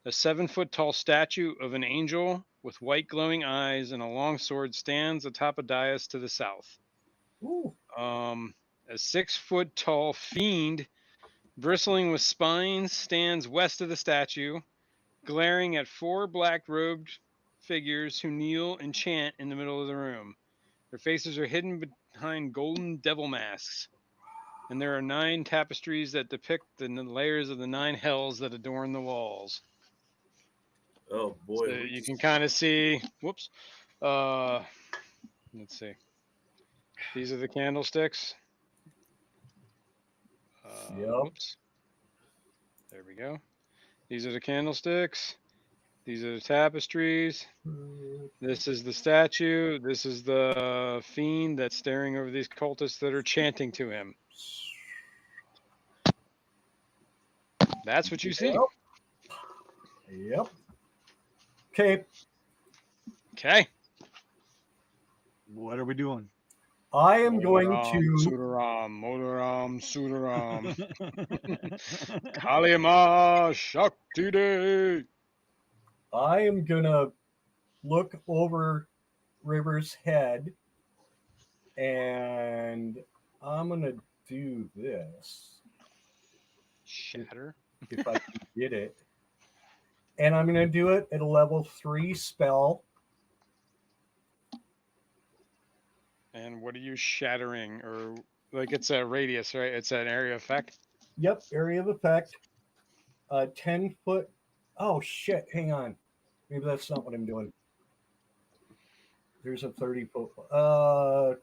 A 7-foot tall statue of an angel with white glowing eyes and a long sword stands atop a dais to the south. Ooh. A 6-foot tall fiend bristling with spines stands west of the statue, glaring at 4 black-robed figures who kneel and chant in the middle of the room. Their faces are hidden behind golden devil masks, and there are 9 tapestries that depict the layers of the 9 hells that adorn the walls. Oh boy! So you can kind of see. Whoops. Let's see. These are the candlesticks. Yep. Whoops. There we go. These are the candlesticks. These are the tapestries. This is the statue. This is the fiend that's staring over these cultists that are chanting to him. That's what you see. Yep. Okay. Okay. What are we doing? I am going to. Sudaram, Modaram, Sudaram. Kalima Shakti Day. I am gonna look over River's head, and I'm gonna do this Shatter. if I can get it. And I'm gonna do it at a level 3 spell. And what are you shattering? Or like it's a radius, right? It's an area effect. Yep, area of effect. 10-foot. Oh shit! Hang on. Maybe that's not what I'm doing. There's a 30-foot. Oh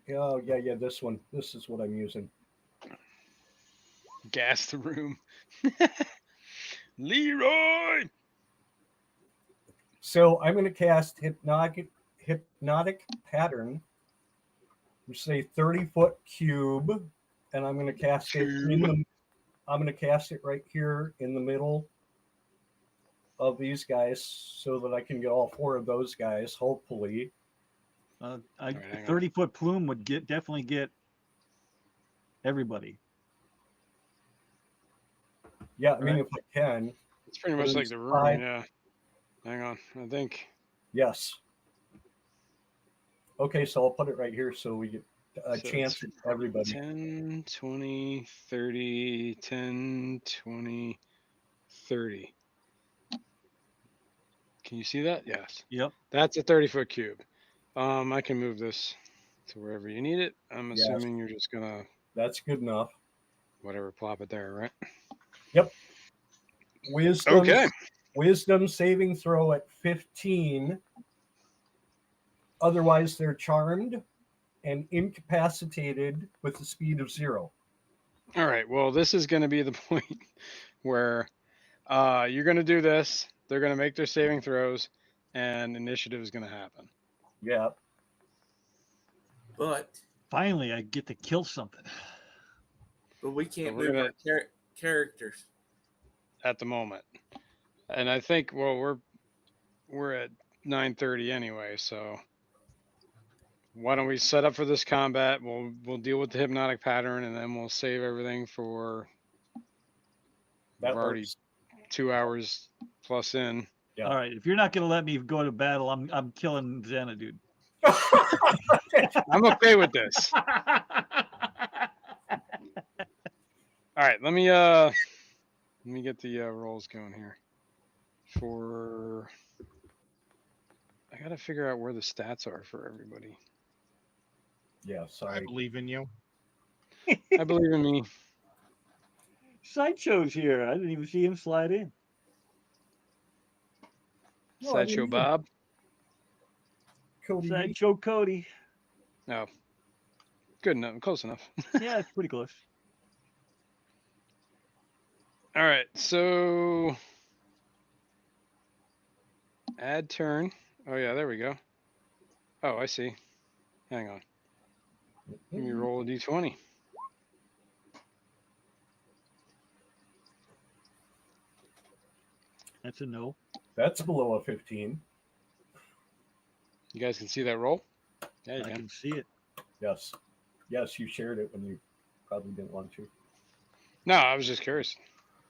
yeah. This one. This is what I'm using. Gas the room. Leroy. So I'm going to cast hypnotic pattern, which is a 30-foot cube, and I'm going to cast it in the. I'm going to cast it right here in the middle of these guys, so that I can get all 4 of those guys. Hopefully, A 30-foot plume would definitely get everybody. yeah. I mean, if I can. It's pretty much like the room, 5. yeah. Hang on, I think. Yes. Okay, so I'll put it right here so we get a So chance it's at everybody. 10, 20, 30, 10, 20, 30. Can you see that? Yes. Yep. That's a 30-foot cube. I can move this to wherever you need it. I'm Yes. assuming you're just gonna That's good enough. whatever plop it there, right? Yep. Wisdom. Okay. Wisdom saving throw at 15. Otherwise, they're charmed. and incapacitated with the speed of 0. All right. Well, this is going to be the point where you're going to do this. They're going to make their saving throws, and initiative is going to happen. Yeah. But Finally, I get to kill something. we can't we're move gonna- our characters. At the moment. And I think, well, we're at 9:30 anyway, so why don't we set up for this combat? We'll deal with the hypnotic pattern, and then we'll save everything for. That We're already works. 2 hours plus in. Yeah. All right, if you're not going to let me go to battle, I'm killing Xanadu. I'm okay with this. All right, let me get the rolls going here. I gotta figure out where the stats are for everybody. Yeah, I sorry. believe in you. I believe in me. Sideshow's here. I didn't even see him slide in. No, I Sideshow mean, Bob. Cody. Sideshow Cody. No. Good enough. Close enough. Yeah, it's pretty close. All right, so add turn. Oh yeah, there we go. Oh, I see. Hang on. Let me roll a d20. That's a no. That's below a 15. You guys can see that roll? Yeah, you I can. can see it. Yes. Yes, you shared it when you probably didn't want to. No, I was just curious.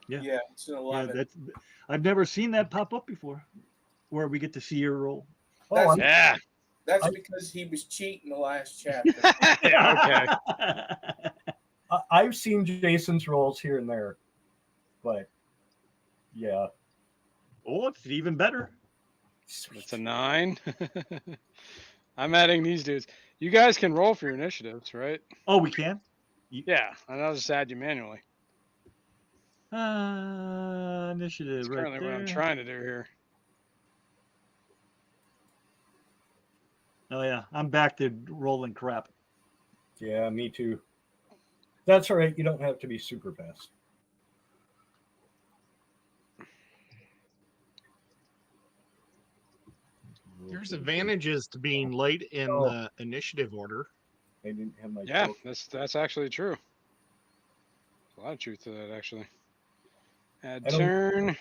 Yeah. It's an Yeah, 11. I've never seen that pop up before, where we get to see your roll. Oh, That's- I'm, Yeah. That's I- because he was cheating the last chapter. Yeah, okay. I've seen Jason's rolls here and there, but yeah. Oh, it's even better. It's a 9. I'm adding these dudes. You guys can roll for your initiatives, right? Oh, we can? Yeah, and I'll just add you manually. Initiative That's right currently what I'm there. trying to do here. Oh, yeah. I'm back to rolling crap. Yeah, me too. That's all right. You don't have to be super fast. There's advantages to being late in Oh. the initiative order. I didn't have my Yeah, token. that's actually true. There's a lot of truth to that, actually. Add I don't- turn.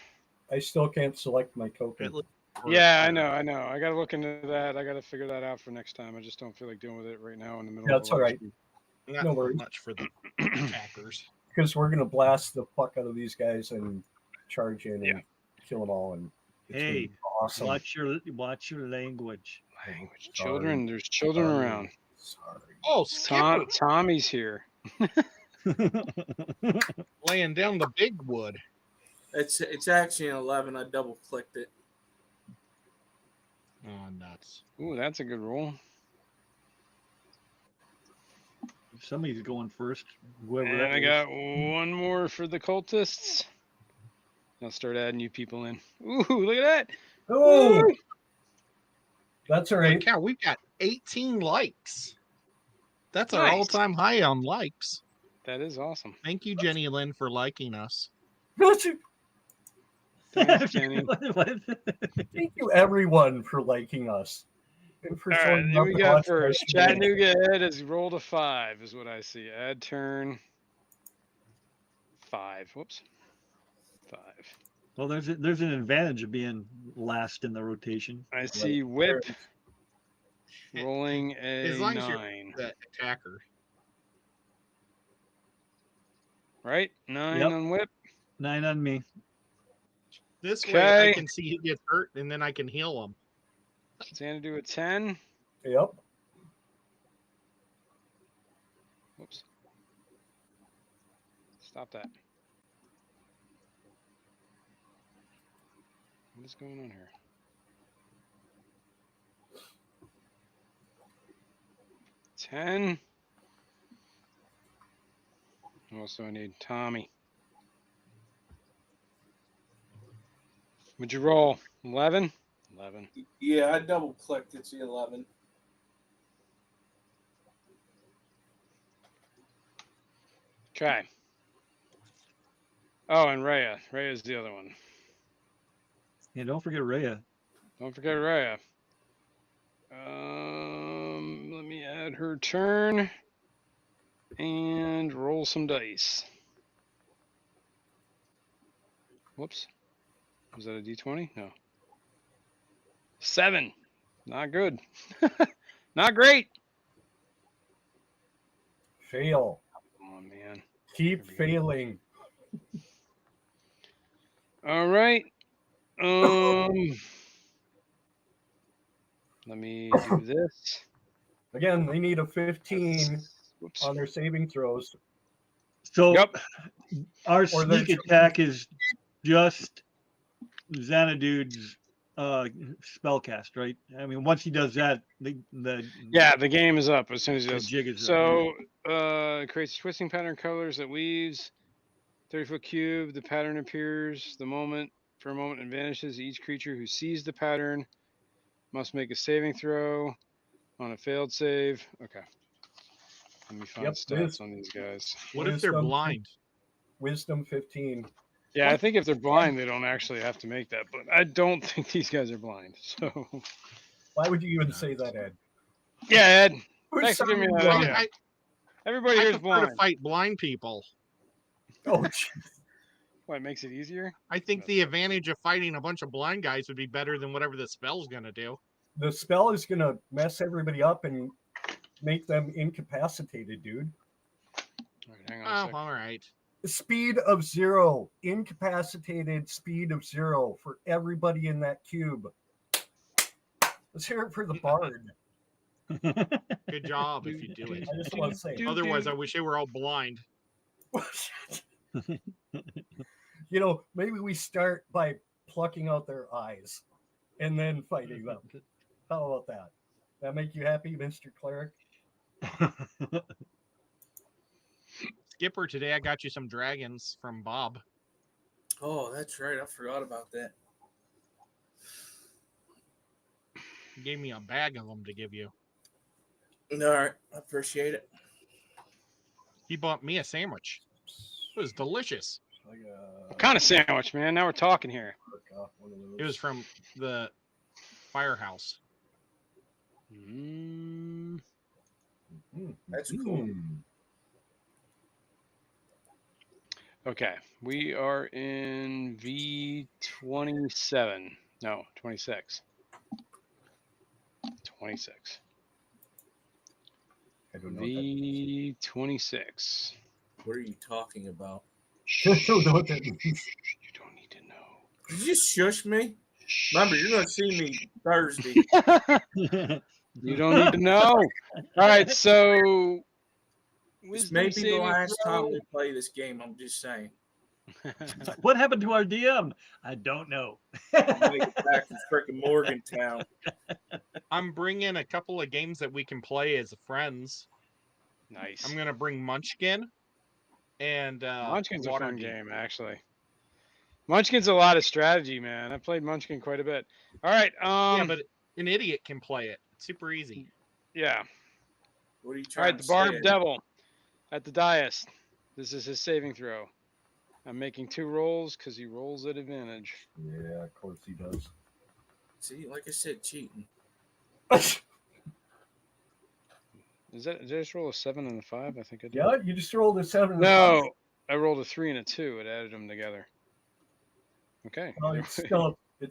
I still can't select my token. At least for- Yeah, I know. I got to look into that. I got to figure that out for next time. I just don't feel like dealing with it right now in the middle Yeah, of it's a all live right. stream. Not No worries. much for the attackers. Because we're gonna blast the fuck out of these guys and charge in and Yeah. kill them all, and it's gonna Hey, be awesome. watch your language. Language. Sorry. Children. There's children Sorry. around. Sorry. Oh, Skipper Tommy's here. laying down the big wood. It's actually an 11. I double clicked it. Oh, nuts. Ooh, that's a good roll. Somebody's going first. Whoever And that I is. got one more for the cultists. I'll start adding you people in. Ooh, look at that. Oh, Woo! that's all Holy right. cow, we've got 18 likes. That's our Nice. all-time high on likes. That is awesome. Thank you, Jenny Lynn, for liking us. Thanks, Jenny. Thank you, everyone, for liking us and for All right, showing here up we and got watching our first. stream. Chattanooga Ed has rolled a 5, is what I see. Add turn. 5. Whoops. 5. Well, there's an advantage of being last in the rotation. I see Whip rolling a As long as you're 9. the attacker. Right? 9 Yep. on Whip. 9 on me. This way I Okay. can see who gets hurt and then I can heal them. Xanadu a 10. Yep. Whoops. Stop that. What is going on here? Ten. Also, I need Tommy. Would you roll? 11? 11. Yeah, I double clicked. It's the 11. Okay. Oh, and Rhea. Rhea's the other one. Yeah, don't forget Rhea. Don't forget Rhea. Let me add her turn and roll some dice. Whoops. Was that a D20? No. 7. Not good. Not great. Fail. Come on, man. Keep failing. All right. Let me do this. Again, they need a 15 Whoops. on their saving throws. So Yep. our Or sneak they're- attack is just Xanadude's spellcast, right? I mean, once he does that, the game is up as soon as he the does. jig is up. So, creates twisting pattern colors that weaves 30-foot cube. The pattern appears for a moment and vanishes. Each creature who sees the pattern must make a saving throw on a failed save. Okay. Let me find stats on these guys. What if they're blind? Wisdom 15. Yeah, I think if they're blind, they don't actually have to make that. But I don't think these guys are blind. So. Why would you even say that, Ed? Yeah, Ed. Who's Thanks for giving me that. blind? idea. Everybody I here's prefer blind. to fight blind people. Oh, jeez. What makes it easier? I think the advantage of fighting a bunch of blind guys would be better than whatever the spell's gonna do. The spell is going to mess everybody up and make them incapacitated, dude. All right, hang on a Oh, second. all right. Speed of 0. Incapacitated speed of 0 for everybody in that cube. Let's hear it for the bard. Good job if you do it. I just want to say. Otherwise, I wish they were all blind. You know, maybe we start by plucking out their eyes and then fighting them. How about that? That make you happy, Mr. Cleric? Skipper, today I got you some dragons from Bob. Oh, that's right. I forgot about that. He gave me a bag of them to give you. All right. I appreciate it. He bought me a sandwich. It was delicious. What kind of sandwich, man? Now we're talking here. It was from the firehouse. That's cool. Okay, we are in V27. No, 26. 26. I don't know what that means. V26. What are you talking about? I don't know what that means. You don't need to know. Did you shush me? Remember, you're going to see me Thursday. You don't need to know. All right, so This may be the last time we play this game. I'm just saying. What happened to our DM? I don't know. I'm going to get back to freaking Morgantown. I'm bringing a couple of games that we can play as friends. Nice. I'm going to bring Munchkin and Munchkin's a fun Waterdeep. game, actually. Munchkin's a lot of strategy, man. I played Munchkin quite a bit. All right. Yeah, but an idiot can play it. It's super easy. Yeah. What are you All trying right, to the say? Barbed Devil at the dais. This is his saving throw. I'm making 2 rolls because he rolls at advantage. Yeah, of course he does. See, like I said, cheating. Did I just roll a 7 and a 5? I think I did. Yeah, you just rolled a 7. No, I rolled a 3 and a 2. It added them together. Okay. Well, it's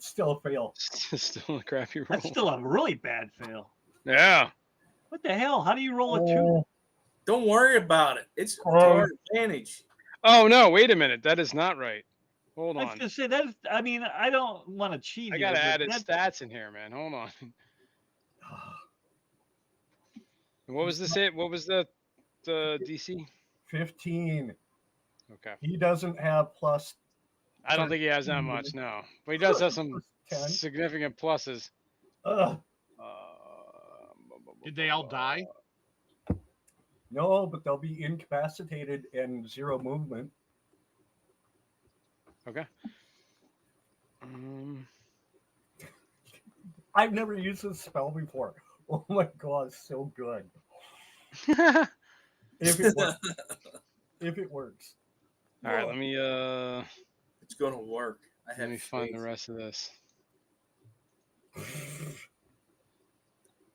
still a fail. It's still a crappy roll. That's still a really bad fail. Yeah. What the hell? How do you roll a 2? Don't worry about it. It's to our advantage. Oh, no. Wait a minute. That is not right. Hold I was on. gonna say that. I mean, I don't want to cheat. I got to add his stats in here, man. Hold on. What was this? What was the DC? 15. Okay. He doesn't have plus. I don't think he has that much, no. But he does have some 10. significant pluses. Did they all die? No, but they'll be incapacitated and 0 movement. Okay. I've never used this spell before. Oh my god, it's so good. If it if it works. All right, let me It's gonna work. let me find the rest of this.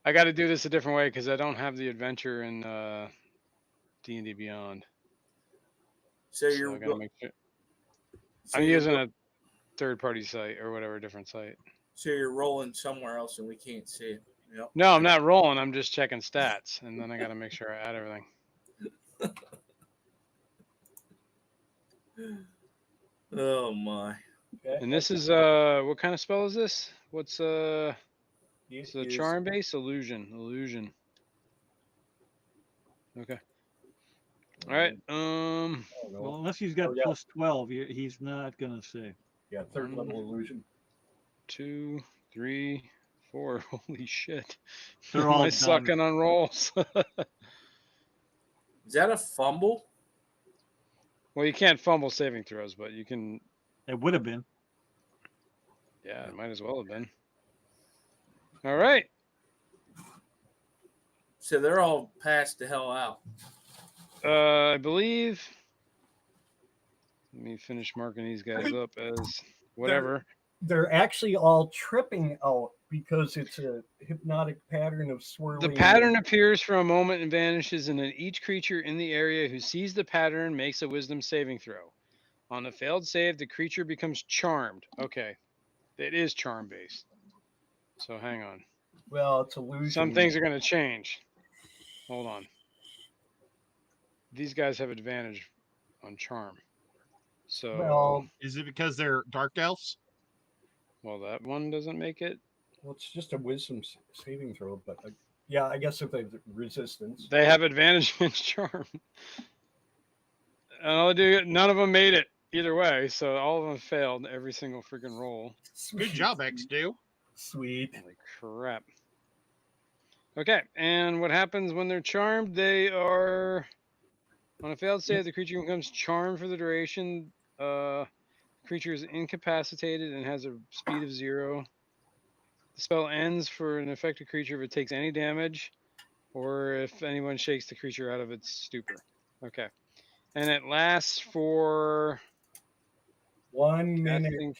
I got to do this a different way because I don't have the adventure in D&D Beyond. So you're I gotta make sure. so I'm you're using a third-party site or whatever, different site. So you're rolling somewhere else and we can't see it. Yep. No, I'm not rolling. I'm just checking stats, and then I got to make sure I add everything. Oh my. And this is what kind of spell is this? What's it's a It is- charm base illusion. Okay. All right. I don't know. Well, unless he's got Oh, yeah. plus 12, he's not gonna say. Yeah, third level illusion. 2, 3, 4. Holy shit! They're Am all I done. sucking on rolls? Is that a fumble? Well, you can't fumble saving throws, but you can. It would have been. Yeah, it might as well have been. All right. So they're all passed the hell out. I believe. Let me finish marking these guys up as whatever. They're actually all tripping out because it's a hypnotic pattern of swirling. The pattern appears for a moment and vanishes, and then each creature in the area who sees the pattern makes a wisdom saving throw. On a failed save, the creature becomes charmed. Okay. It is charm based. So hang on. Well, it's illusion. Some things are going to change. Hold on. These guys have advantage on charm. So, Well, Is it because they're dark elves? well, that one doesn't make it. well, it's just a wisdom saving throw, but yeah, I guess if they have resistance. They have advantage against charm. None of them made it either way, so all of them failed every single freaking roll. Good job, X2. Sweet. Holy crap. Okay, and what happens when they're charmed? They are on a failed save, the creature becomes charmed for the duration. Creature is incapacitated and has a speed of 0. The spell ends for an affected creature if it takes any damage, or if anyone shakes the creature out of its stupor. Okay, and it lasts for 1 minute. I think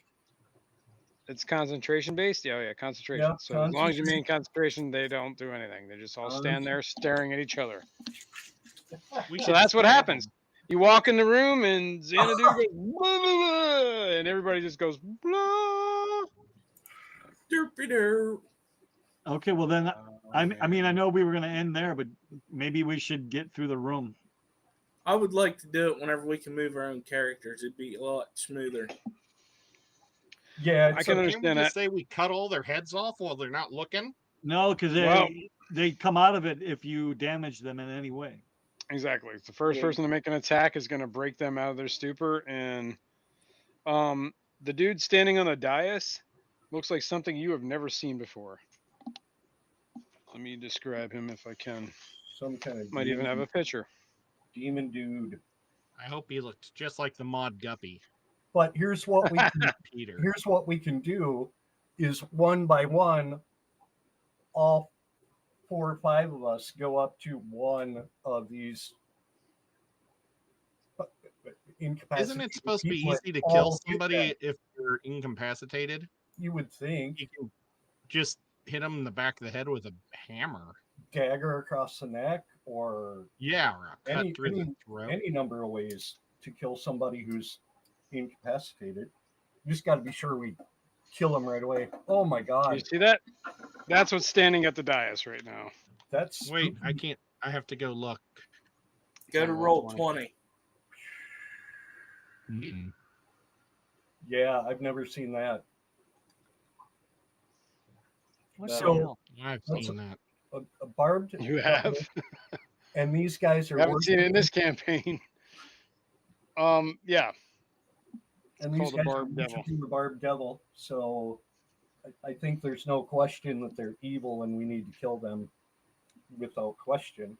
it's concentration based. Yeah, concentration. Yeah, so as long as you maintain concentration, they don't do anything. They just all stand there staring at each other. So that's what happens. You walk in the room and Xanadu goes, blah, blah, blah, and everybody just goes, blah. Derpy-der. Okay, well then, I mean, I know we were gonna end there, but maybe we should get through the room. I would like to do it whenever we can move our own characters. It'd be a lot smoother. Yeah, I can Can't we understand just that. say we cut all their heads off while they're not looking? No, because they come out of it if you damage them in any way. Exactly. The first person to make an attack is going to break them out of their stupor. And the dude standing on the dais looks like something you have never seen before. Let me describe him if I can. some kind of Might even have a picture. demon dude. I hope he looks just like the mod Guppy. But here's what we Peter. here's what we can do is one by one, all 4 or 5 of us go up to one of these incapacitated. Isn't it supposed to be people easy to that kill all hit somebody them. if they're incapacitated? You would think. You can just hit them in the back of the head with a hammer. Dagger across the neck, or Yeah, or a cut through the throat. any number of ways to kill somebody who's incapacitated. You just got to be sure we kill them right away. Oh my You god, see that? That's what's standing at the dais right now. that's Wait, I can't. I have to go look. Go to roll 20. Mm-mm. Yeah, I've never seen that. What So- the hell? I've That's seen that. A barbed. You have? And these guys are I haven't seen it in working- this campaign. Yeah. and these called a guys are barbed devil. worshiping the barbed devil. So I think there's no question that they're evil, and we need to kill them without question.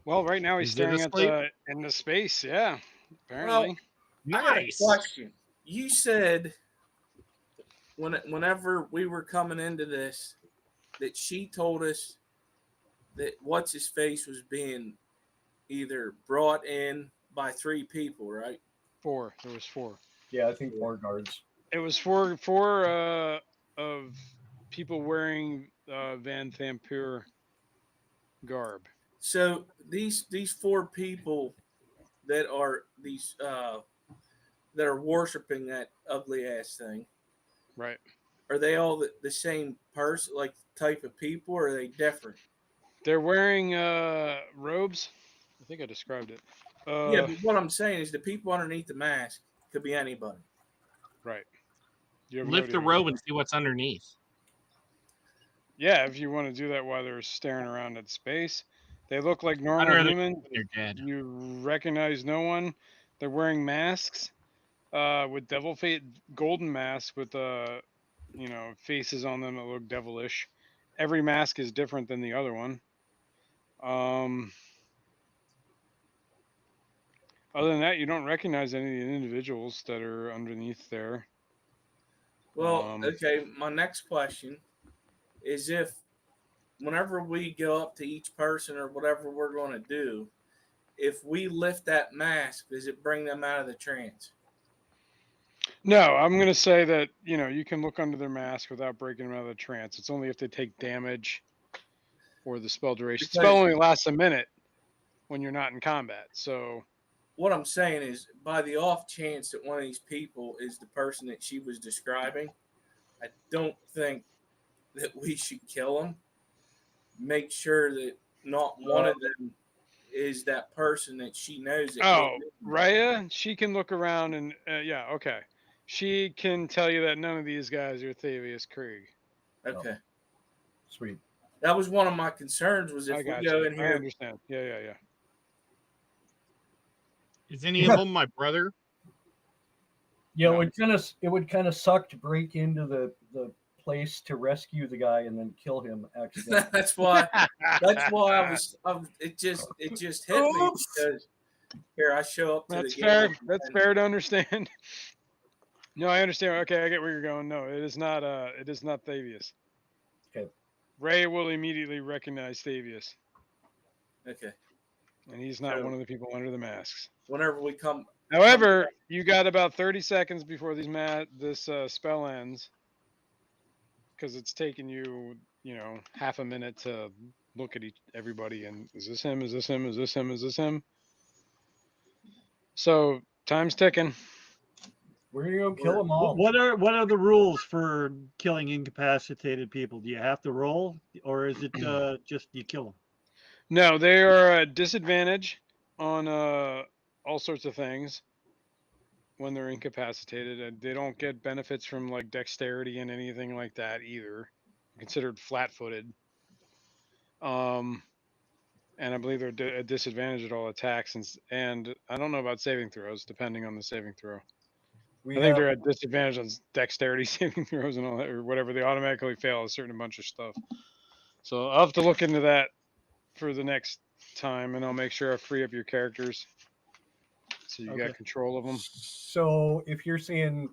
Well, right now he's Is it staring at asleep? in the space. Yeah. Apparently. I got a Nice. question. You said whenever we were coming into this that she told us that what's his face was being either brought in by 3 people, right? 4. There was 4. Yeah, I think 4 guards. It was 4 of people wearing Van Thampur garb. So these 4 people that are these that are worshiping that ugly ass thing, Right. are they all the same person, like type of people, or are they different? They're wearing robes. I think I described it. Yeah, but what I'm saying is the people underneath the mask could be anybody. Right. You have Lift no the idea. robe and see what's underneath. Yeah, if you want to do that while they're staring around at space. They look like normal I'd rather humans. when you're dead. You recognize no one. They're wearing masks with golden masks with faces on them that look devilish. Every mask is different than the other one. Other than that, you don't recognize any of the individuals that are underneath there. Well, okay, my next question is if whenever we go up to each person or whatever we're going to do, if we lift that mask, does it bring them out of the trance? No, I'm going to say that, you can look under their mask without breaking them out of the trance. It's only if they take damage or the spell duration. The spell only lasts a minute when you're not in combat. So what I'm saying is, by the off chance that one of these people is the person that she was describing, I don't think that we should kill them. Make sure that not one of them is that person that she knows. Raya, she can look around and okay. She can tell you that none of these guys are Thavius Krieg. Okay. Sweet. That was one of my concerns, was if we go in here. I understand. Yeah. Is any of them my brother? Yeah, no. It would kind of suck to break into the place to rescue the guy and then kill him accidentally. That's why it just hit me because here I show up to That's the fair. game. That's fair to understand. No, I understand. Okay, I get where you're going. No, it is not Thavius. Okay. Ray will immediately recognize Thavius. Okay. And he's not one of the people under the masks. Whenever we come. However, you got about 30 seconds before this spell ends, because it's taken you, half a minute to look at everybody and is this him? Is this him? Is this him? Is this him? So time's ticking. We're gonna go kill them all. What are the rules for killing incapacitated people? Do you have to roll, or is it just you kill them? No, they are at disadvantage on all sorts of things when they're incapacitated. They don't get benefits from like dexterity and anything like that either. They're considered flat-footed. And I believe they're at disadvantage at all attacks, and I don't know about saving throws, depending on the saving throw. I think they're at disadvantage on dexterity saving throws and all that, or whatever. They automatically fail a certain bunch of stuff. So I'll have to look into that for the next time, and I'll make sure I free up your characters so you got control of them. So if you're saying,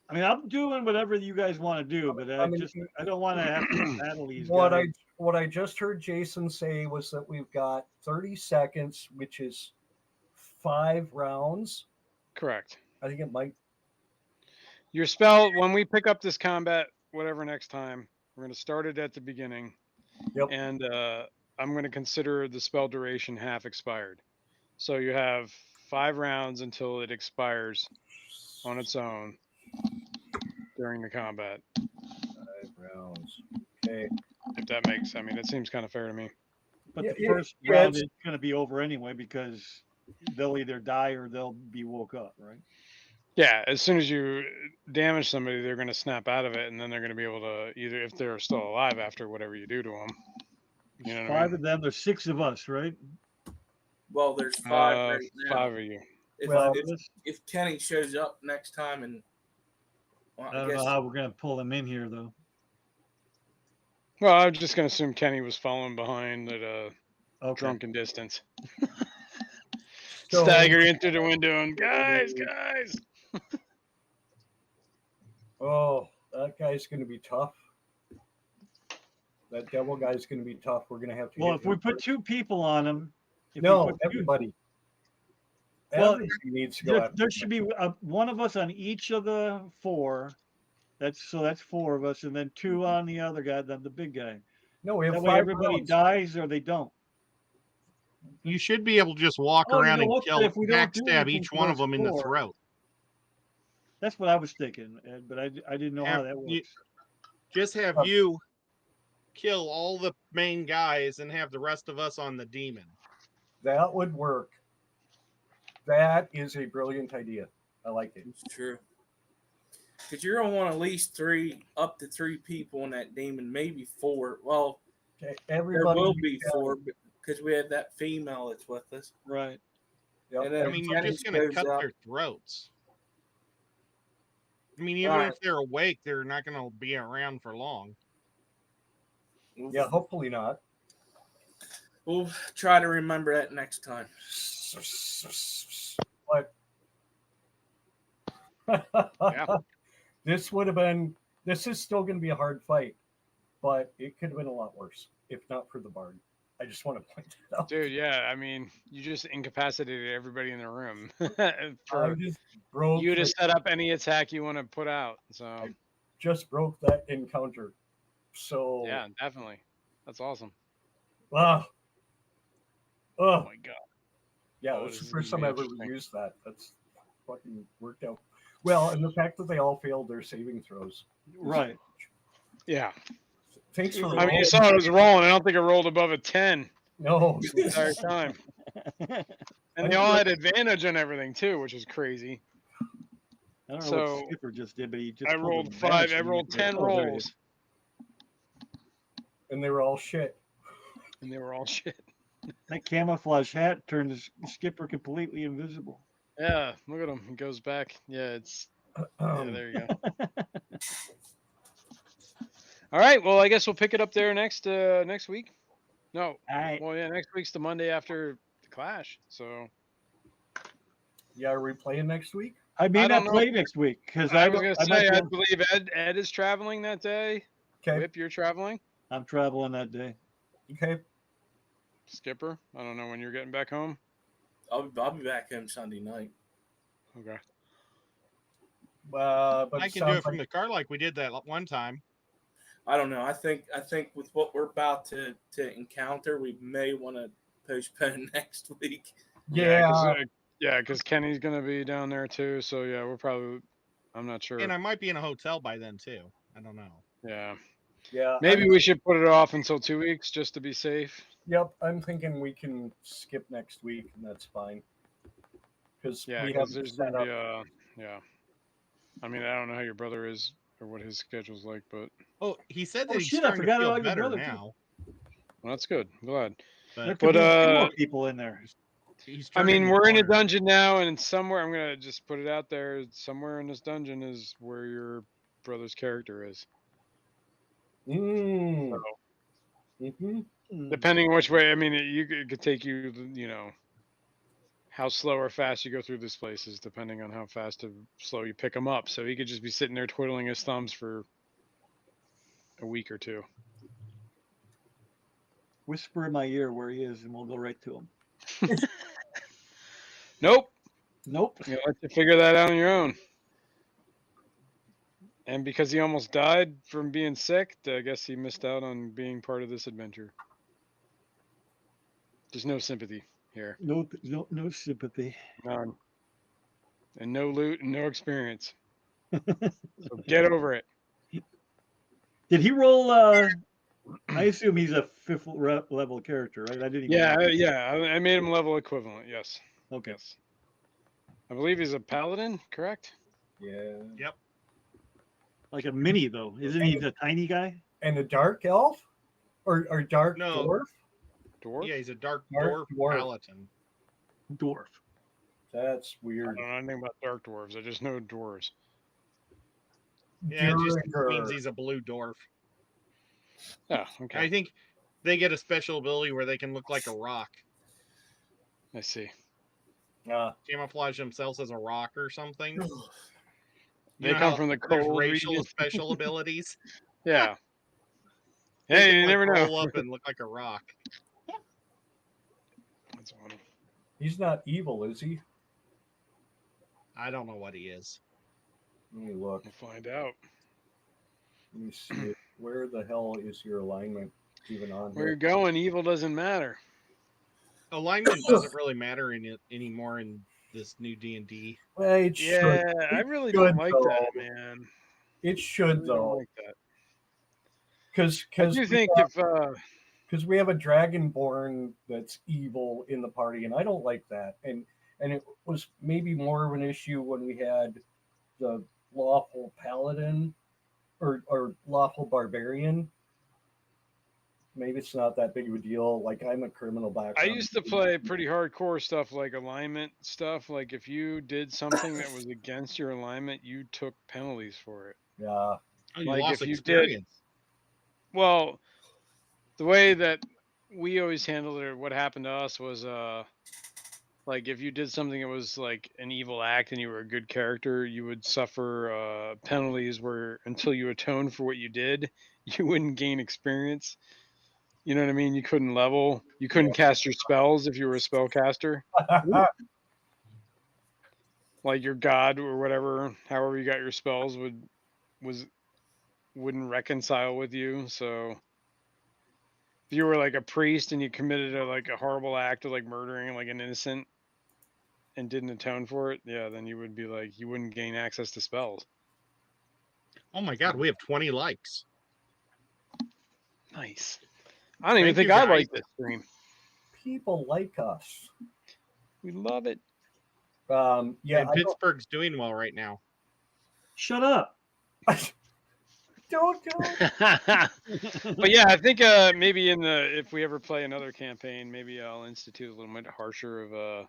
I mean, I'm doing whatever you guys want to do, but I don't want to have to battle these guys. What I just heard Jason say was that we've got 30 seconds, which is 5 rounds. Correct. I think it might. Your spell, when we pick up this combat, whatever next time, we're going to start it at the beginning. Yep. And I'm going to consider the spell duration half expired. So you have 5 rounds until it expires on its own during the combat. 5 rounds. Okay. If that makes, it seems kind of fair to me. But the first round is going to be over anyway because they'll either die or they'll be woke up, right? Yeah, as soon as you damage somebody, they're going to snap out of it, and then they're going to be able to either, if they're still alive after whatever you do to them. You know 5 of them. There's 6 of us, right? Well, there's 5 right now. 5 of you. If Kenny shows up next time, and I don't know how we're going to pull him in here, though. Well, I'm just going to assume Kenny was following behind at a drunken distance. Stagger into the window and guys. Oh, that guy's going to be tough. That devil guy's going to be tough. We're going to have to. Well, hit if we him put first. 2 people on him, Everybody. Well, Everybody needs to go after there him. should be one of us on each of the 4. That's 4 of us, and then 2 on the other guy, the big guy. No, we have That way 5 everybody rounds. dies or they don't. You should be able to just walk Oh, you around know and what? kill, If we don't do backstab anything each for one of those them in the 4, throat. That's what I was thinking, Ed, but I didn't know how that works. Just have you kill all the main guys and have the rest of us on the demon. That would work. That is a brilliant idea. I like it. It's true. Because you're going to want at least up to 3 people in that demon, maybe 4. Well, Okay, there everybody will be 4 because we have that female that's with us. Right. Yep. And then I mean, you're just going to goes cut up. their throats. I mean, even Right. if they're awake, they're not going to be around for long. Yeah, hopefully not. We'll try to remember that next time. But Yeah. this would have been. This is still going to be a hard fight, but it could have been a lot worse if not for the bard. I just want to point that out. Dude, yeah, I mean, you just incapacitated everybody in the room I for just broke. you to set up any attack you want to put out. So just broke that encounter. So yeah, definitely, that's awesome. Oh Oh my god. Yeah, Oh, that's this the is first gonna time I be ever interesting. used that. That's fucking worked out. Well, and the fact that they all failed their saving throws. Right. Yeah. Thanks for I mean, you rolling. saw it was rolling. I don't think it rolled above a 10 No. the entire time. And they all had advantage on everything too, which is crazy. I don't know So, what Skipper just did, but he just I pulled rolled advantage 5. I and he- rolled 10 oh, there he rolls, is. And they were all shit. and they were all shit. That camouflage hat turned the Skipper completely invisible. Yeah, look at him. He goes back. Yeah, it's yeah. There you go. All right. Well, I guess we'll pick it up there next week. No. I Well, yeah, next week's the Monday after the Clash. So Yeah, are we playing next week? may I don't not know. play next week because I was gonna might say be I on- believe Ed is traveling that day. Okay. Whip, you're traveling. I'm traveling that day. Okay. Skipper, I don't know when you're getting back home. I'll be back home Sunday night. Okay. But I it can do it sounds from like- the car like we did that one time. I don't know. I think with what we're about to encounter, we may want to postpone next week. Yeah. Because Kenny's gonna be down there too. So yeah, we're probably. I'm not sure. And I might be in a hotel by then too. I don't know. Yeah. Yeah. Maybe we should put it off until 2 weeks just to be safe. Yep. I'm thinking we can skip next week, and that's fine. Because Yeah, we because have there's set gonna up. be yeah. I mean, I don't know how your brother is or what his schedule's like, but Oh, he said that Oh, he's shit, I starting to forgot feel about your better brother, too. now. well, that's good. I'm glad. There But could be 2 But, more people in there. he's I turning mean, the we're in a corner. dungeon now, and somewhere I'm gonna just put it out there. Somewhere in this dungeon is where your brother's character is. Mm. So, Mm-hmm. depending which way, I mean, it could take you, how slow or fast you go through this places, depending on how fast or slow you pick him up. So he could just be sitting there twiddling his thumbs for a week or 2. Whisper in my ear where he is, and we'll go right to him. Nope. Nope. I'll let you figure that out on your own. And because he almost died from being sick, I guess he missed out on being part of this adventure. There's no sympathy here. No sympathy. None. And no loot and no experience. So get over it. Did he roll? I assume he's a 5th level character, right? I didn't even. Yeah, know. yeah. I made him level equivalent. Yes. Okay. Yes. I believe he's a paladin, correct? Yeah. Yep. Like a mini though, isn't he the tiny guy? And a dark elf, or dark No. dwarf. Dwarf? Yeah, he's a dark Dark dwarf dwarf. paladin. Dwarf. That's I weird. don't know anything about dark dwarves. I just know dwarves. Yeah, it just Duringer. means he's a blue dwarf. Oh, okay. I think they get a special ability where they can look like a rock. I see. Camouflage themselves as a rock or something. They You know come how from the there's cold racial region. special abilities. Yeah. Hey, can, you never know. Roll up and look like a rock. That's funny. He's not evil, is he? I don't know what he is. Let me look. We'll find out. Let me see. Where the hell is your alignment even on Where here? you're going, evil doesn't matter. Alignment doesn't really matter anymore in this new D&D. Well, it Yeah, should. I It really should, don't like though. that, man. It I should really don't though, like that. because I do think if we have a dragonborn that's evil in the party, and I don't like that. And it was maybe more of an issue when we had the lawful paladin or lawful barbarian. Maybe it's not that big of a deal. Like, I'm a criminal I background. used to play pretty hardcore stuff like alignment stuff. Like if you did something that was against your alignment, you took penalties for it. Yeah. Oh, you Like lost if you experience. Well, the way that we always handled it, or what happened to us was like if you did something that was like an evil act and you were a good character, you would suffer penalties where until you atoned for what you did, you wouldn't gain experience. You know what I mean? You couldn't level. You couldn't cast your spells if you were a spellcaster. Like your god or whatever, however you got your spells wouldn't reconcile with you. So if you were like a priest and you committed a horrible act of like murdering like an innocent and didn't atone for it, yeah, then you would be like you wouldn't gain access to spells. Oh my god, we have 20 likes. Nice. I don't even Thank think you, I guys. like this stream. People like us. We love it. Yeah. And Pittsburgh's doing well right now. Shut up. Don't. But yeah, I think maybe if we ever play another campaign, maybe I'll institute a little bit harsher of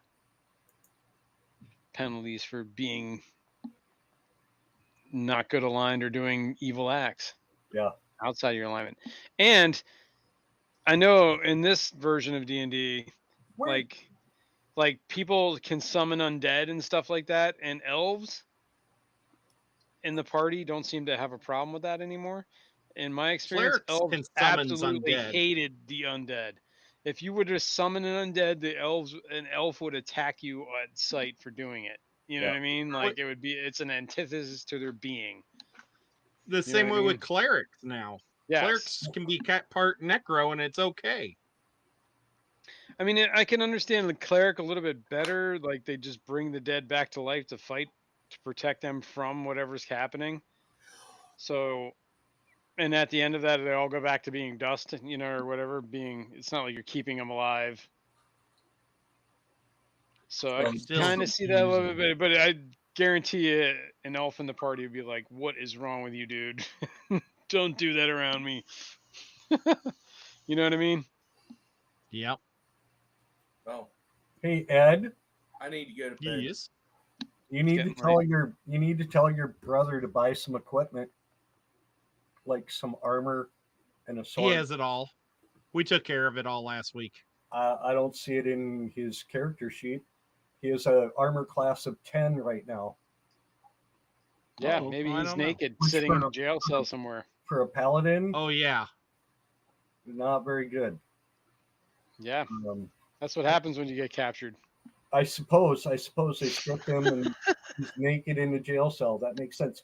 penalties for being not good aligned or doing evil acts. Yeah. Outside your alignment. And I know in this version of D&D, like people can summon undead and stuff like that, and elves in the party don't seem to have a problem with that anymore. In my experience, Clerics elves can summon absolutely undead. hated the undead. If you were to summon an undead, an elf would attack you at sight for doing it. You know what I mean? Like it's an antithesis to their being. The same way with clerics now. Yes. Clerics can be part necro and it's okay. I mean, I can understand the cleric a little bit better. Like they just bring the dead back to life to fight to protect them from whatever's happening. So, and at the end of that, they all go back to being dust, or whatever. It's not like you're keeping them alive. So I can kind of see that a little bit, but I guarantee you, an elf in the party would be like, "What is wrong with you, dude? Don't do that around me." You know what I mean? Yep. Oh. Hey, Ed. I need to go to bed. Yes. You need to tell your brother to buy some equipment, like some armor and a sword. He has it all. We took care of it all last week. I don't see it in his character sheet. He has an armor class of 10 right now. Yeah, maybe he's naked, sitting in a jail cell somewhere. For a paladin? Oh, yeah. Not very good. Yeah, that's what happens when you get captured. I suppose they strip him and he's naked in a jail cell. That makes sense.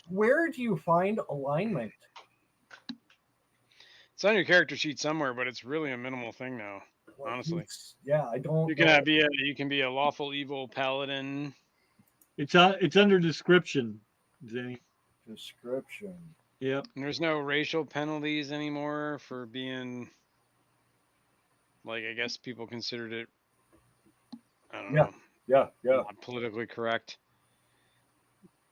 Where do you find alignment? It's on your character sheet somewhere, but it's really a minimal thing now. Honestly, I don't. You can be a lawful evil paladin. It's under description, Zenny. Description. Yep. And there's no racial penalties anymore for being, like, I guess people considered it, I don't know. Yeah. Not politically correct.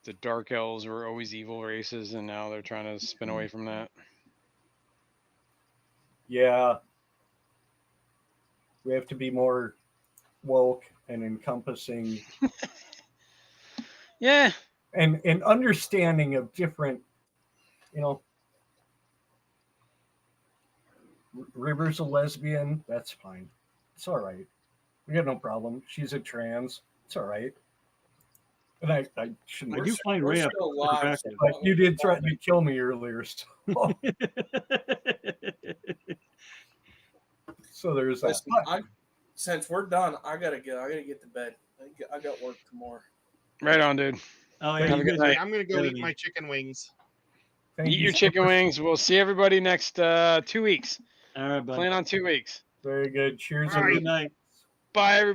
The dark elves were always evil races, and now they're trying to spin away from that. Yeah. We have to be more woke and encompassing. Yeah. And understanding of different, River's a lesbian. That's fine. It's all right. We got no problem. She's a trans. It's all right. And I shouldn't. I do find Ray still alive. attractive. But you did threaten to kill me earlier, so there's that. Listen, since we're done, I gotta go. I gotta get to bed. I got work tomorrow. Right on, dude. Oh yeah, Have you a good guys night. I'm gonna go Gotta eat be- my chicken wings. Thank Eat you your so chicken much. wings. We'll see everybody next 2 weeks. All right, buddy. Plan on 2 weeks. Very good. Cheers. All right. Good night. Bye, everybody.